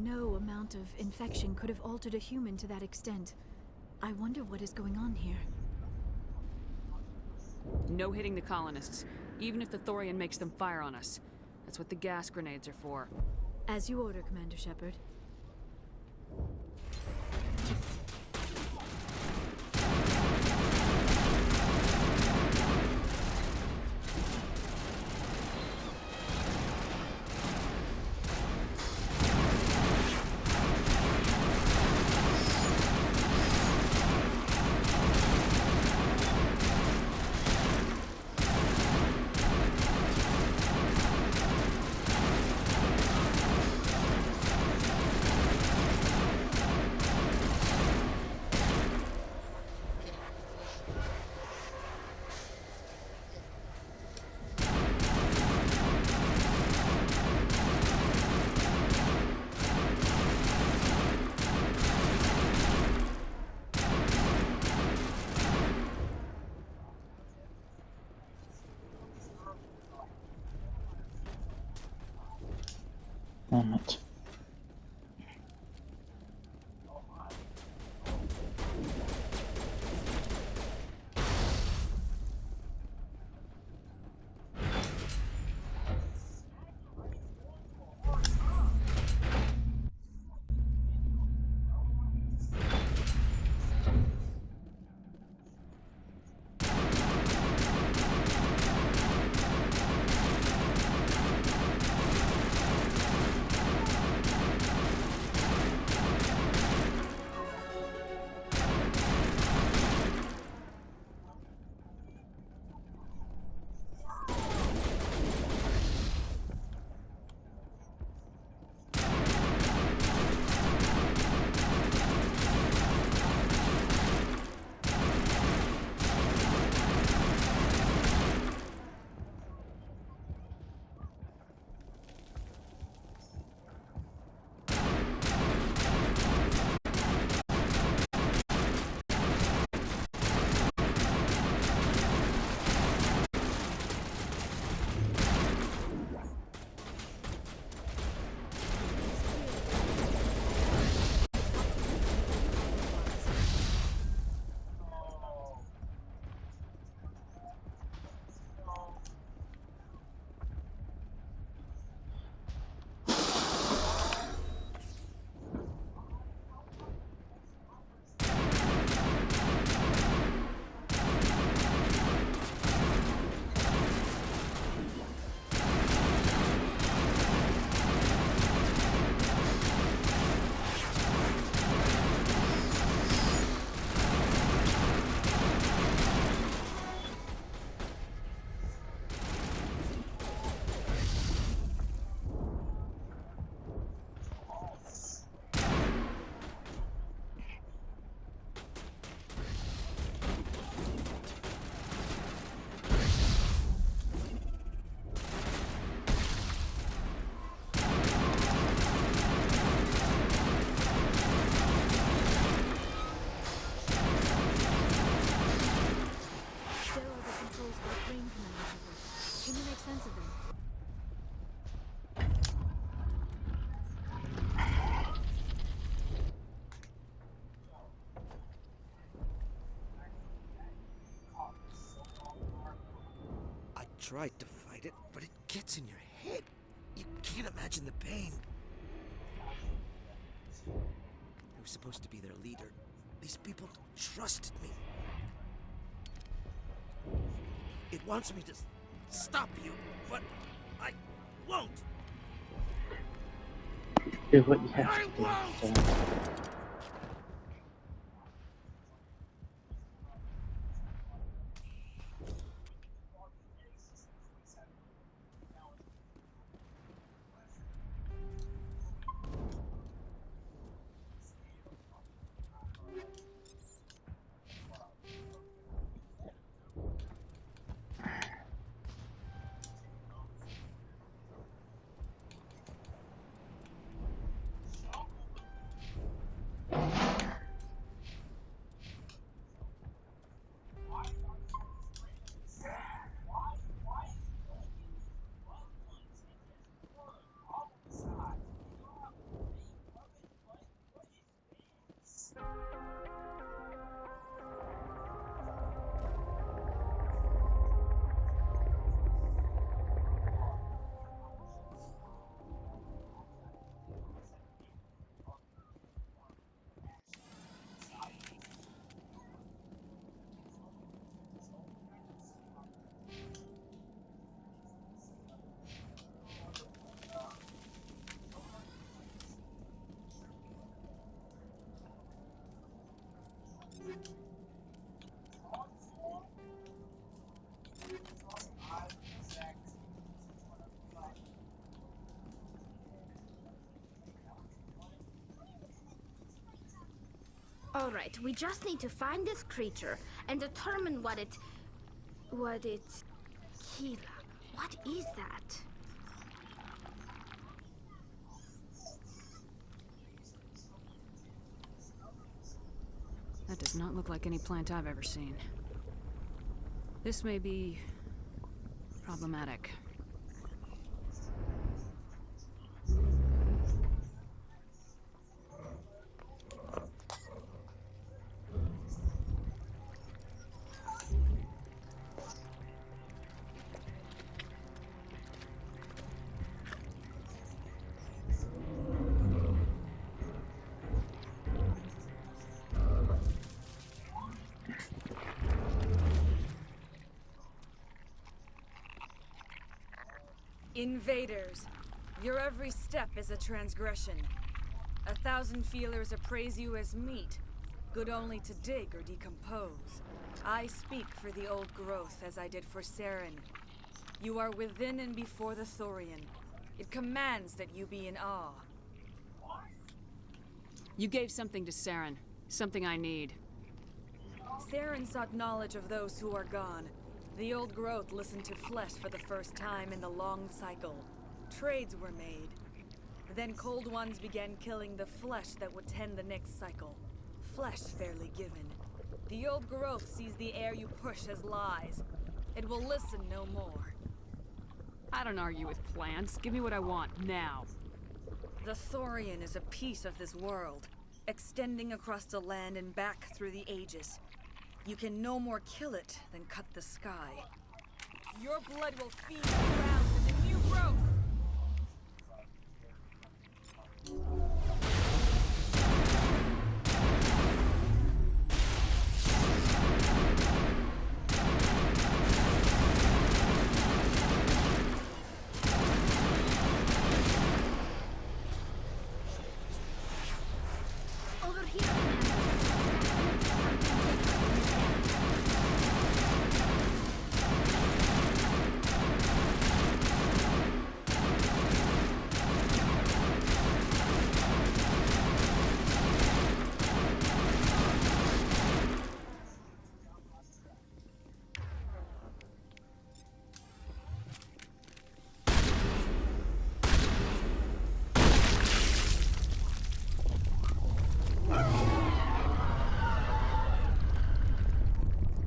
No amount of infection could have altered a human to that extent. I wonder what is going on here. No hitting the colonists, even if the Thorian makes them fire on us. That's what the gas grenades are for. As you order, Commander Shepard. Damn it. Tried to fight it, but it gets in your head. You can't imagine the pain. I was supposed to be their leader. These people trusted me. It wants me to stop you, but I won't. Do what you have to do. So. Alright, we just need to find this creature and determine what it... Kira, what is that? That does not look like any plant I've ever seen. This may be... problematic. Invaders, your every step is a transgression. 1,000 feelers appraise you as meat, good only to dig or decompose. I speak for the old growth as I did for Saren. You are within and before the Thorian. It commands that you be in awe. You gave something to Saren. Something I need. Saren sought knowledge of those who are gone. The old growth listened to flesh for the first time in the long cycle. Trades were made. Then cold ones began killing the flesh that would tend the next cycle. Flesh fairly given. The old growth sees the air you push as lies. It will listen no more. I don't argue with plants. Give me what I want, now. The Thorian is a piece of this world, extending across the land and back through the ages. You can no more kill it than cut the sky. Your blood will feed the ground with the new growth! Over here.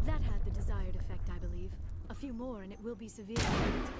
That had the desired effect, I believe. A few more and it will be severely hurt.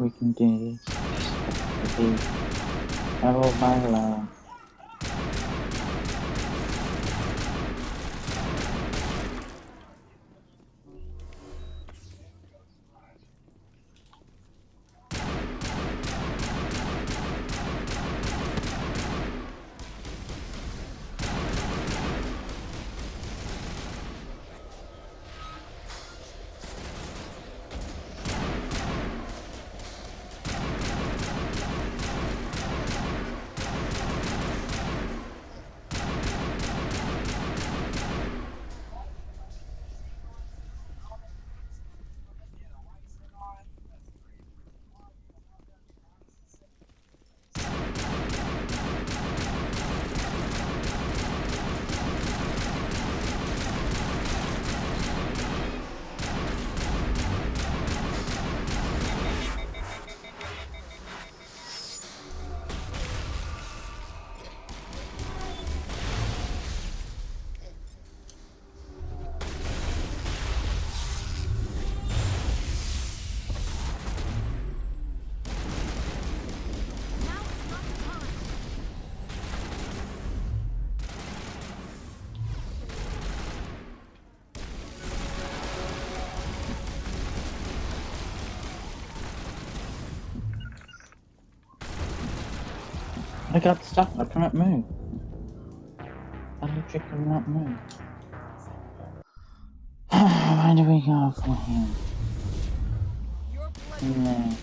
we can do this. Just have to be level by level. I got stuck, I cannot move. I literally cannot move. Where do we go from here? No.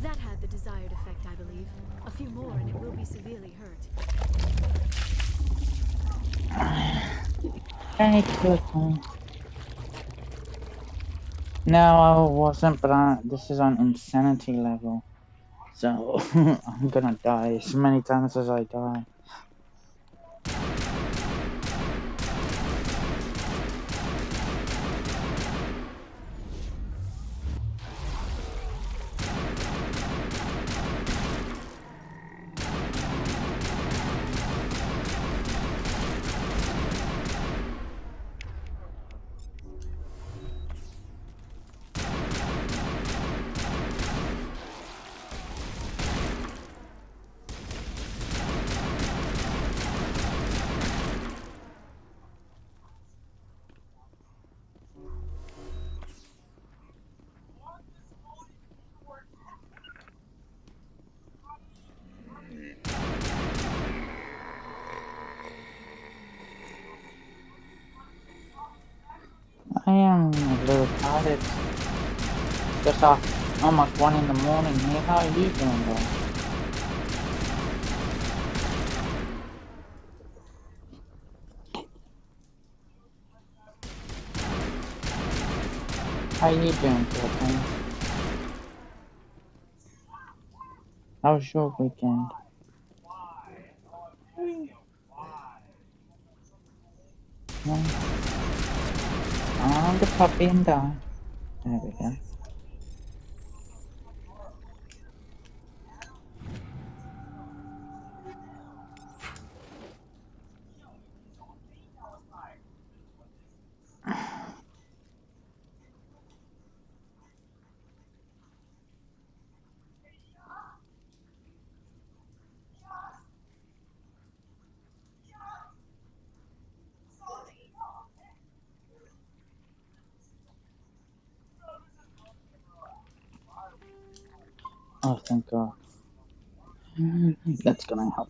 That had the desired effect, I believe. A few more and it will be severely hurt. Very quickly. No, I wasn't, but this is on insanity level. So, I'm gonna die as many times as I die. I am a little tired. It's just almost 1 in the morning here. How are you doing, bro? How are you doing, Courtney? How was your weekend? On the puppy and die. There we go. Oh, thank God. That's gonna help.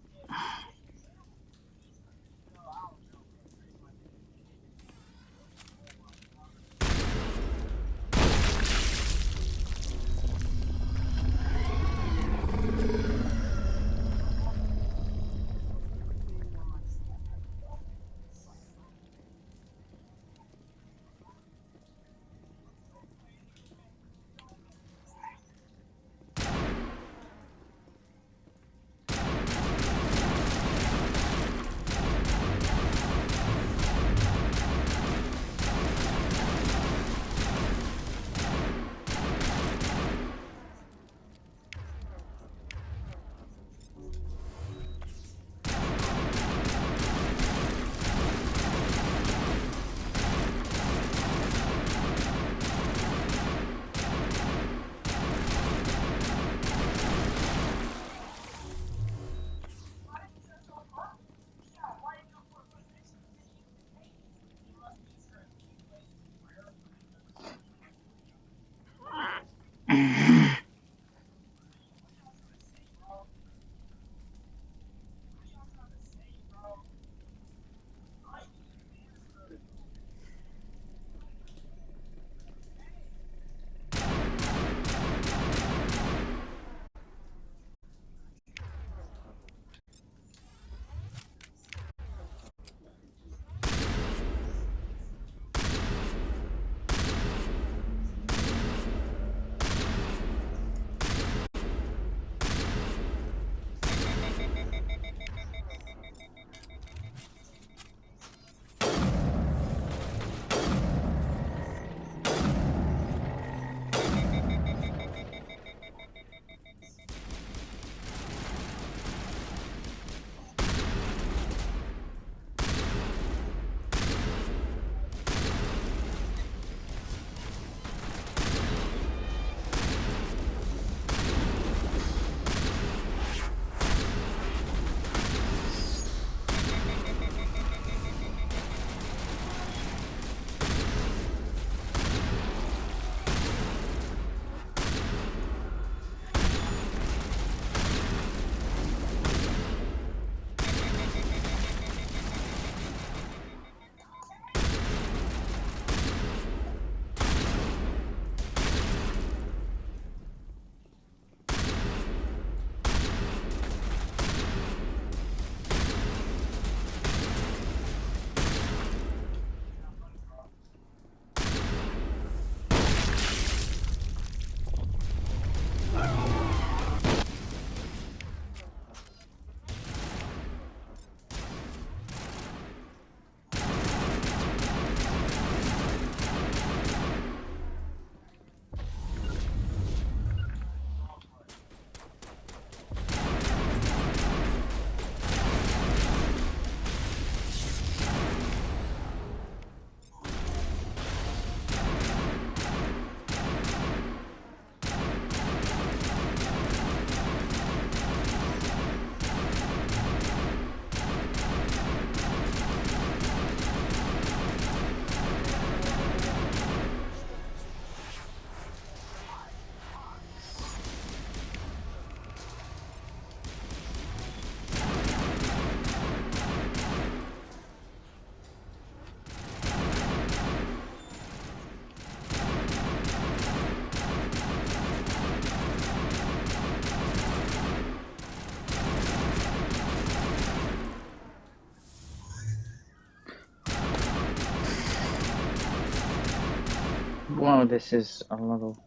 Wow, this is a little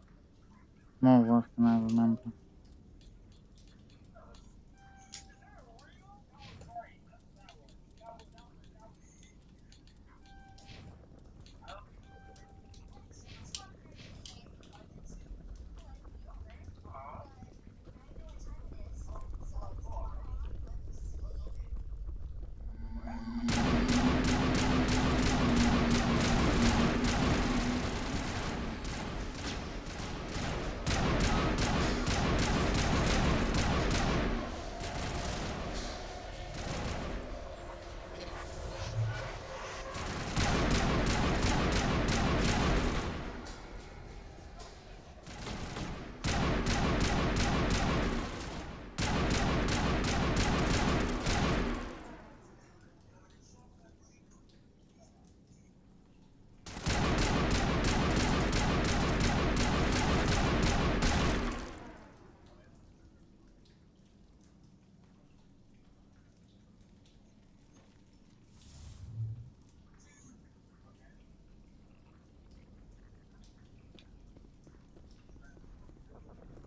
more work than I remember.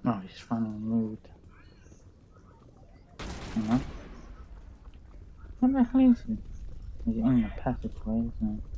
Oh, he's finally moved. No. What the hell is he? He's in the passageway, isn't he?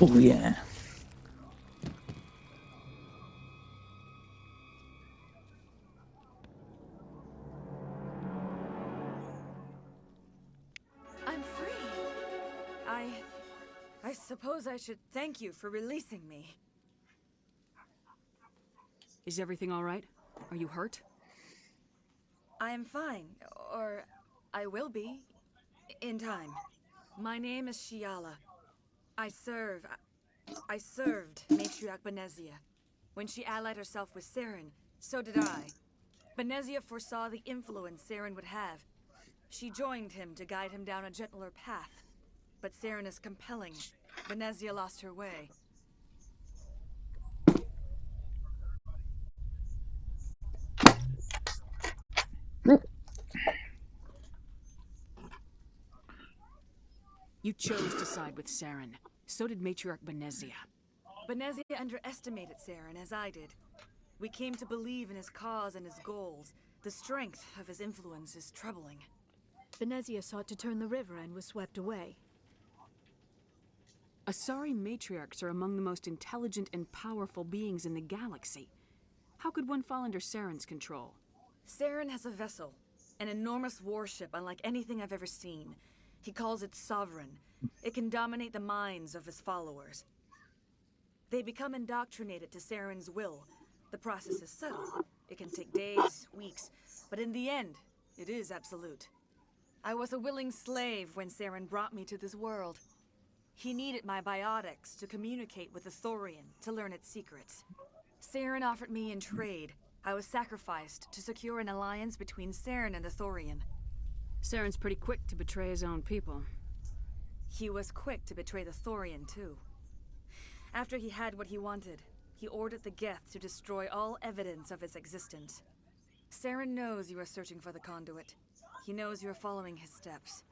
Oh yeah. I'm free. I suppose I should thank you for releasing me. Is everything all right? Are you hurt? I am fine, or I will be, in time. My name is Shiala. I served Matriarch Benezia. When she allied herself with Saren, so did I. Benezia foresaw the influence Saren would have. She joined him to guide him down a gentler path. But Saren is compelling. Benezia lost her way. You chose to side with Saren. So did Matriarch Benezia. Benezia underestimated Saren, as I did. We came to believe in his cause and his goals. The strength of his influence is troubling. Benezia sought to turn the river and was swept away. Asari matriarchs are among the most intelligent and powerful beings in the galaxy. How could one fall under Saren's control? Saren has a vessel, an enormous warship unlike anything I've ever seen. He calls it Sovereign. It can dominate the minds of his followers. They become indoctrinated to Saren's will. The process is subtle. It can take days, weeks, but in the end, it is absolute. I was a willing slave when Saren brought me to this world. He needed my biotics to communicate with the Thorian, to learn its secrets. Saren offered me in trade. I was sacrificed to secure an alliance between Saren and the Thorian. Saren's pretty quick to betray his own people. He was quick to betray the Thorian, too. After he had what he wanted, he ordered the Geth to destroy all evidence of its existence. Saren knows you are searching for the conduit. He knows you are following his steps.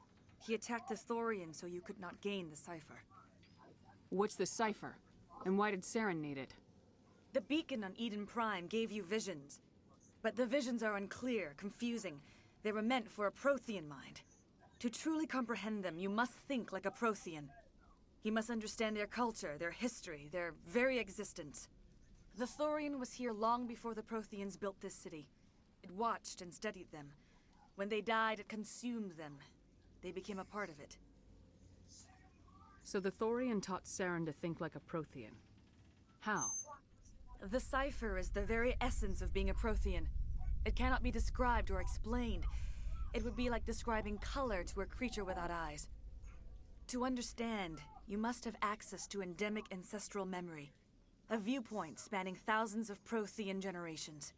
He attacked the Thorian so you could not gain the cipher. What's the cipher? And why did Saren need it? The beacon on Eden Prime gave you visions. But the visions are unclear, confusing. They were meant for a Prothean mind. To truly comprehend them, you must think like a Prothean. You must understand their culture, their history, their very existence. The Thorian was here long before the Protheans built this city. It watched and studied them. When they died, it consumed them. They became a part of it. So the Thorian taught Saren to think like a Prothean. How? The cipher is the very essence of being a Prothean. It cannot be described or explained. It would be like describing color to a creature without eyes. To understand, you must have access to endemic ancestral memory, a viewpoint spanning thousands of Prothean generations.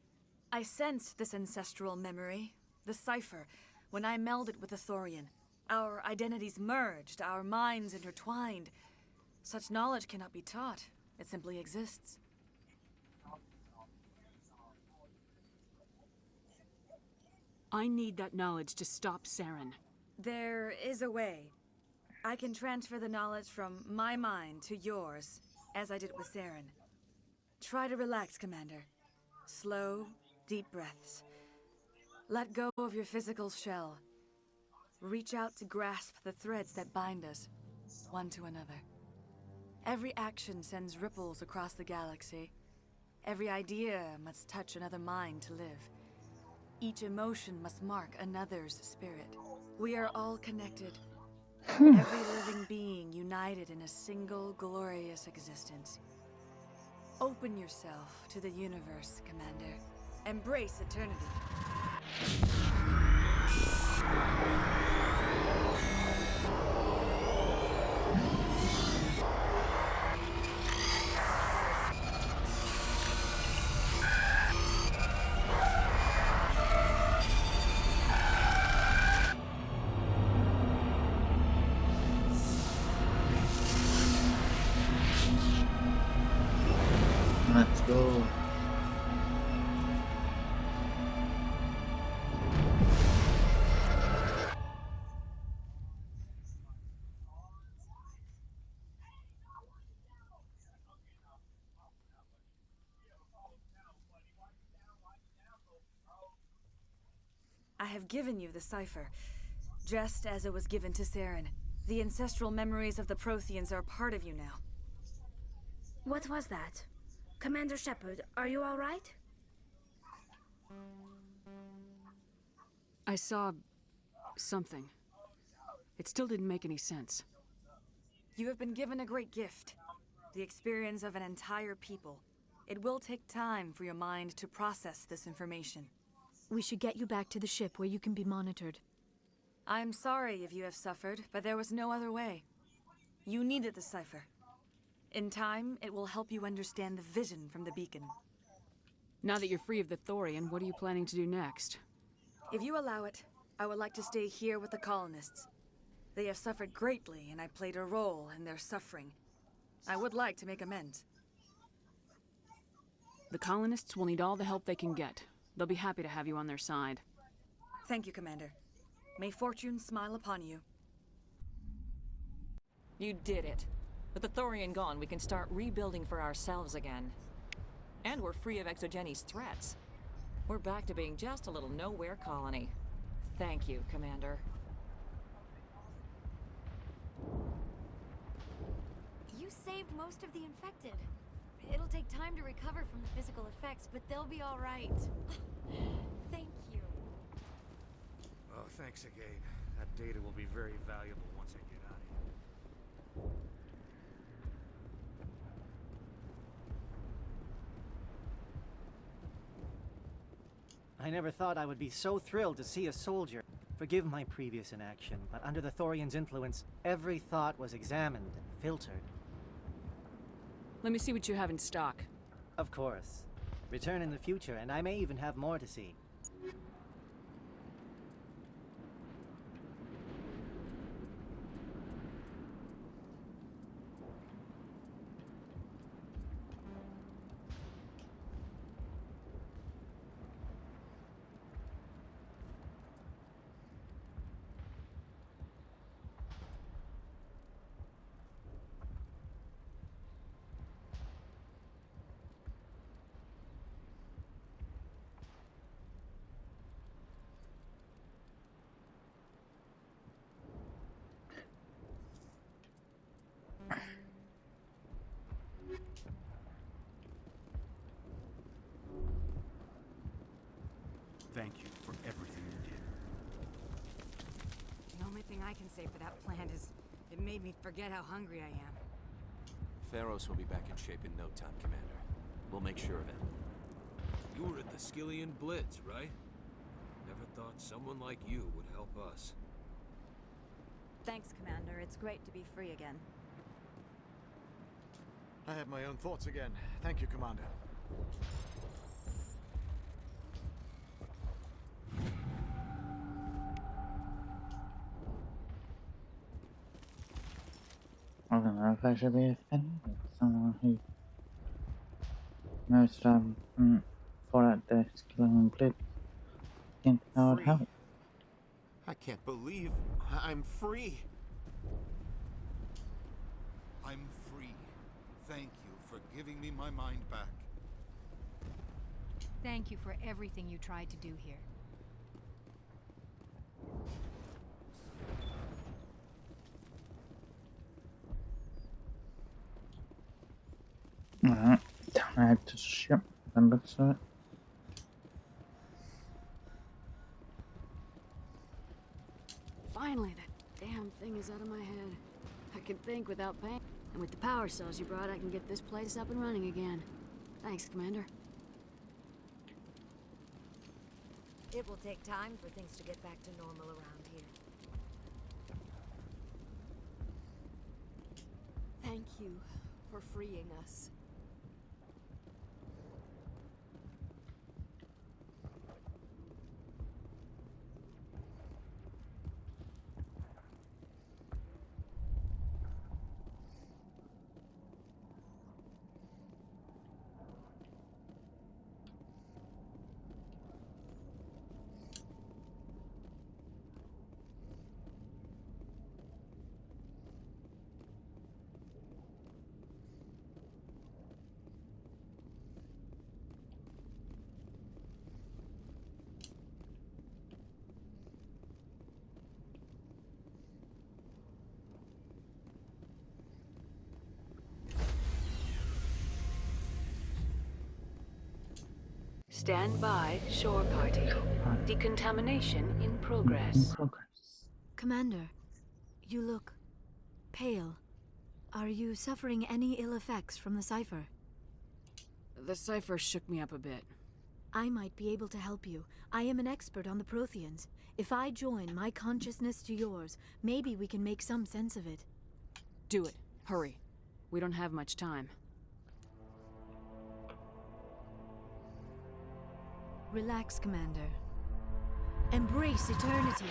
I sensed this ancestral memory, the cipher, when I melded with the Thorian. Our identities merged, our minds intertwined. Such knowledge cannot be taught. It simply exists. I need that knowledge to stop Saren. There is a way. I can transfer the knowledge from my mind to yours, as I did with Saren. Try to relax, Commander. Slow, deep breaths. Let go of your physical shell. Reach out to grasp the threads that bind us, one to another. Every action sends ripples across the galaxy. Every idea must touch another mind to live. Each emotion must mark another's spirit. We are all connected. Every living being united in a single glorious existence. Open yourself to the universe, Commander. Embrace eternity. Let's go. I have given you the cipher, just as it was given to Saren. The ancestral memories of the Protheans are a part of you now. What was that? Commander Shepard, are you all right? I saw something. It still didn't make any sense. You have been given a great gift. The experience of an entire people. It will take time for your mind to process this information. We should get you back to the ship where you can be monitored. I'm sorry if you have suffered, but there was no other way. You needed the cipher. In time, it will help you understand the vision from the beacon. Now that you're free of the Thorian, what are you planning to do next? If you allow it, I would like to stay here with the colonists. They have suffered greatly, and I played a role in their suffering. I would like to make amends. The colonists will need all the help they can get. They'll be happy to have you on their side. Thank you, Commander. May fortune smile upon you. You did it. With the Thorian gone, we can start rebuilding for ourselves again. And we're free of Exogeni's threats. We're back to being just a little nowhere colony. Thank you, Commander. You saved most of the infected. It'll take time to recover from the physical effects, but they'll be all right. Thank you. Oh, thanks again. That data will be very valuable once I get out of here. I never thought I would be so thrilled to see a soldier. Forgive my previous inaction, but under the Thorian's influence, every thought was examined and filtered. Let me see what you have in stock. Of course. Return in the future, and I may even have more to see. Thank you for everything you did. The only thing I can say for that plan is it made me forget how hungry I am. Pharos will be back in shape in no time, Commander. We'll make sure of it. You were at the Skillian Blitz, right? Never thought someone like you would help us. Thanks, Commander. It's great to be free again. I have my own thoughts again. Thank you, Commander. I don't know if I should be offended with someone who knows that I'm for at the Skillian Blitz. Think that would help. I can't believe I'm free. I'm free. Thank you for giving me my mind back. Thank you for everything you tried to do here. Alright, time to ship the looks of it. Finally, that damn thing is out of my head. I can think without pain. And with the power cells you brought, I can get this place up and running again. Thanks, Commander. It will take time for things to get back to normal around here. Thank you for freeing us. Stand by, shore party. Decontamination in progress. Commander, you look pale. Are you suffering any ill effects from the cipher? The cipher shook me up a bit. I might be able to help you. I am an expert on the Protheans. If I join my consciousness to yours, maybe we can make some sense of it. Do it. Hurry. We don't have much time. Relax, Commander. Embrace eternity.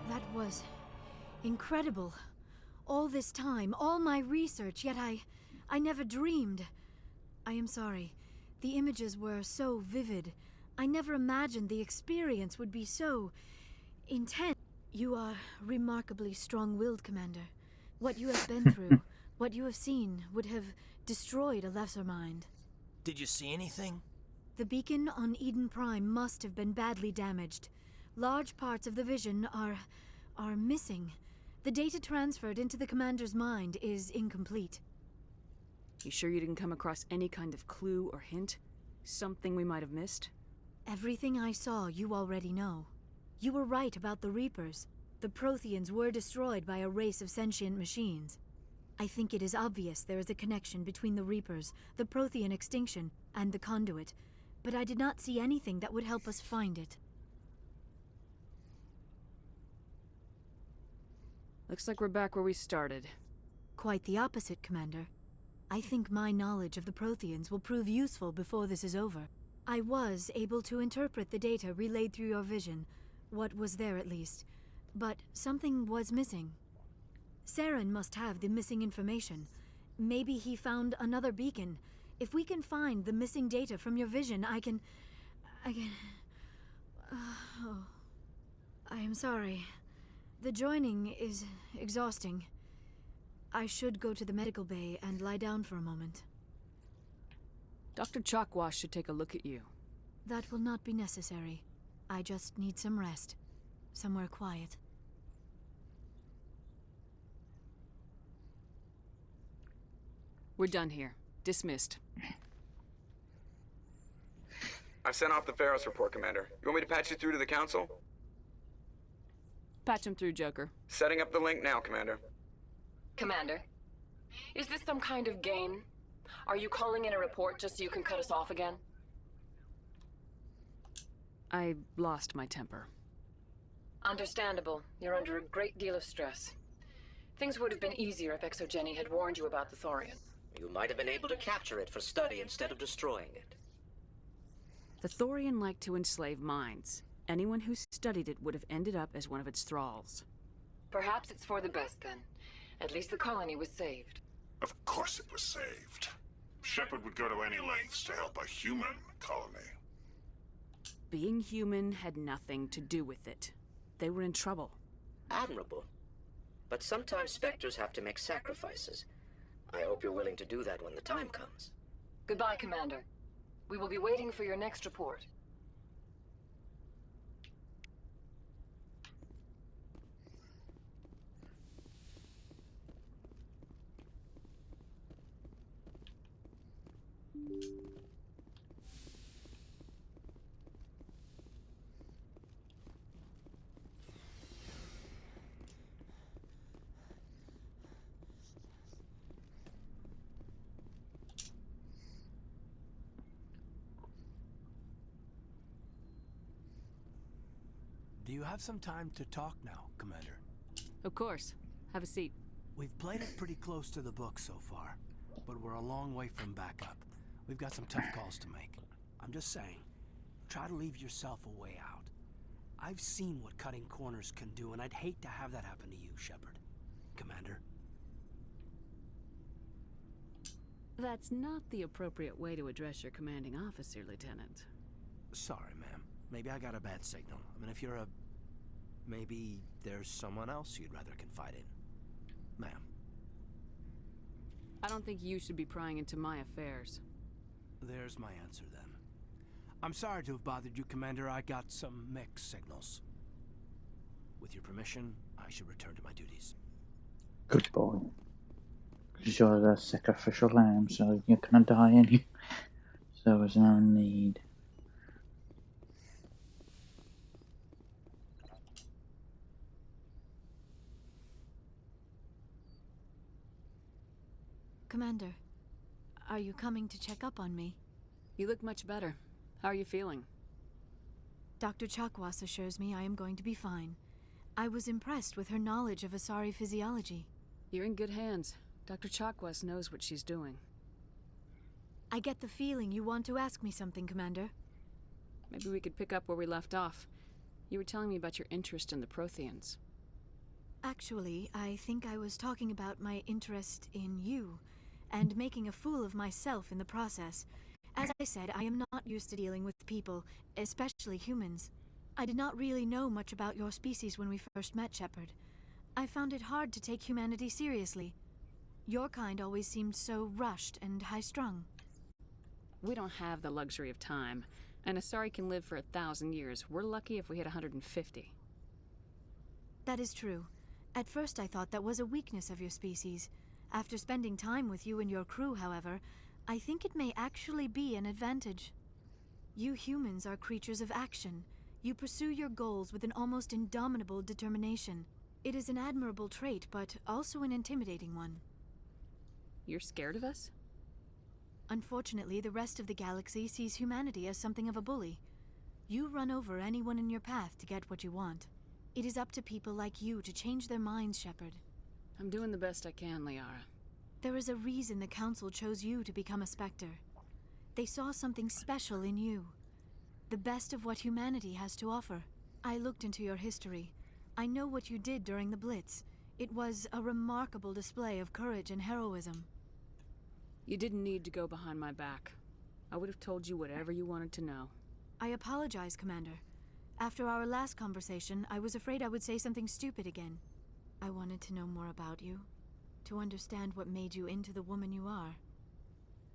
That was incredible. All this time, all my research, yet I never dreamed. I am sorry. The images were so vivid. I never imagined the experience would be so intense. You are remarkably strong-willed, Commander. What you have been through, what you have seen, would have destroyed a lesser mind. Did you see anything? The beacon on Eden Prime must have been badly damaged. Large parts of the vision are missing. The data transferred into the Commander's mind is incomplete. You sure you didn't come across any kind of clue or hint? Something we might have missed? Everything I saw, you already know. You were right about the Reapers. The Protheans were destroyed by a race of sentient machines. I think it is obvious there is a connection between the Reapers, the Prothean extinction, and the Conduit, but I did not see anything that would help us find it. Looks like we're back where we started. Quite the opposite, Commander. I think my knowledge of the Protheans will prove useful before this is over. I was able to interpret the data relayed through your vision, what was there at least, but something was missing. Saren must have the missing information. Maybe he found another beacon. If we can find the missing data from your vision, I can... Oh. I am sorry. The joining is exhausting. I should go to the medical bay and lie down for a moment. Dr. Chalkwash should take a look at you. That will not be necessary. I just need some rest. Somewhere quiet. We're done here. Dismissed. I've sent off the Ferris report, Commander. You want me to patch you through to the Council? Patch him through, Joker. Setting up the link now, Commander. Commander, is this some kind of game? Are you calling in a report just so you can cut us off again? I lost my temper. Understandable. You're under a great deal of stress. Things would have been easier if Exogeny had warned you about the Thorian. You might have been able to capture it for study instead of destroying it. The Thorian liked to enslave minds. Anyone who studied it would have ended up as one of its thralls. Perhaps it's for the best, then. At least the colony was saved. Of course it was saved. Shepard would go to any lengths to help a human colony. Being human had nothing to do with it. They were in trouble. Admirable. But sometimes Spectres have to make sacrifices. I hope you're willing to do that when the time comes. Goodbye, Commander. We will be waiting for your next report. Do you have some time to talk now, Commander? Of course. Have a seat. We've played it pretty close to the book so far, but we're a long way from backup. We've got some tough calls to make. I'm just saying, try to leave yourself a way out. I've seen what cutting corners can do, and I'd hate to have that happen to you, Shepard. Commander? That's not the appropriate way to address your commanding officer, Lieutenant. Sorry, ma'am. Maybe I got a bad signal. I mean, if you're a... Maybe there's someone else you'd rather confide in. Ma'am. I don't think you should be prying into my affairs. There's my answer then. I'm sorry to have bothered you, Commander. I got some mixed signals. With your permission, I should return to my duties. Good boy. Because you're the sacrificial lamb, so you're gonna die anyway. So there's no need. Commander, are you coming to check up on me? You look much better. How are you feeling? Dr. Chakwas assures me I am going to be fine. I was impressed with her knowledge of Asari physiology. You're in good hands. Dr. Chakwas knows what she's doing. I get the feeling you want to ask me something, Commander. Maybe we could pick up where we left off. You were telling me about your interest in the Protheans. Actually, I think I was talking about my interest in you, and making a fool of myself in the process. As I said, I am not used to dealing with people, especially humans. I did not really know much about your species when we first met, Shepard. I found it hard to take humanity seriously. Your kind always seemed so rushed and high-strung. We don't have the luxury of time. An Asari can live for 1,000 years. We're lucky if we hit 150. That is true. At first I thought that was a weakness of your species. After spending time with you and your crew, however, I think it may actually be an advantage. You humans are creatures of action. You pursue your goals with an almost indomitable determination. It is an admirable trait, but also an intimidating one. You're scared of us? Unfortunately, the rest of the galaxy sees humanity as something of a bully. You run over anyone in your path to get what you want. It is up to people like you to change their minds, Shepard. I'm doing the best I can, Liara. There is a reason the Council chose you to become a Spectre. They saw something special in you. The best of what humanity has to offer. I looked into your history. I know what you did during the Blitz. It was a remarkable display of courage and heroism. You didn't need to go behind my back. I would have told you whatever you wanted to know. I apologize, Commander. After our last conversation, I was afraid I would say something stupid again. I wanted to know more about you, to understand what made you into the woman you are.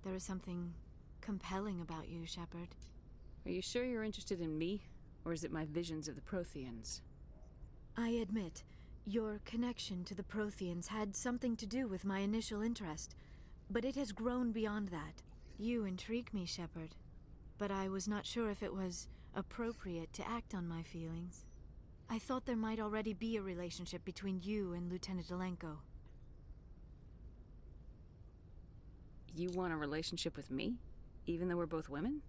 There is something compelling about you, Shepard. Are you sure you're interested in me, or is it my visions of the Protheans? I admit, your connection to the Protheans had something to do with my initial interest, but it has grown beyond that. You intrigue me, Shepard, but I was not sure if it was appropriate to act on my feelings. I thought there might already be a relationship between you and Lieutenant Alenko. You want a relationship with me, even though we're both women?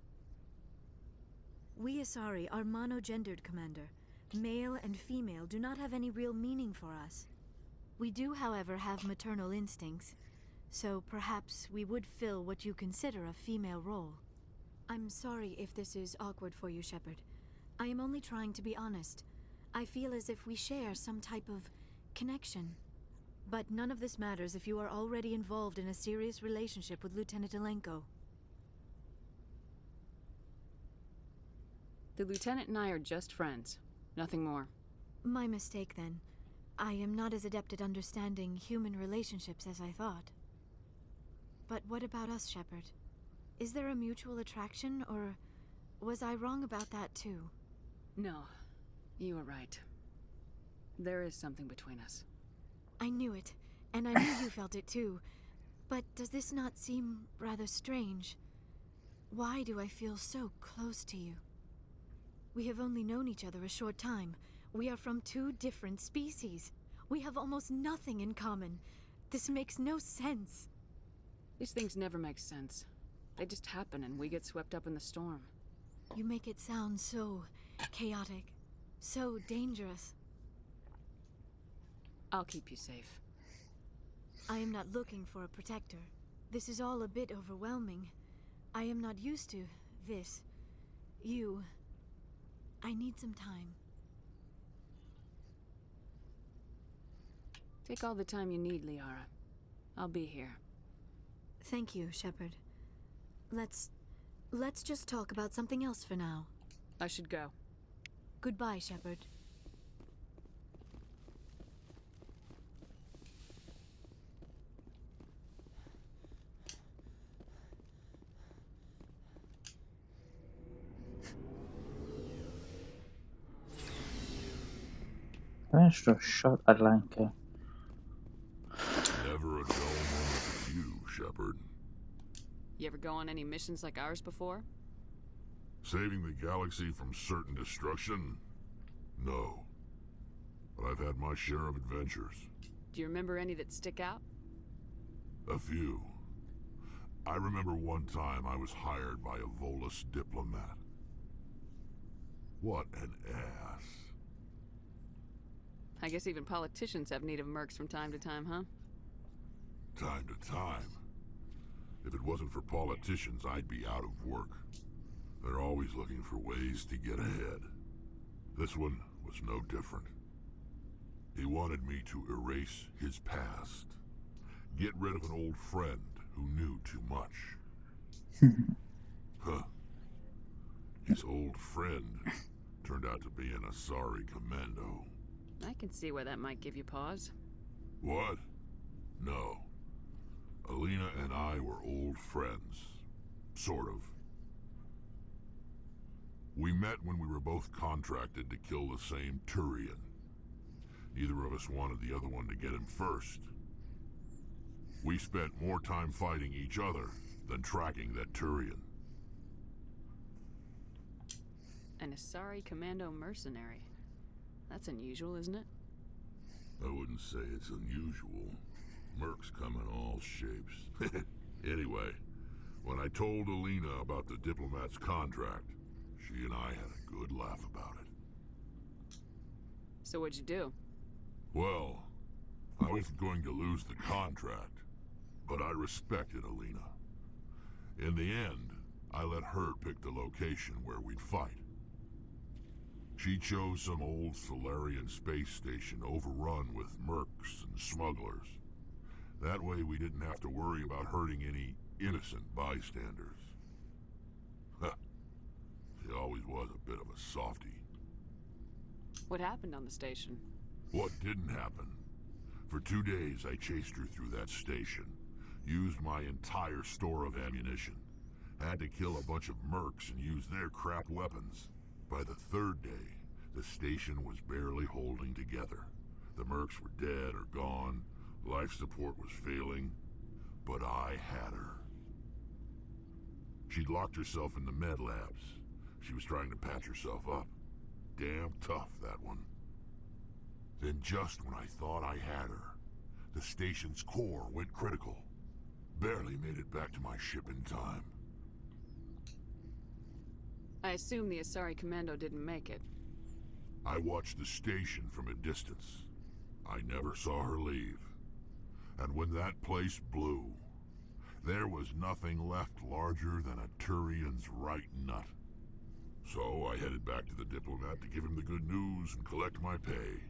We Asari are monogendered, Commander. Male and female do not have any real meaning for us. We do, however, have maternal instincts, so perhaps we would fill what you consider a female role. I'm sorry if this is awkward for you, Shepard. I am only trying to be honest. I feel as if we share some type of connection. But none of this matters if you are already involved in a serious relationship with Lieutenant Alenko. The Lieutenant and I are just friends. Nothing more. My mistake, then. I am not as adept at understanding human relationships as I thought. But what about us, Shepard? Is there a mutual attraction, or was I wrong about that too? No, you were right. There is something between us. I knew it, and I knew you felt it too. But does this not seem rather strange? Why do I feel so close to you? We have only known each other a short time. We are from two different species. We have almost nothing in common. This makes no sense. These things never make sense. They just happen and we get swept up in the storm. You make it sound so chaotic, so dangerous. I'll keep you safe. I am not looking for a protector. This is all a bit overwhelming. I am not used to this. You. I need some time. Take all the time you need, Liara. I'll be here. Thank you, Shepard. Let's just talk about something else for now. I should go. Goodbye, Shepard. Terrorist or shot at Lanka? Never a dull moment with you, Shepard. You ever go on any missions like ours before? Saving the galaxy from certain destruction? No. But I've had my share of adventures. Do you remember any that stick out? A few. I remember one time I was hired by a Volus diplomat. What an ass. I guess even politicians have need of mercs from time to time, huh? Time to time. If it wasn't for politicians, I'd be out of work. They're always looking for ways to get ahead. This one was no different. He wanted me to erase his past. Get rid of an old friend who knew too much. Huh. His old friend turned out to be an Asari commando. I can see why that might give you pause. What? No. Alina and I were old friends. Sort of. We met when we were both contracted to kill the same Turian. Neither of us wanted the other one to get him first. We spent more time fighting each other than tracking that Turian. An Asari commando mercenary. That's unusual, isn't it? I wouldn't say it's unusual. Mercs come in all shapes. Anyway, when I told Alina about the diplomat's contract, she and I had a good laugh about it. So what'd you do? Well, I wasn't going to lose the contract, but I respected Alina. In the end, I let her pick the location where we'd fight. She chose some old Solarian space station overrun with mercs and smugglers. That way we didn't have to worry about hurting any innocent bystanders. Huh. She always was a bit of a softie. What happened on the station? What didn't happen? For 2 days I chased her through that station. Used my entire store of ammunition. Had to kill a bunch of mercs and use their crap weapons. By the 3rd day, the station was barely holding together. The mercs were dead or gone. Life support was failing. But I had her. She'd locked herself in the med labs. She was trying to patch herself up. Damn tough, that one. Then just when I thought I had her, the station's core went critical. Barely made it back to my ship in time. I assume the Asari commando didn't make it. I watched the station from a distance. I never saw her leave. And when that place blew, there was nothing left larger than a Turian's right nut. So I headed back to the diplomat to give him the good news and collect my pay.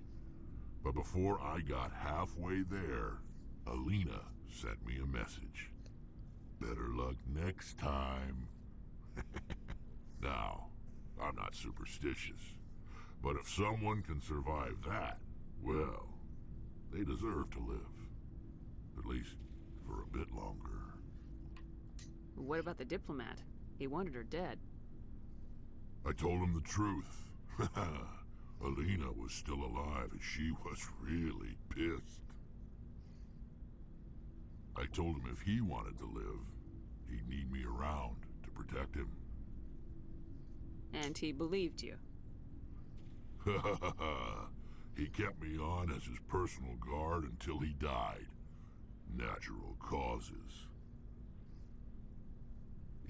But before I got halfway there, Alina sent me a message. Better luck next time. Now, I'm not superstitious, but if someone can survive that, well, they deserve to live. At least for a bit longer. What about the diplomat? He wanted her dead. I told him the truth. Alina was still alive and she was really pissed. I told him if he wanted to live, he'd need me around to protect him. And he believed you. He kept me on as his personal guard until he died. Natural causes.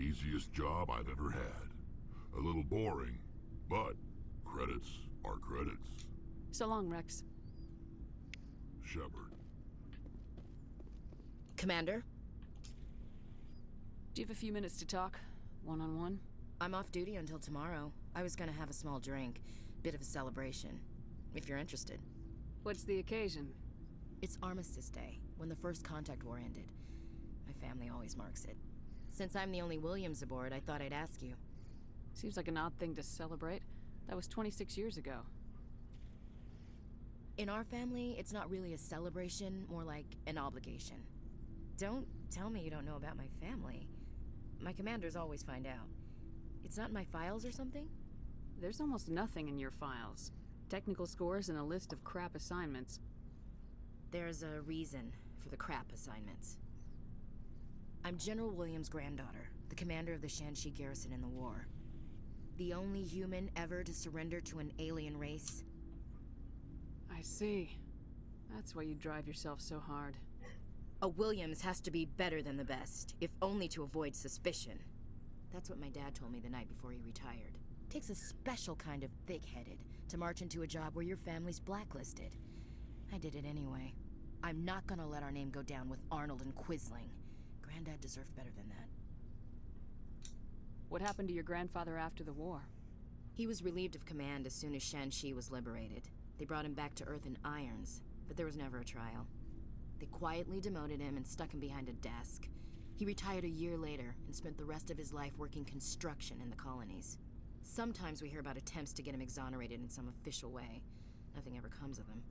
Easiest job I've ever had. A little boring, but credits are credits. So long, Rex. Shepard. Commander? Do you have a few minutes to talk? One-on-one? I'm off duty until tomorrow. I was gonna have a small drink. Bit of a celebration. If you're interested. What's the occasion? It's Armistice Day, when the first contact war ended. My family always marks it. Since I'm the only Williams aboard, I thought I'd ask you. Seems like an odd thing to celebrate. That was 26 years ago. In our family, it's not really a celebration, more like an obligation. Don't tell me you don't know about my family. My commanders always find out. It's not in my files or something? There's almost nothing in your files. Technical scores and a list of crap assignments. There's a reason for the crap assignments. I'm General Williams' granddaughter, the commander of the Shanxi garrison in the war. The only human ever to surrender to an alien race. I see. That's why you drive yourself so hard. A Williams has to be better than the best, if only to avoid suspicion. That's what my dad told me the night before he retired. Takes a special kind of thick-headed to march into a job where your family's blacklisted. I did it anyway. I'm not gonna let our name go down with Arnold and Quisling. Granddad deserved better than that. What happened to your grandfather after the war? He was relieved of command as soon as Shanxi was liberated. They brought him back to Earth in irons, but there was never a trial. They quietly demoted him and stuck him behind a desk. He retired a year later and spent the rest of his life working construction in the colonies. Sometimes we hear about attempts to get him exonerated in some official way. Nothing ever comes of him.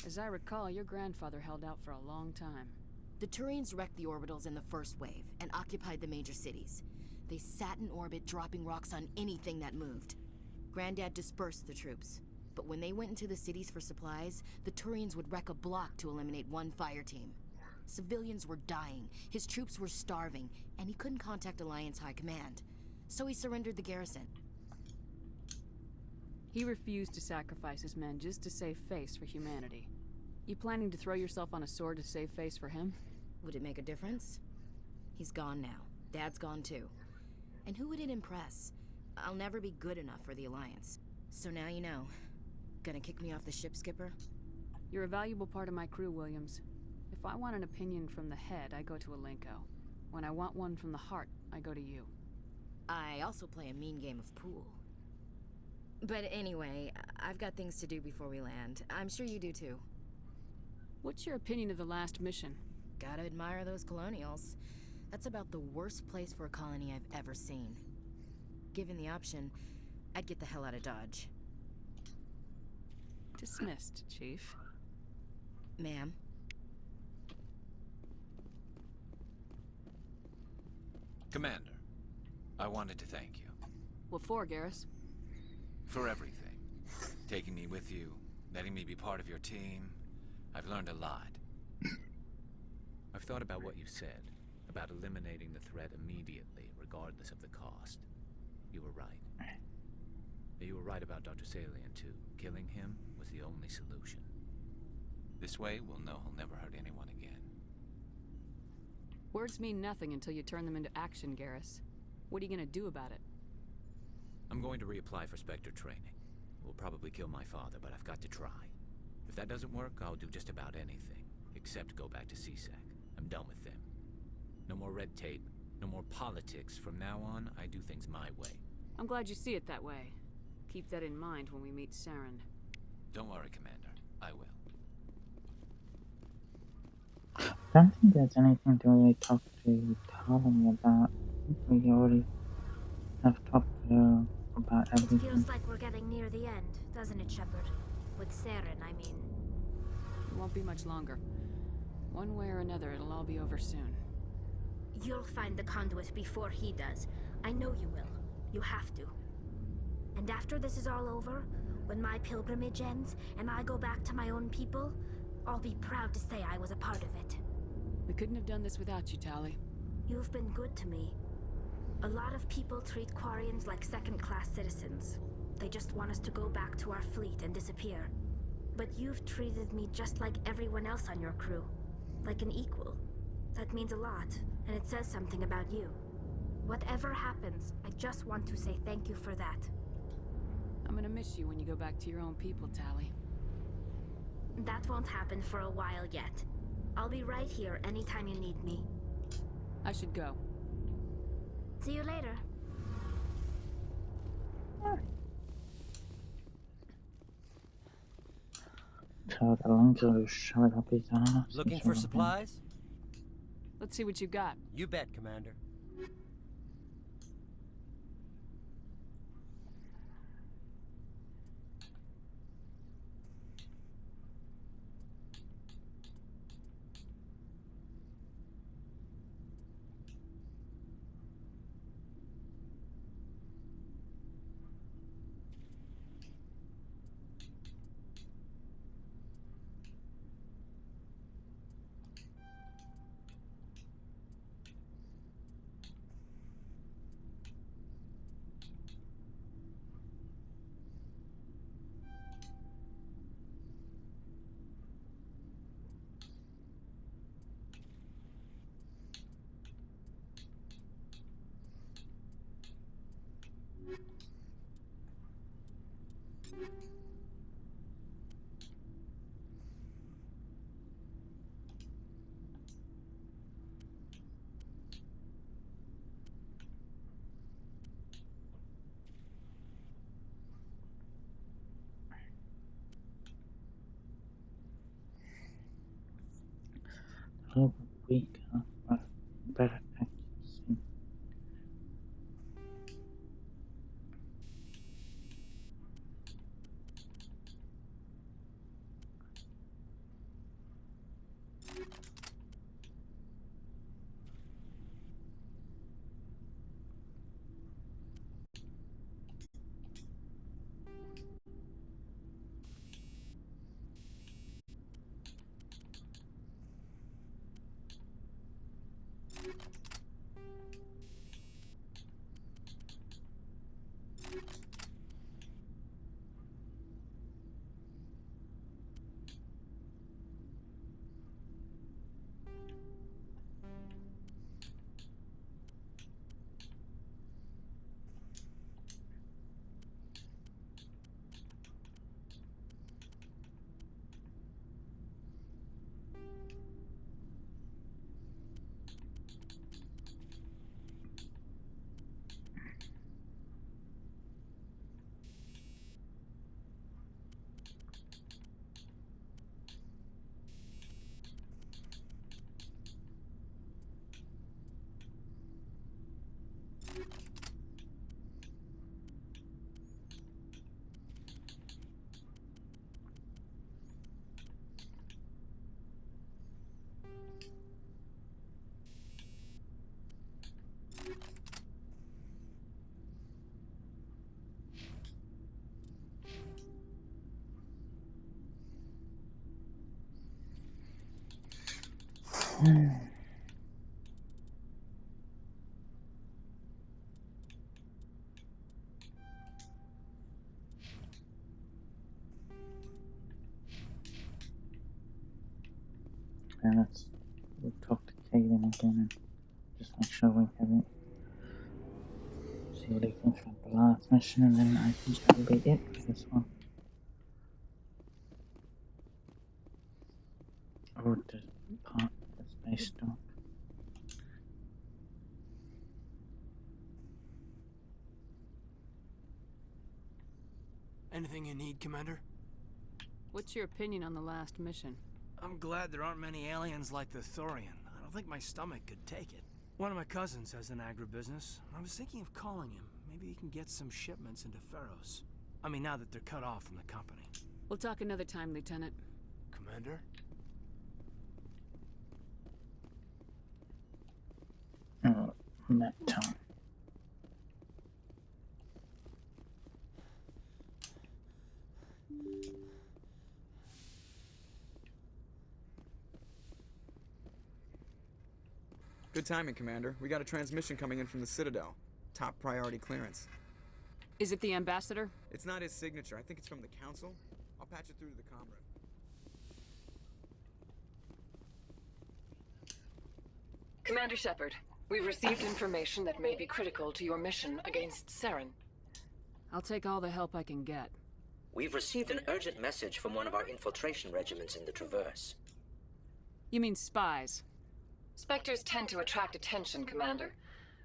As I recall, your grandfather held out for a long time. The Turians wrecked the orbitals in the first wave and occupied the major cities. They sat in orbit, dropping rocks on anything that moved. Granddad dispersed the troops, but when they went into the cities for supplies, the Turians would wreck a block to eliminate one fire team. Civilians were dying, his troops were starving, and he couldn't contact Alliance High Command. So he surrendered the garrison. He refused to sacrifice his men just to save face for humanity. You planning to throw yourself on a sword to save face for him? Would it make a difference? He's gone now. Dad's gone too. And who would it impress? I'll never be good enough for the Alliance. So now you know. Gonna kick me off the ship, Skipper? You're a valuable part of my crew, Williams. If I want an opinion from the head, I go to Alenko. When I want one from the heart, I go to you. I also play a mean game of pool. But anyway, I've got things to do before we land. I'm sure you do too. What's your opinion of the last mission? Gotta admire those colonials. That's about the worst place for a colony I've ever seen. Given the option, I'd get the hell out of Dodge. Dismissed, Chief. Ma'am? Commander, I wanted to thank you. What for, Garrus? For everything. Taking me with you, letting me be part of your team. I've learned a lot. I've thought about what you said, about eliminating the threat immediately, regardless of the cost. You were right. You were right about Dr. Salian, too. Killing him was the only solution. This way, we'll know he'll never hurt anyone again. Words mean nothing until you turn them into action, Garrus. What are you gonna do about it? I'm going to reapply for Spectre training. It will probably kill my father, but I've got to try. If that doesn't work, I'll do just about anything, except go back to CSEC. I'm done with them. No more red tape, no more politics. From now on, I do things my way. I'm glad you see it that way. Keep that in mind when we meet Saren. Don't worry, Commander. I will. I don't think there's anything to really talk to Tali about. We already have talked to her about everything. It feels like we're getting near the end, doesn't it, Shepard? With Saren, I mean. It won't be much longer. One way or another, it'll all be over soon. You'll find the conduit before he does. I know you will. You have to. And after this is all over, when my pilgrimage ends and I go back to my own people, I'll be proud to say I was a part of it. We couldn't have done this without you, Tali. You've been good to me. A lot of people treat Quarians like second-class citizens. They just want us to go back to our fleet and disappear. But you've treated me just like everyone else on your crew. Like an equal. That means a lot, and it says something about you. Whatever happens, I just want to say thank you for that. I'm gonna miss you when you go back to your own people, Tali. That won't happen for a while yet. I'll be right here anytime you need me. I should go. See you later. So the Alenko showed up his ass. Looking for supplies? Let's see what you got. You bet, Commander. A little bit weaker, but better accuracy. And we'll talk to Caden again and just make sure we have it. See what he thinks from the last mission, and then I think that'll be it for this one. Or the part that's based on. Anything you need, Commander? What's your opinion on the last mission? I'm glad there aren't many aliens like the Thorian. I don't think my stomach could take it. One of my cousins has an agribusiness. I was thinking of calling him. Maybe he can get some shipments into Pharos. I mean, now that they're cut off from the company. We'll talk another time, Lieutenant. Commander? Oh, that time. Good timing, Commander. We got a transmission coming in from the Citadel. Top priority clearance. Is it the ambassador? It's not his signature. I think it's from the Council. I'll patch it through to the comrade. Commander Shepard, we've received information that may be critical to your mission against Saren. I'll take all the help I can get. We've received an urgent message from one of our infiltration regiments in the Traverse. You mean spies? Spectres tend to attract attention, Commander,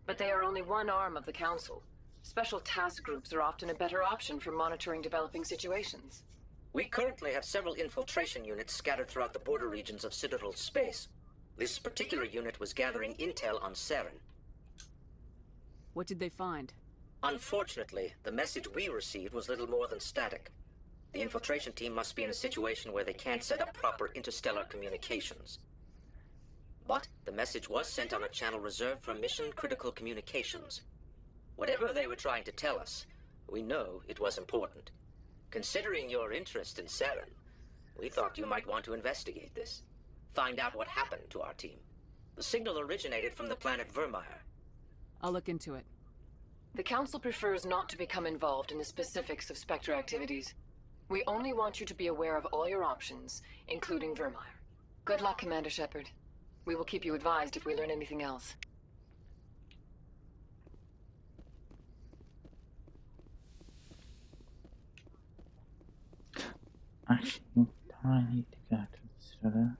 but they are only one arm of the Council. Special task groups are often a better option for monitoring developing situations. We currently have several infiltration units scattered throughout the border regions of Citadel space. This particular unit was gathering intel on Saren. What did they find? Unfortunately, the message we received was little more than static. The infiltration team must be in a situation where they can't set up proper interstellar communications. But the message was sent on a channel reserved for mission-critical communications. Whatever they were trying to tell us, we know it was important. Considering your interest in Saren, we thought you might want to investigate this. Find out what happened to our team. The signal originated from the planet Vermeer. I'll look into it. The Council prefers not to become involved in the specifics of Spectre activities. We only want you to be aware of all your options, including Vermeer. Good luck, Commander Shepard. We will keep you advised if we learn anything else. Actually, do I need to go to the center?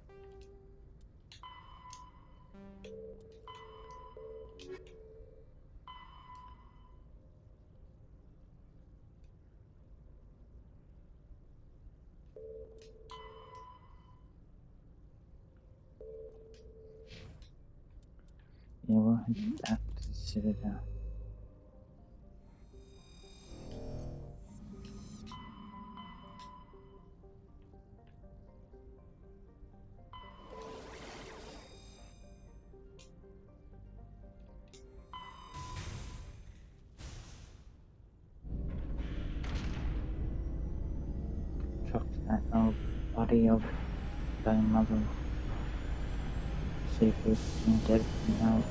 Yeah, we'll head back to the Citadel. Talk to that old body of thy mother. See if we can get it out.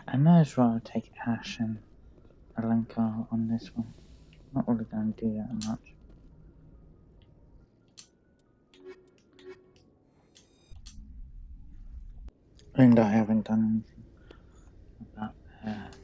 I may as well take Ash and Alenka on this one. Not really going to do that much. And I haven't done anything about that.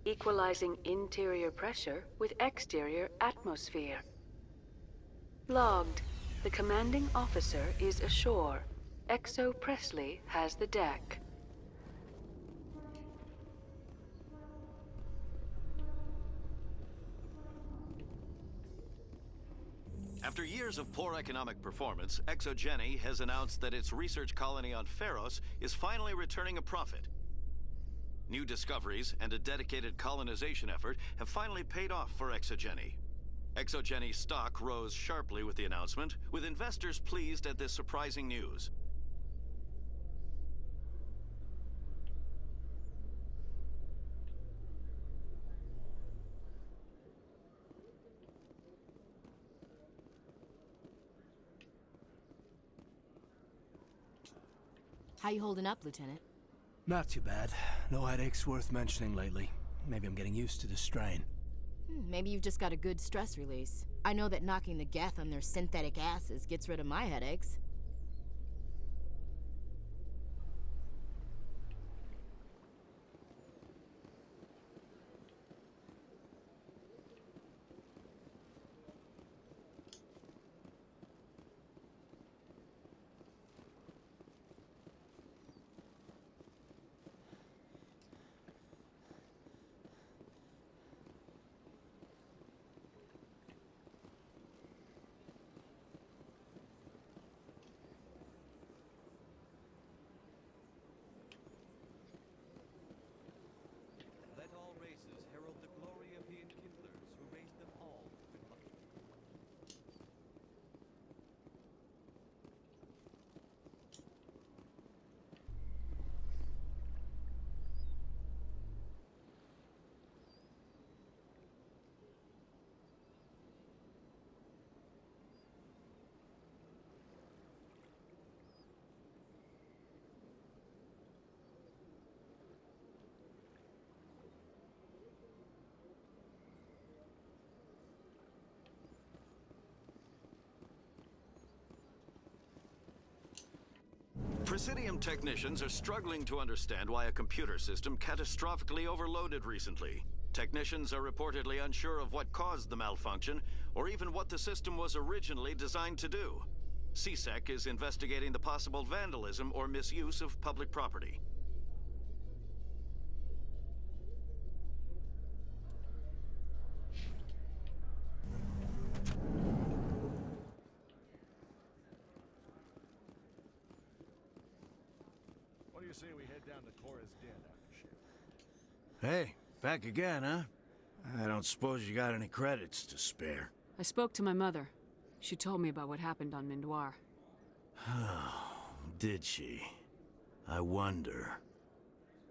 equalizing interior pressure with exterior atmosphere. Logged. The commanding officer is ashore. XO Presley has the deck. After years of poor economic performance, ExoGeni has announced that its research colony on Pharos is finally returning a profit. New discoveries and a dedicated colonization effort have finally paid off for ExoGeni. ExoGeni's stock rose sharply with the announcement, with investors pleased at this surprising news. How you holding up, Lieutenant? Not too bad. No headaches worth mentioning lately. Maybe I'm getting used to the strain. Maybe you've just got a good stress release. I know that knocking the Geth on their synthetic asses gets rid of my headaches. Let all races herald the glory of the enkindlers who raised them all to life. Presidium technicians are struggling to understand why a computer system catastrophically overloaded recently. Technicians are reportedly unsure of what caused the malfunction, or even what the system was originally designed to do. CSEC is investigating the possible vandalism or misuse of public property. What do you say we head down to Cora's Den after shift? Hey, back again, huh? I don't suppose you got any credits to spare. I spoke to my mother. She told me about what happened on Mindoir. Did she? I wonder.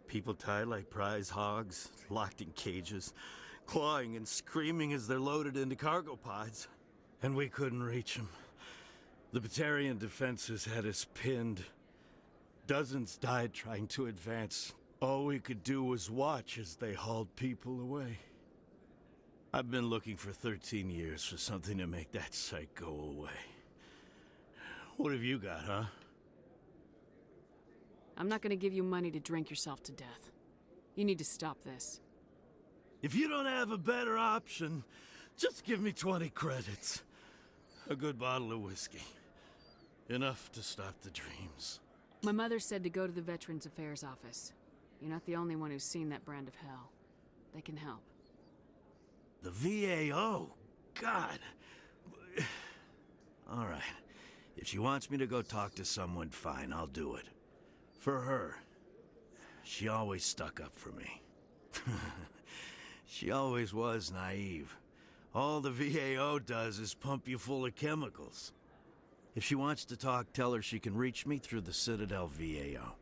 People tied like prize hogs, locked in cages, clawing and screaming as they're loaded into cargo pods. And we couldn't reach them. The Batarian defenses had us pinned. Dozens died trying to advance. All we could do was watch as they hauled people away. I've been looking for 13 years for something to make that sight go away. What have you got, huh? I'm not gonna give you money to drink yourself to death. You need to stop this. If you don't have a better option, just give me 20 credits. A good bottle of whiskey. Enough to stop the dreams. My mother said to go to the Veterans Affairs office. You're not the only one who's seen that brand of hell. They can help. The VAO? God. All right. If she wants me to go talk to someone, fine, I'll do it. For her. She always stuck up for me. She always was naive. All the VAO does is pump you full of chemicals. If she wants to talk, tell her she can reach me through the Citadel VAO.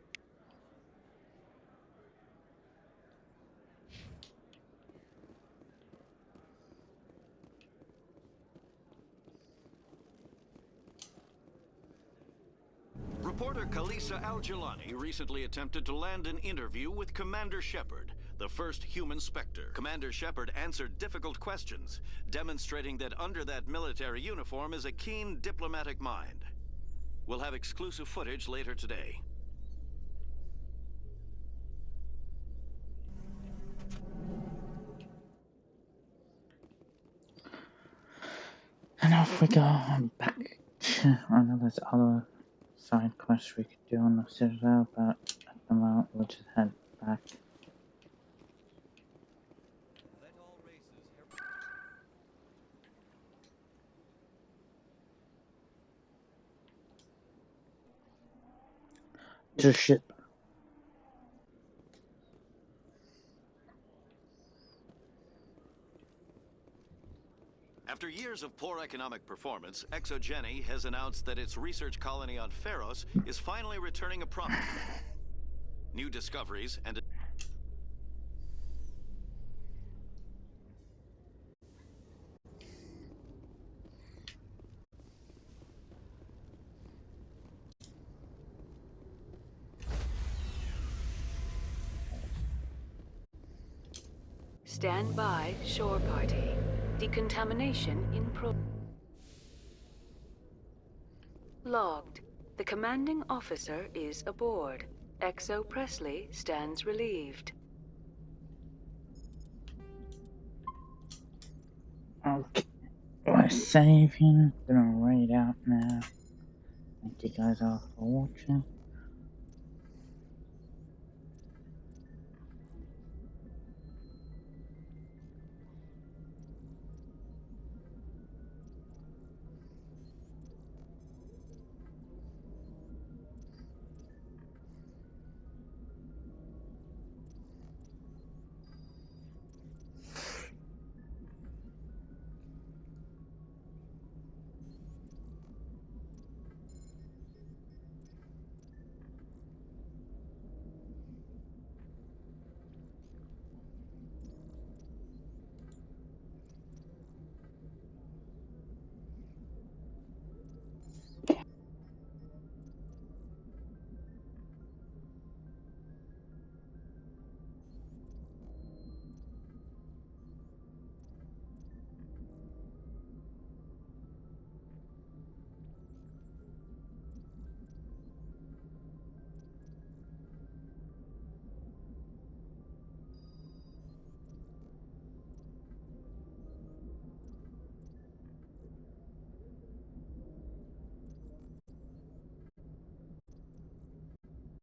Reporter Kalisa Al-Jilani recently attempted to land an interview with Commander Shepard, the first human Spectre. Commander Shepard answered difficult questions, demonstrating that under that military uniform is a keen diplomatic mind. We'll have exclusive footage later today. And off we go back to, I know there's other side quests we could do on the Citadel, but at the moment we'll just head back. To ship. After years of poor economic performance, XSX has announced that its research colony on Pharos is finally returning a profit. New discoveries and Stand by, shore party. Decontamination in pro... Logged. The commanding officer is aboard. XO Presley stands relieved. Okay, we're saving. Gonna raid out now. Thank you guys all for watching.